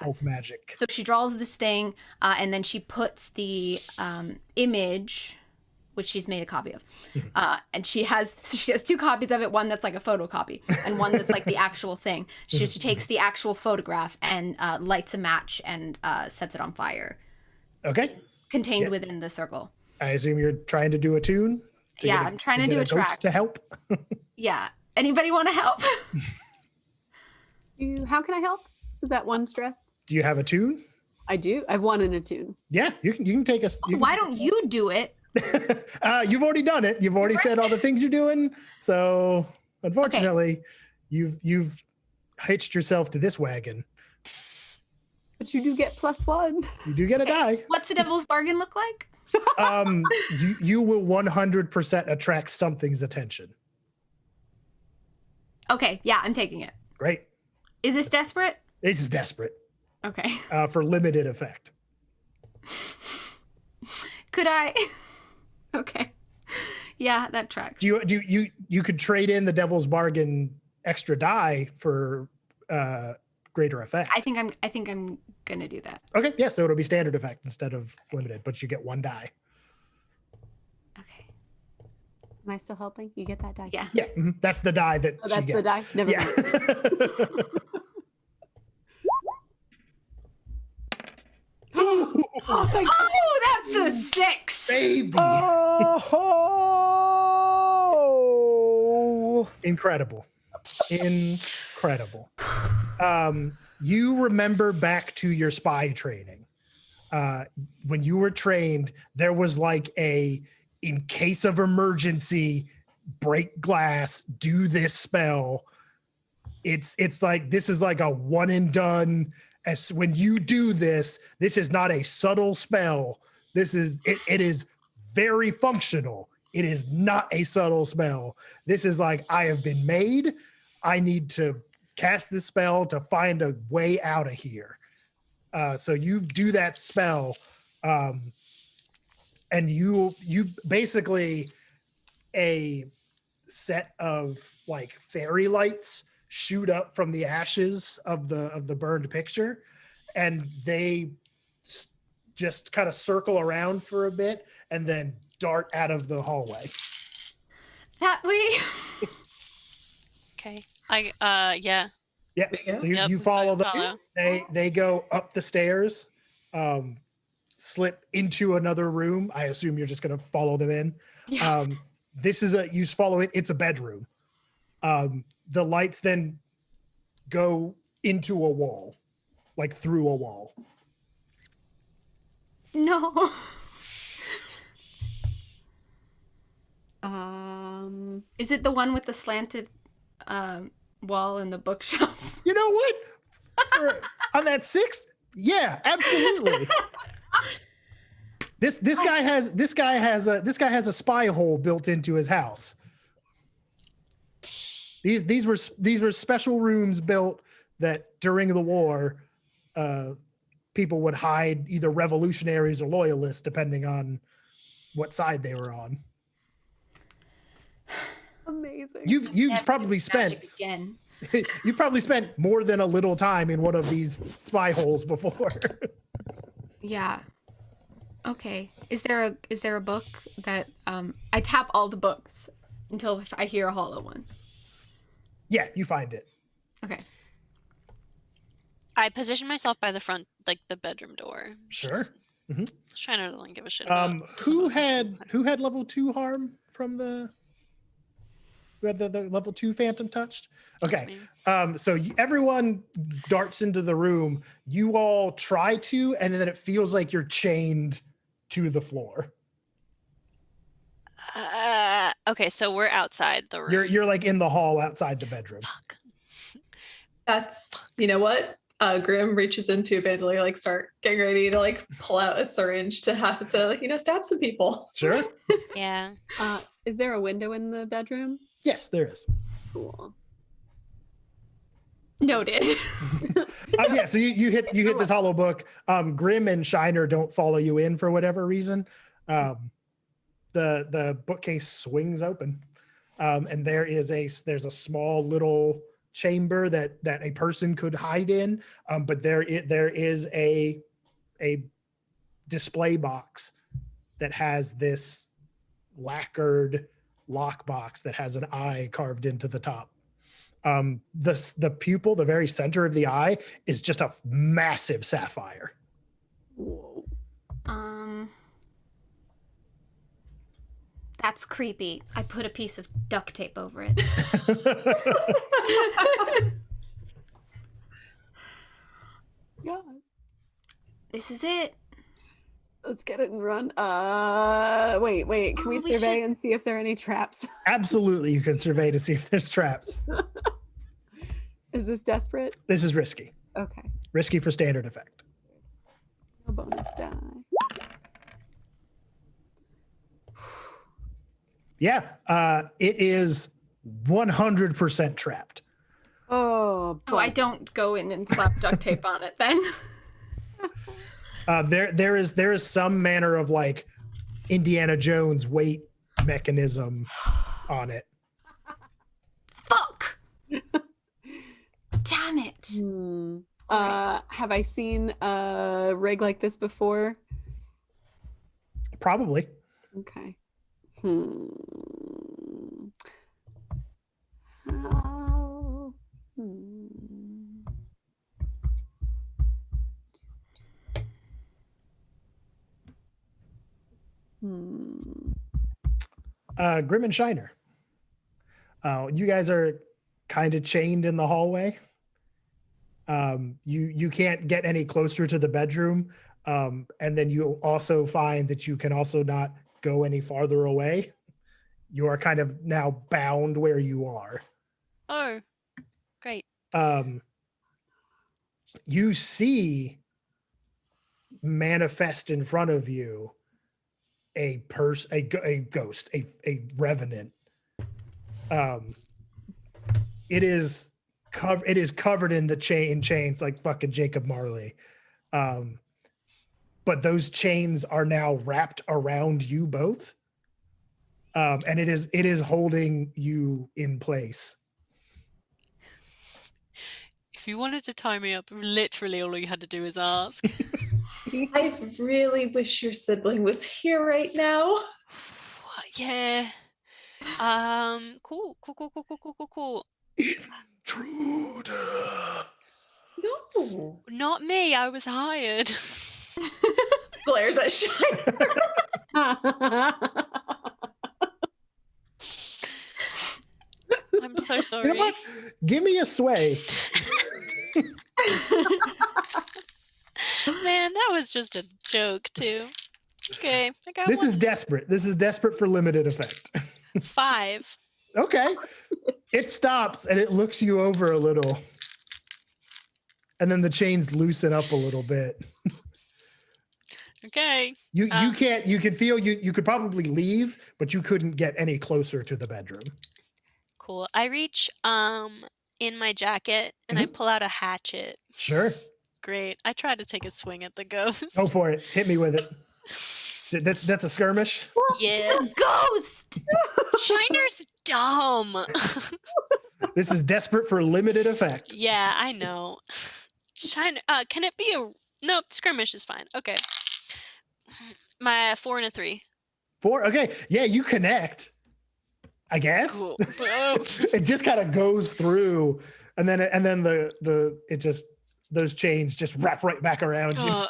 Folk magic. So she draws this thing, and then she puts the image, which she's made a copy of, and she has 2 copies of it. One that's like a photocopy, and one that's like the actual thing. She takes the actual photograph and lights a match and sets it on fire. Okay. Contained within the circle. I assume you're trying to do a tune? I'm trying to do a track. To help? Yeah. Anybody want to help? How can I help? Is that one stress? Do you have a tune? I do. I've one in a tune. Yeah, you can take us. Why don't you do it? You've already done it. You've already said all the things you're doing. So unfortunately, you've hitched yourself to this wagon. But you do get +1. You do get a die. What's the devil's bargain look like? You will 100% attract something's attention. Okay, yeah, I'm taking it. Great. Is this desperate? This is desperate. Okay. For limited effect. Could I? Okay. Yeah, that tracks. You could trade in the devil's bargain extra die for greater effect. I think I'm gonna do that. Okay, yeah, so it'll be standard effect instead of limited, but you get 1 die. Okay. Am I still helping? You get that die? Yeah. Yeah, that's the die that Oh, that's she the gets. die? Never mind. Oh, that's a 6. Baby. Oh! Incredible. You remember back to your spy training. When you were trained, there was like in case of emergency, break glass, do this spell. It's like, this is like a one and done. As when you do this is not a subtle spell. It is very functional. It is not a subtle spell. This is like, I have been made. I need to cast this spell to find a way out of here. So you do that spell, and you basically, a set of like fairy lights shoot up from the ashes of the burned picture, and they just kind of circle around for a bit and then dart out of the hallway. That way. Okay. Yeah. Yeah. So you, Yep, you follow them. follow. They go up the stairs, slip into another room. I assume you're just gonna follow them in. Yeah. You follow it. It's a bedroom. The lights then go into a wall, like through a wall. No. Is it the one with the slanted wall in the bookshelf? You know what? On that 6, yeah, absolutely. This guy has a spy hole built into his house. These were special rooms built that during the war, people would hide either revolutionaries or loyalists, depending on what side they were on. Amazing. You've probably spent again. You've probably spent more than a little time in one of these spy holes before. Yeah. Okay. Is there a book that I tap all the books until I hear a hollow one? Yeah, you find it. Okay. I position myself by the front, like the bedroom door. Sure. Mm-hmm. Just trying to like give a shit about. Who had level 2 harm from the? Who had the level 2 phantom touched? Okay. So everyone darts into the room. You all try to, and then it feels like you're chained to the floor. Okay, so we're outside the room. You're like in the hall outside the bedroom. Fuck. That's, you know what? Grim reaches into Bandolier, like start getting ready to like pull out a syringe to have to like, stab some people. Sure. Yeah. Is there a window in the bedroom? Yes, there is. Cool. Noted. Yeah, so you hit this hollow book. Grim and Shiner don't follow you in for whatever reason. The bookcase swings open, and there's a small little chamber that a person could hide in, but there is a display box that has this lacquered lockbox that has an eye carved into the top. The pupil, the very center of the eye, is just a massive sapphire. Whoa. That's creepy. I put a piece of duct tape over it. God. This is it. Let's get it and run. Wait. Can we Holy survey shit. and see if there are any traps? Absolutely, you can survey to see if there's traps. Is this desperate? This is risky. Okay. Risky for standard effect. A bonus die. Yeah, it is 100% trapped. Oh, Oh, I don't go in and slap duct tape on it then. There is some manner of like Indiana Jones weight mechanism on it. Fuck! Damn it. Have I seen a rig like this before? Probably. Okay. How? Grim and Shiner. You guys are kind of chained in the hallway. You can't get any closer to the bedroom, and then you also find that you can also not go any farther away. You are kind of now bound where you are. Oh, great. You see manifest in front of you a ghost, a revenant. It is covered in the chains like fucking Jacob Marley. But those chains are now wrapped around you both. And it is holding you in place. If you wanted to tie me up, literally all you had to do is ask. I really wish your sibling was here right now. Yeah. Cool. Intruder. No. Not me. I was hired. Glares at Shiner. I'm so sorry. You know what? Give me a sway. Man, that was just a joke too. Okay, I got This one. is desperate. This is desperate for limited effect. 5. Okay. It stops and it looks you over a little. And then the chains loosen up a little bit. Okay. You can feel you could probably leave, but you couldn't get any closer to the bedroom. Cool. I reach in my jacket and I pull out a hatchet. Sure. Great. I try to take a swing at the ghost. Go for it. Hit me with it. That's a skirmish? Yeah. It's a ghost! Shiner's dumb. This is desperate for limited effect. Yeah, I know. Shiner, can it be a... No, skirmish is fine. Okay. My 4 and a 3. 4? Okay. Yeah, you connect. I guess. Cool. It just kind of goes through, and then those chains just wrap right back around you.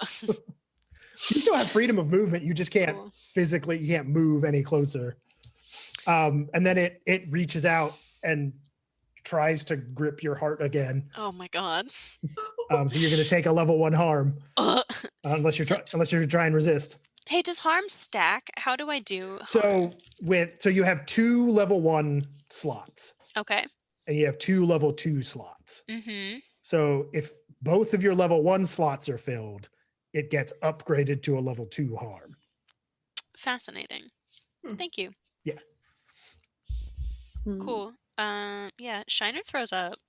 You still have freedom of movement. You just can't physically, you can't move any closer. And then it reaches out and tries to grip your heart again. Oh my god. So you're going to take a level 1 harm, unless you're trying to resist. Hey, does harm stack? How do I do? So you have 2 level 1 slots. Okay. And you have 2 level 2 slots. Mm-hmm. So if both of your level 1 slots are filled, it gets upgraded to a level 2 harm. Fascinating. Thank you. Yeah. Cool. Yeah, Shiner throws up.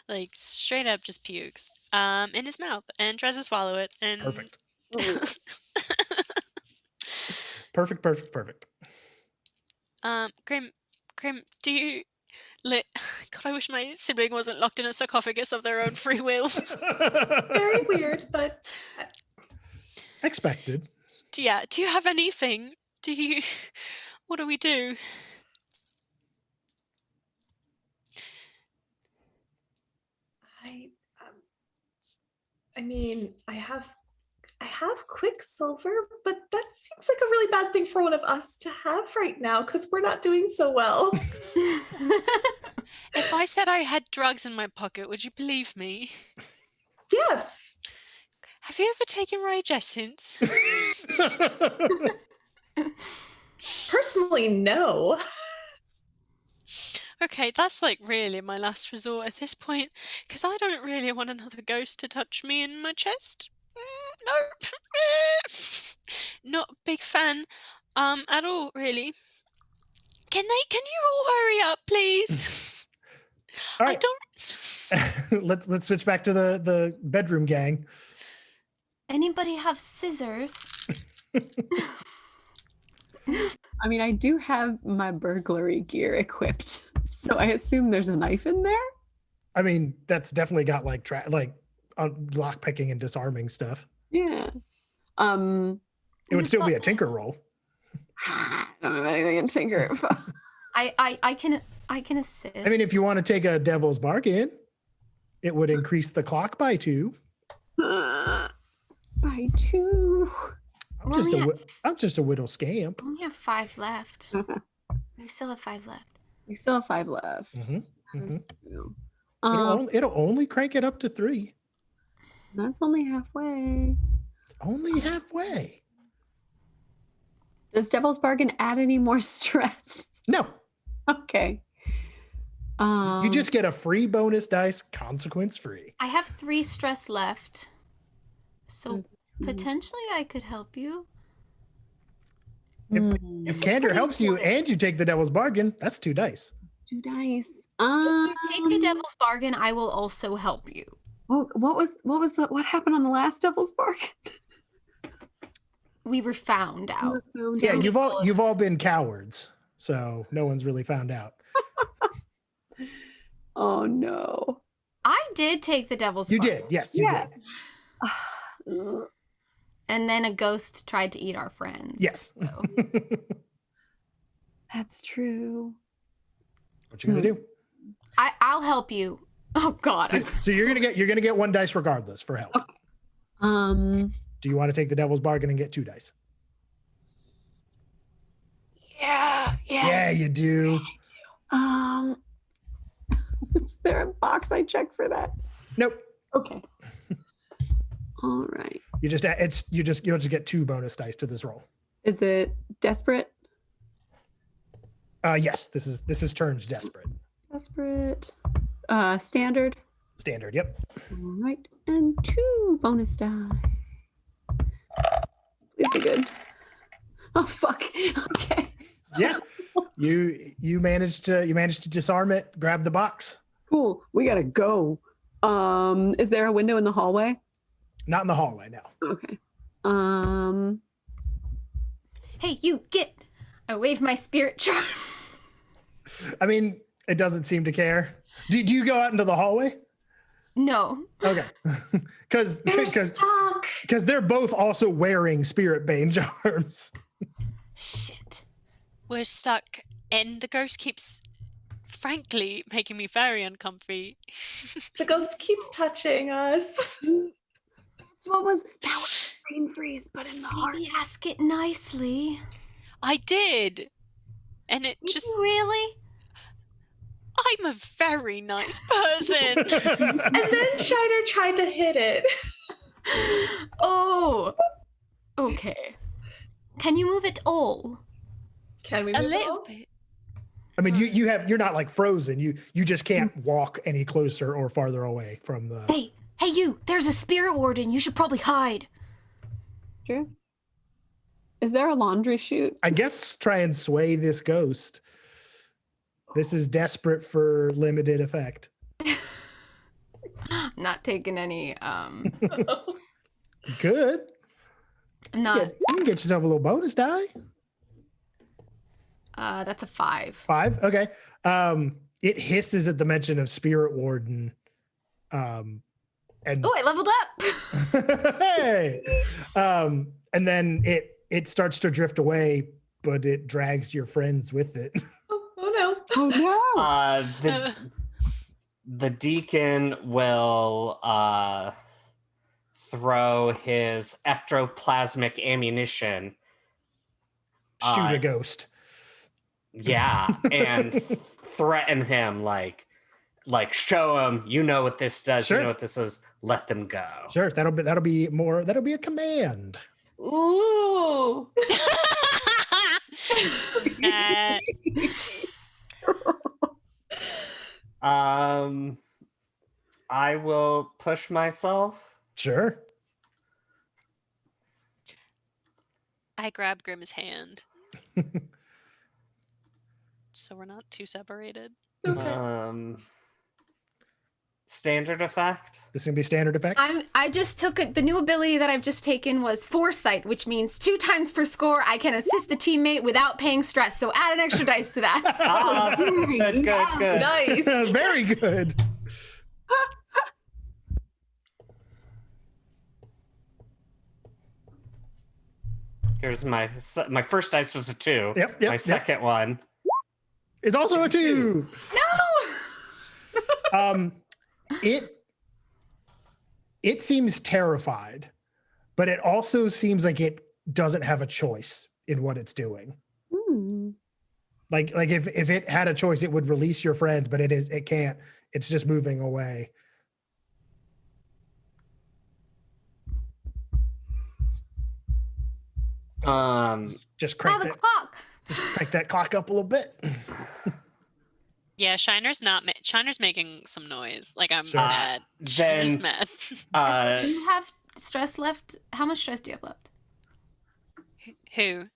Like straight up just pukes in his mouth and tries to swallow it and Perfect. Perfect. Grim, do you God, I wish my sibling wasn't locked in a sarcophagus of their own free will. Very weird, but Expected. Do you have anything? What do we do? I mean, I have Quicksilver, but that seems like a really bad thing for one of us to have right now because we're not doing so well. If I said I had drugs in my pocket, would you believe me? Yes. Have you ever taken Rage Essence? Personally, no. Okay, that's like really my last resort at this point, because I don't really want another ghost to touch me in my chest. No, not a big fan, at all, really. Can you all hurry up, please? All I right. don't. Let's switch back to the bedroom gang. Anybody have scissors? I mean, I do have my burglary gear equipped, so I assume there's a knife in there. I mean, that's definitely got like lock picking and disarming stuff. Yeah. It would still be a tinker roll. I don't have anything in tinker. I can assist. I mean, if you want to take a devil's bargain, it would increase the clock by 2. By 2. I'm just a whittle scamp. We only have 5 left. We still have 5 left. We still have 5 left. It'll only crank it up to 3. That's only halfway. Only halfway. Does Devil's Bargain add any more stress? No. Okay. You just get a free bonus dice, consequence free. I have 3 stress left. So potentially I could help you. If Candor helps you and you take the devil's bargain, that's 2 dice. That's 2 dice. If you take the devil's bargain, I will also help you. What happened on the last Devil's Bargain? We were found out. Yeah, you've all been cowards, so no one's really found out. Oh no. I did take the devil's You bargain. did, yes, you did. And then a ghost tried to eat our friends. Yes. So. That's true. What you gonna do? I'll help you. Oh God. So you're gonna get 1 dice regardless for help. Okay. Do you want to take the devil's bargain and get 2 dice? Yeah. Yeah, you do. Is there a box I check for that? Nope. Okay. All right. You'll just get 2 bonus dice to this roll. Is it desperate? Yes, this is turns desperate. Desperate. Standard. Standard, yep. All right. And 2 bonus die. Please be good. Oh fuck. Okay. Yeah. You managed to disarm it, grab the box. Cool. We gotta go. Is there a window in the hallway? Not in the hallway, no. Okay. Hey, you get. I wave my spirit charm. I mean, it doesn't seem to care. Do you go out into the hallway? No. Okay. Because they're both also wearing spirit bane charms. Shit. We're stuck, and the ghost keeps, frankly, making me very uncomfy. The ghost keeps touching us. That was brain freeze, but in the heart. Maybe ask it nicely. I did, and it Did just. you really? I'm a very nice person. And then Shiner tried to hit it. Oh. Okay. Can you move it all? Can we A move little on? bit. I mean, you're not like frozen. You just can't walk any closer or farther away from the. Hey, you! There's a spirit warden. You should probably hide. Sure. Is there a laundry chute? I guess try and sway this ghost. This is desperate for limited effect. Not taking any. Good. Not. You can get yourself a little bonus die. That's a 5. 5. Okay. It hisses at the mention of spirit warden. And Oh, I leveled up. hey. And then it starts to drift away, but it drags your friends with it. Oh no. Oh no. The deacon will throw his ectoplasmic ammunition. Shoot a ghost. Yeah, and threaten him like show him you know what this does. Sure. You know what this is. Let them go. Sure, that'll be a command. Ooh. I will push myself. Sure. I grab Grimm's hand. So we're not too separated. Standard effect. This is gonna be standard effect. I just took it. The new ability that I've just taken was foresight, which means 2 times per score I can assist the teammate without paying stress. So add an extra dice to that. Good. Nice. Very good. Here's my first dice was a 2. Yep. My second one. It's also a 2. No. It seems terrified, but it also seems like it doesn't have a choice in what it's doing. Like if it had a choice, it would release your friends, but it can't. It's just moving away. Just crank the that clock. Just crank that clock up a little bit. Yeah, Shiner's Shiner's making some noise. Like I'm Sure. mad. Then, Shiner's mad. Do you have stress left? How much stress do you have left? Who?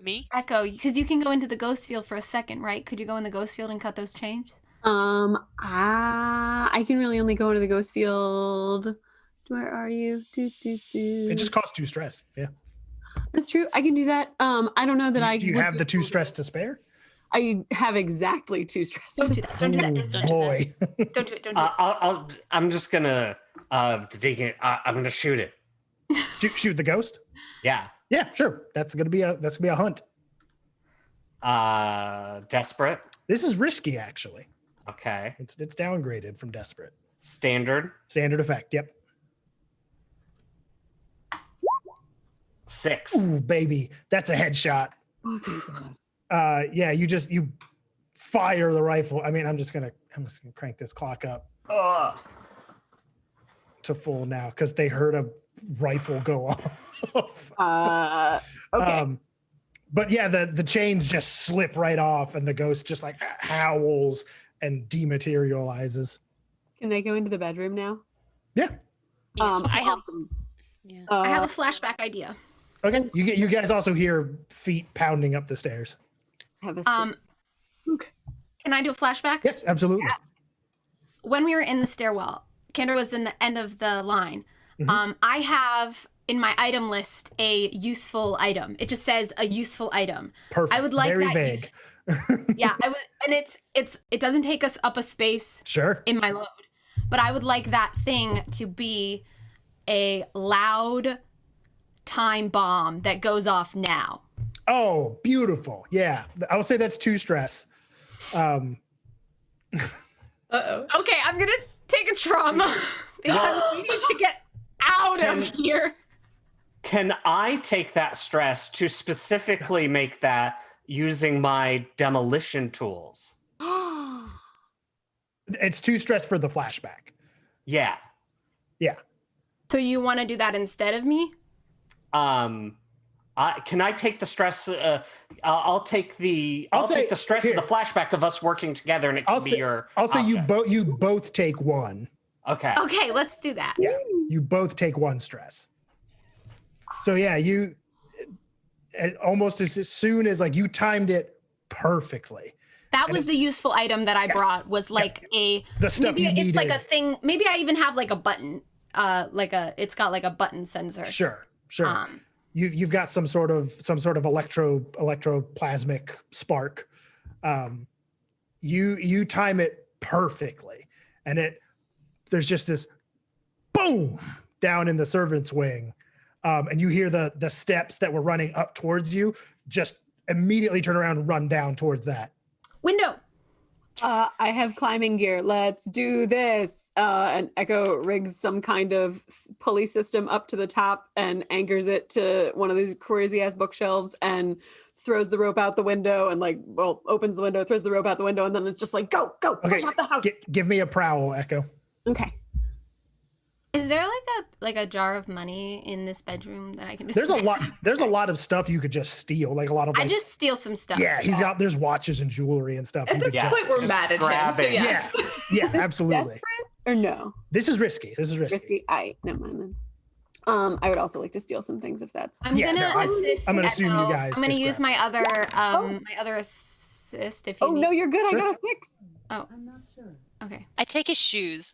Me? Echo, because you can go into the ghost field for a second, right? Could you go in the ghost field and cut those chains? I can really only go into the ghost field. Where are you? It just costs 2 stress. Yeah. That's true. I can do that. I don't know that Do you have the 2 stress to spare? I have exactly 2 stress. Don't do that. Don't do that. Don't do that. Boy. Don't do it. Don't do it. I'm just gonna dig it. I'm gonna shoot it. Shoot the ghost? Yeah. Yeah, sure. That's gonna be a hunt. Desperate. This is risky, actually. Okay. It's downgraded from desperate. Standard. Standard effect. Yep. 6. Ooh, baby, that's a headshot. Oh, thank God. Yeah, you fire the rifle. I mean, I'm just gonna crank this clock up to full now because they heard a rifle go off. Okay. But yeah, the chains just slip right off, and the ghost just like howls and dematerializes. Can they go into the bedroom now? Yeah. I have. Awesome. Yeah. I have a flashback idea. Okay. You guys also hear feet pounding up the stairs. Have a Can I do a flashback? Yes, absolutely. When we were in the stairwell, Kendra was in the end of the line. I have in my item list a useful item. It just says a useful item. Perfect. I would like Very that. vague. Yeah, I would, and it doesn't take us up a space Sure. in my load, but I would like that thing to be a loud time bomb that goes off now. Oh, beautiful. Yeah. I will say that's 2 stress. Okay, I'm gonna take a trauma because we need to get out of here. Can I take that stress to specifically make that using my demolition tools? It's 2 stress for the flashback. Yeah. Yeah. So you want to do that instead of me? Can I take the stress? I'll take the stress here. of the flashback of us working together, and it can be your. I'll say you option. both take 1. Okay. Okay, let's do that. Yeah. You both take 1 stress. So yeah, you almost as soon as like you timed it perfectly. That was the useful item that I brought. Was like the stuff maybe you it's like needed. a thing. Maybe I even have like a button. It's got like a button sensor. Sure. You've got some sort of electroplasmic spark. You time it perfectly, and there's just this boom down in the servant's wing, and you hear the steps that were running up towards you just immediately turn around and run down towards that window. I have climbing gear. Let's do this. And Echo rigs some kind of pulley system up to the top and anchors it to one of these crazy ass bookshelves and throws the rope out the window and opens the window, throws the rope out the window, and then it's just like, go, push out the house. Okay, give me a prowl, Echo. Okay. 'Cause I don't want to get hurt. Okay. 'Cause I don't want to get hurt. Give me a prowl, Echo. Is there like a jar of money in this bedroom that I can just There's a lot of stuff you could just steal, like a lot of. Like, I just steal some stuff. Yeah, there's watches and jewelry and stuff. At you this could point, just- we're mad at him. So yes. Yeah, absolutely. Desperate or no? This is risky. This is risky. Never mind then. I would also like to steal some things if that's. I'm gonna assist. I'm gonna assume you Echo. guys. I'm gonna just use grab my other assist if you. Oh need. no, you're good. Sure. I got a 6. Oh, I'm not sure. okay. I take his shoes.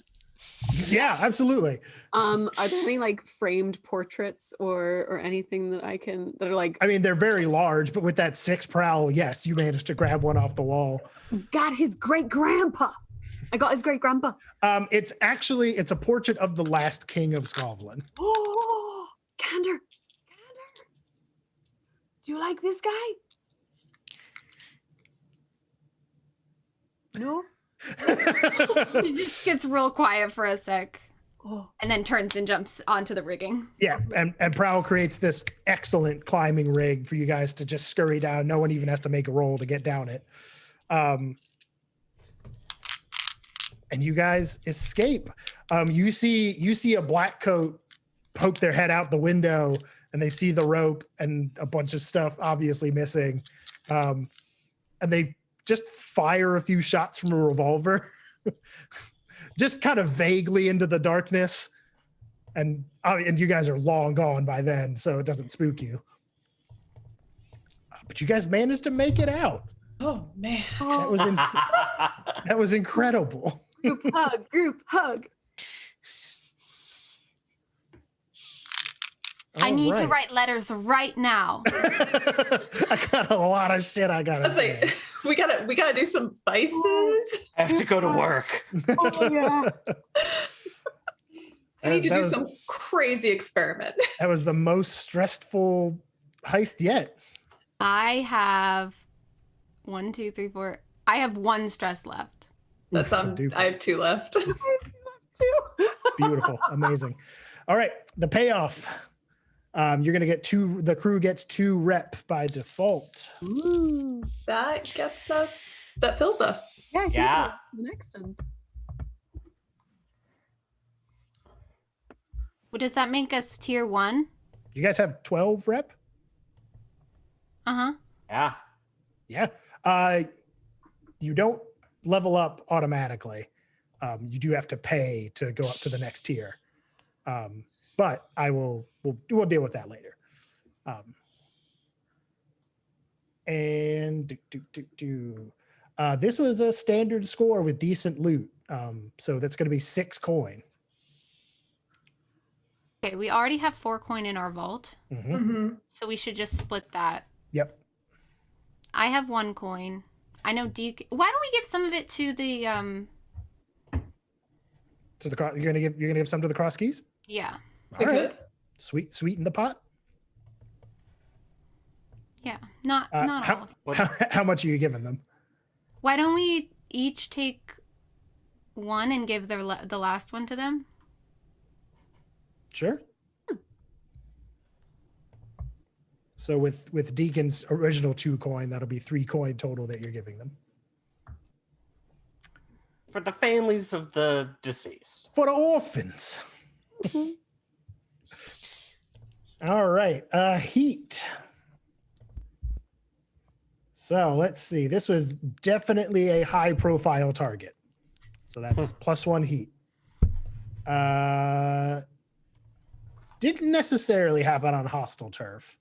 Yeah, absolutely. Are there any like framed portraits or anything that are like? I mean, they're very large, but with that 6 prowl, yes, you managed to grab one off the wall. Got his great grandpa. I got his great grandpa. It's a portrait of the last king of Skovlin. Oh, Gander. Do you like this guy? No. He just gets real quiet for a sec, Oh. and then turns and jumps onto the rigging. Yeah, and Prowl creates this excellent climbing rig for you guys to just scurry down. No one even has to make a roll to get down it. And you guys escape. You see a black coat poke their head out the window, and they see the rope and a bunch of stuff obviously missing. And they just fire a few shots from a revolver, just kind of vaguely into the darkness. And you guys are long gone by then, so it doesn't spook you. But you guys managed to make it out. Oh man. That was that was incredible. Group hug. I need to Alright. write letters right now. I got a lot of shit I gotta Let's say. say we gotta do some vices. I have to go to work. Oh yeah. I need to That do was- some crazy experiment. That was the most stressful heist yet. I have 1, 2, 3, 4. I have 1 stress left. That's I have 2 left. Beautiful, amazing. All right, the payoff. You're gonna get 2. The crew gets 2 rep by default. Ooh, that fills us. Yeah. The next one. What does that make us tier 1? You guys have 12 rep. Uh-huh. Yeah. Yeah. You don't level up automatically. You do have to pay to go up to the next tier. But we'll deal with that later. This was a standard score with decent loot. So that's going to be 6 coin. Okay, we already have 4 coin in our vault, Mm-hmm. so we should just split that. Yep. I have 1 coin. I know Deke. Why don't we give some of it to the So you're gonna give some to the cross keys. Yeah. All right. Sweeten the pot. Yeah. Not all. How much are you giving them? Why don't we each take 1 and give the last one to them? Sure. So with Deacon's original 2 coin, that'll be 3 coin total that you're giving them. For the families of the deceased. For the orphans. All right. Heat. So let's see. This was definitely a high profile target. So that's +1 heat. Didn't necessarily happen on hostile turf.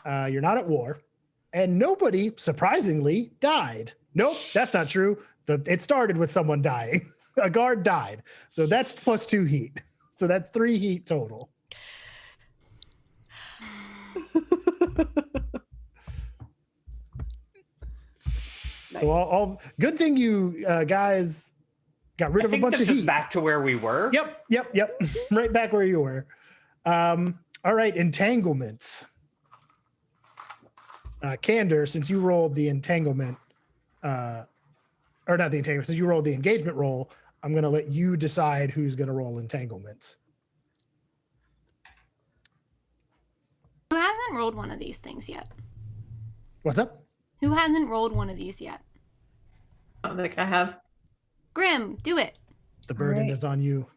You're not at war. And nobody, surprisingly, died. Nope, that's not true. It started with someone dying. A guard died. So that's +2 heat. So that's 3 heat total. So all good thing you guys got rid of a bunch of just heat. back to where we were. Yep. Right back where you were. All right, entanglements. Candor, since you rolled the entanglement, or not the entanglement, since you rolled the engagement roll, I'm going to let you decide who's going to roll entanglements. Who hasn't rolled one of these things yet? What's up? Who hasn't rolled one of these yet? I don't think I have. Grim, do it. The burden is on you.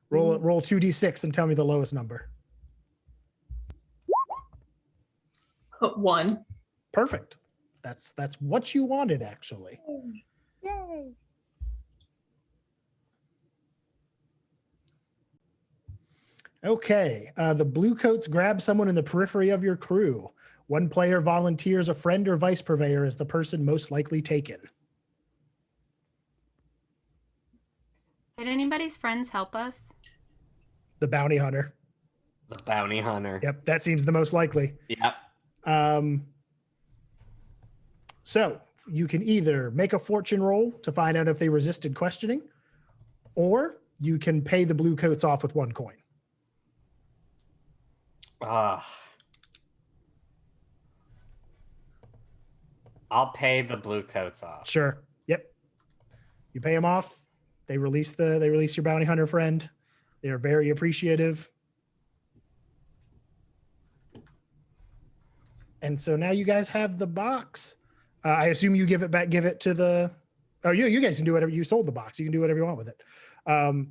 Roll 2d6 and tell me the lowest number. 1. Perfect. That's what you wanted, actually. Yay. Okay. The blue coats grab someone in the periphery of your crew. One player volunteers a friend or vice purveyor as the person most likely taken. Did anybody's friends help us? The bounty hunter. The bounty hunter. Yep, that seems the most likely. Yep. So you can either make a fortune roll to find out if they resisted questioning, or you can pay the blue coats off with 1 coin. I'll pay the blue coats off. Sure. Yep. You pay them off. They release your bounty hunter friend. They are very appreciative. And so now you guys have the box. I assume you give it to the. Oh, you guys can do whatever. You sold the box. You can do whatever you want with it.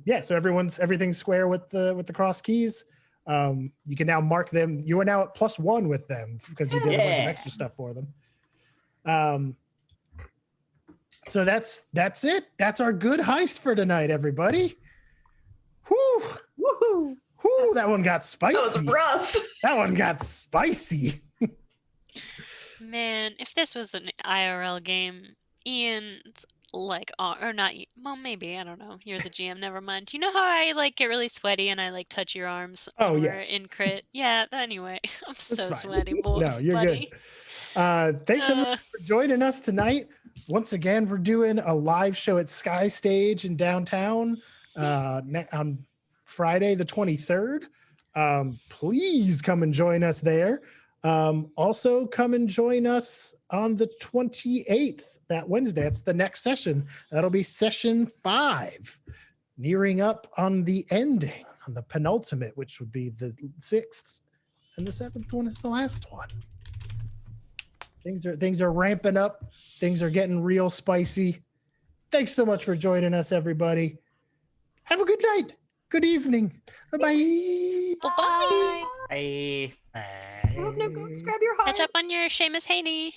Yeah. So everything's square with the cross keys. You can now mark them. You are now at +1 with them because you did a bunch of extra stuff for them. So that's it. That's our good heist for tonight, everybody. Whoo! Woohoo! Whoo! That one got spicy. That was rough. That one got spicy. Man, if this was an IRL game, Ian's like, or not, well, maybe, I don't know. You're the GM, never mind. Do you know how I like get really sweaty and I like touch your arms? Oh, when yeah. we're in crit. Yeah, anyway, I'm so fine. sweaty, boy. No, you're buddy. good. Thanks everyone for joining us tonight. Once again, we're doing a live show at Sky Stage in downtown on Friday the 23rd. Please come and join us there. Also come and join us on the 28th, that Wednesday. That's the next session. That'll be session 5, nearing up on the ending, on the penultimate, which would be the 6th, and the 7th one is the last one. Things are ramping up. Things are getting real spicy. Thanks so much for joining us, everybody. Have a good night. Good evening. Bye-bye. Bye-bye. Bye. Oh, no, go grab your heart. Catch up on your Seamus Haney.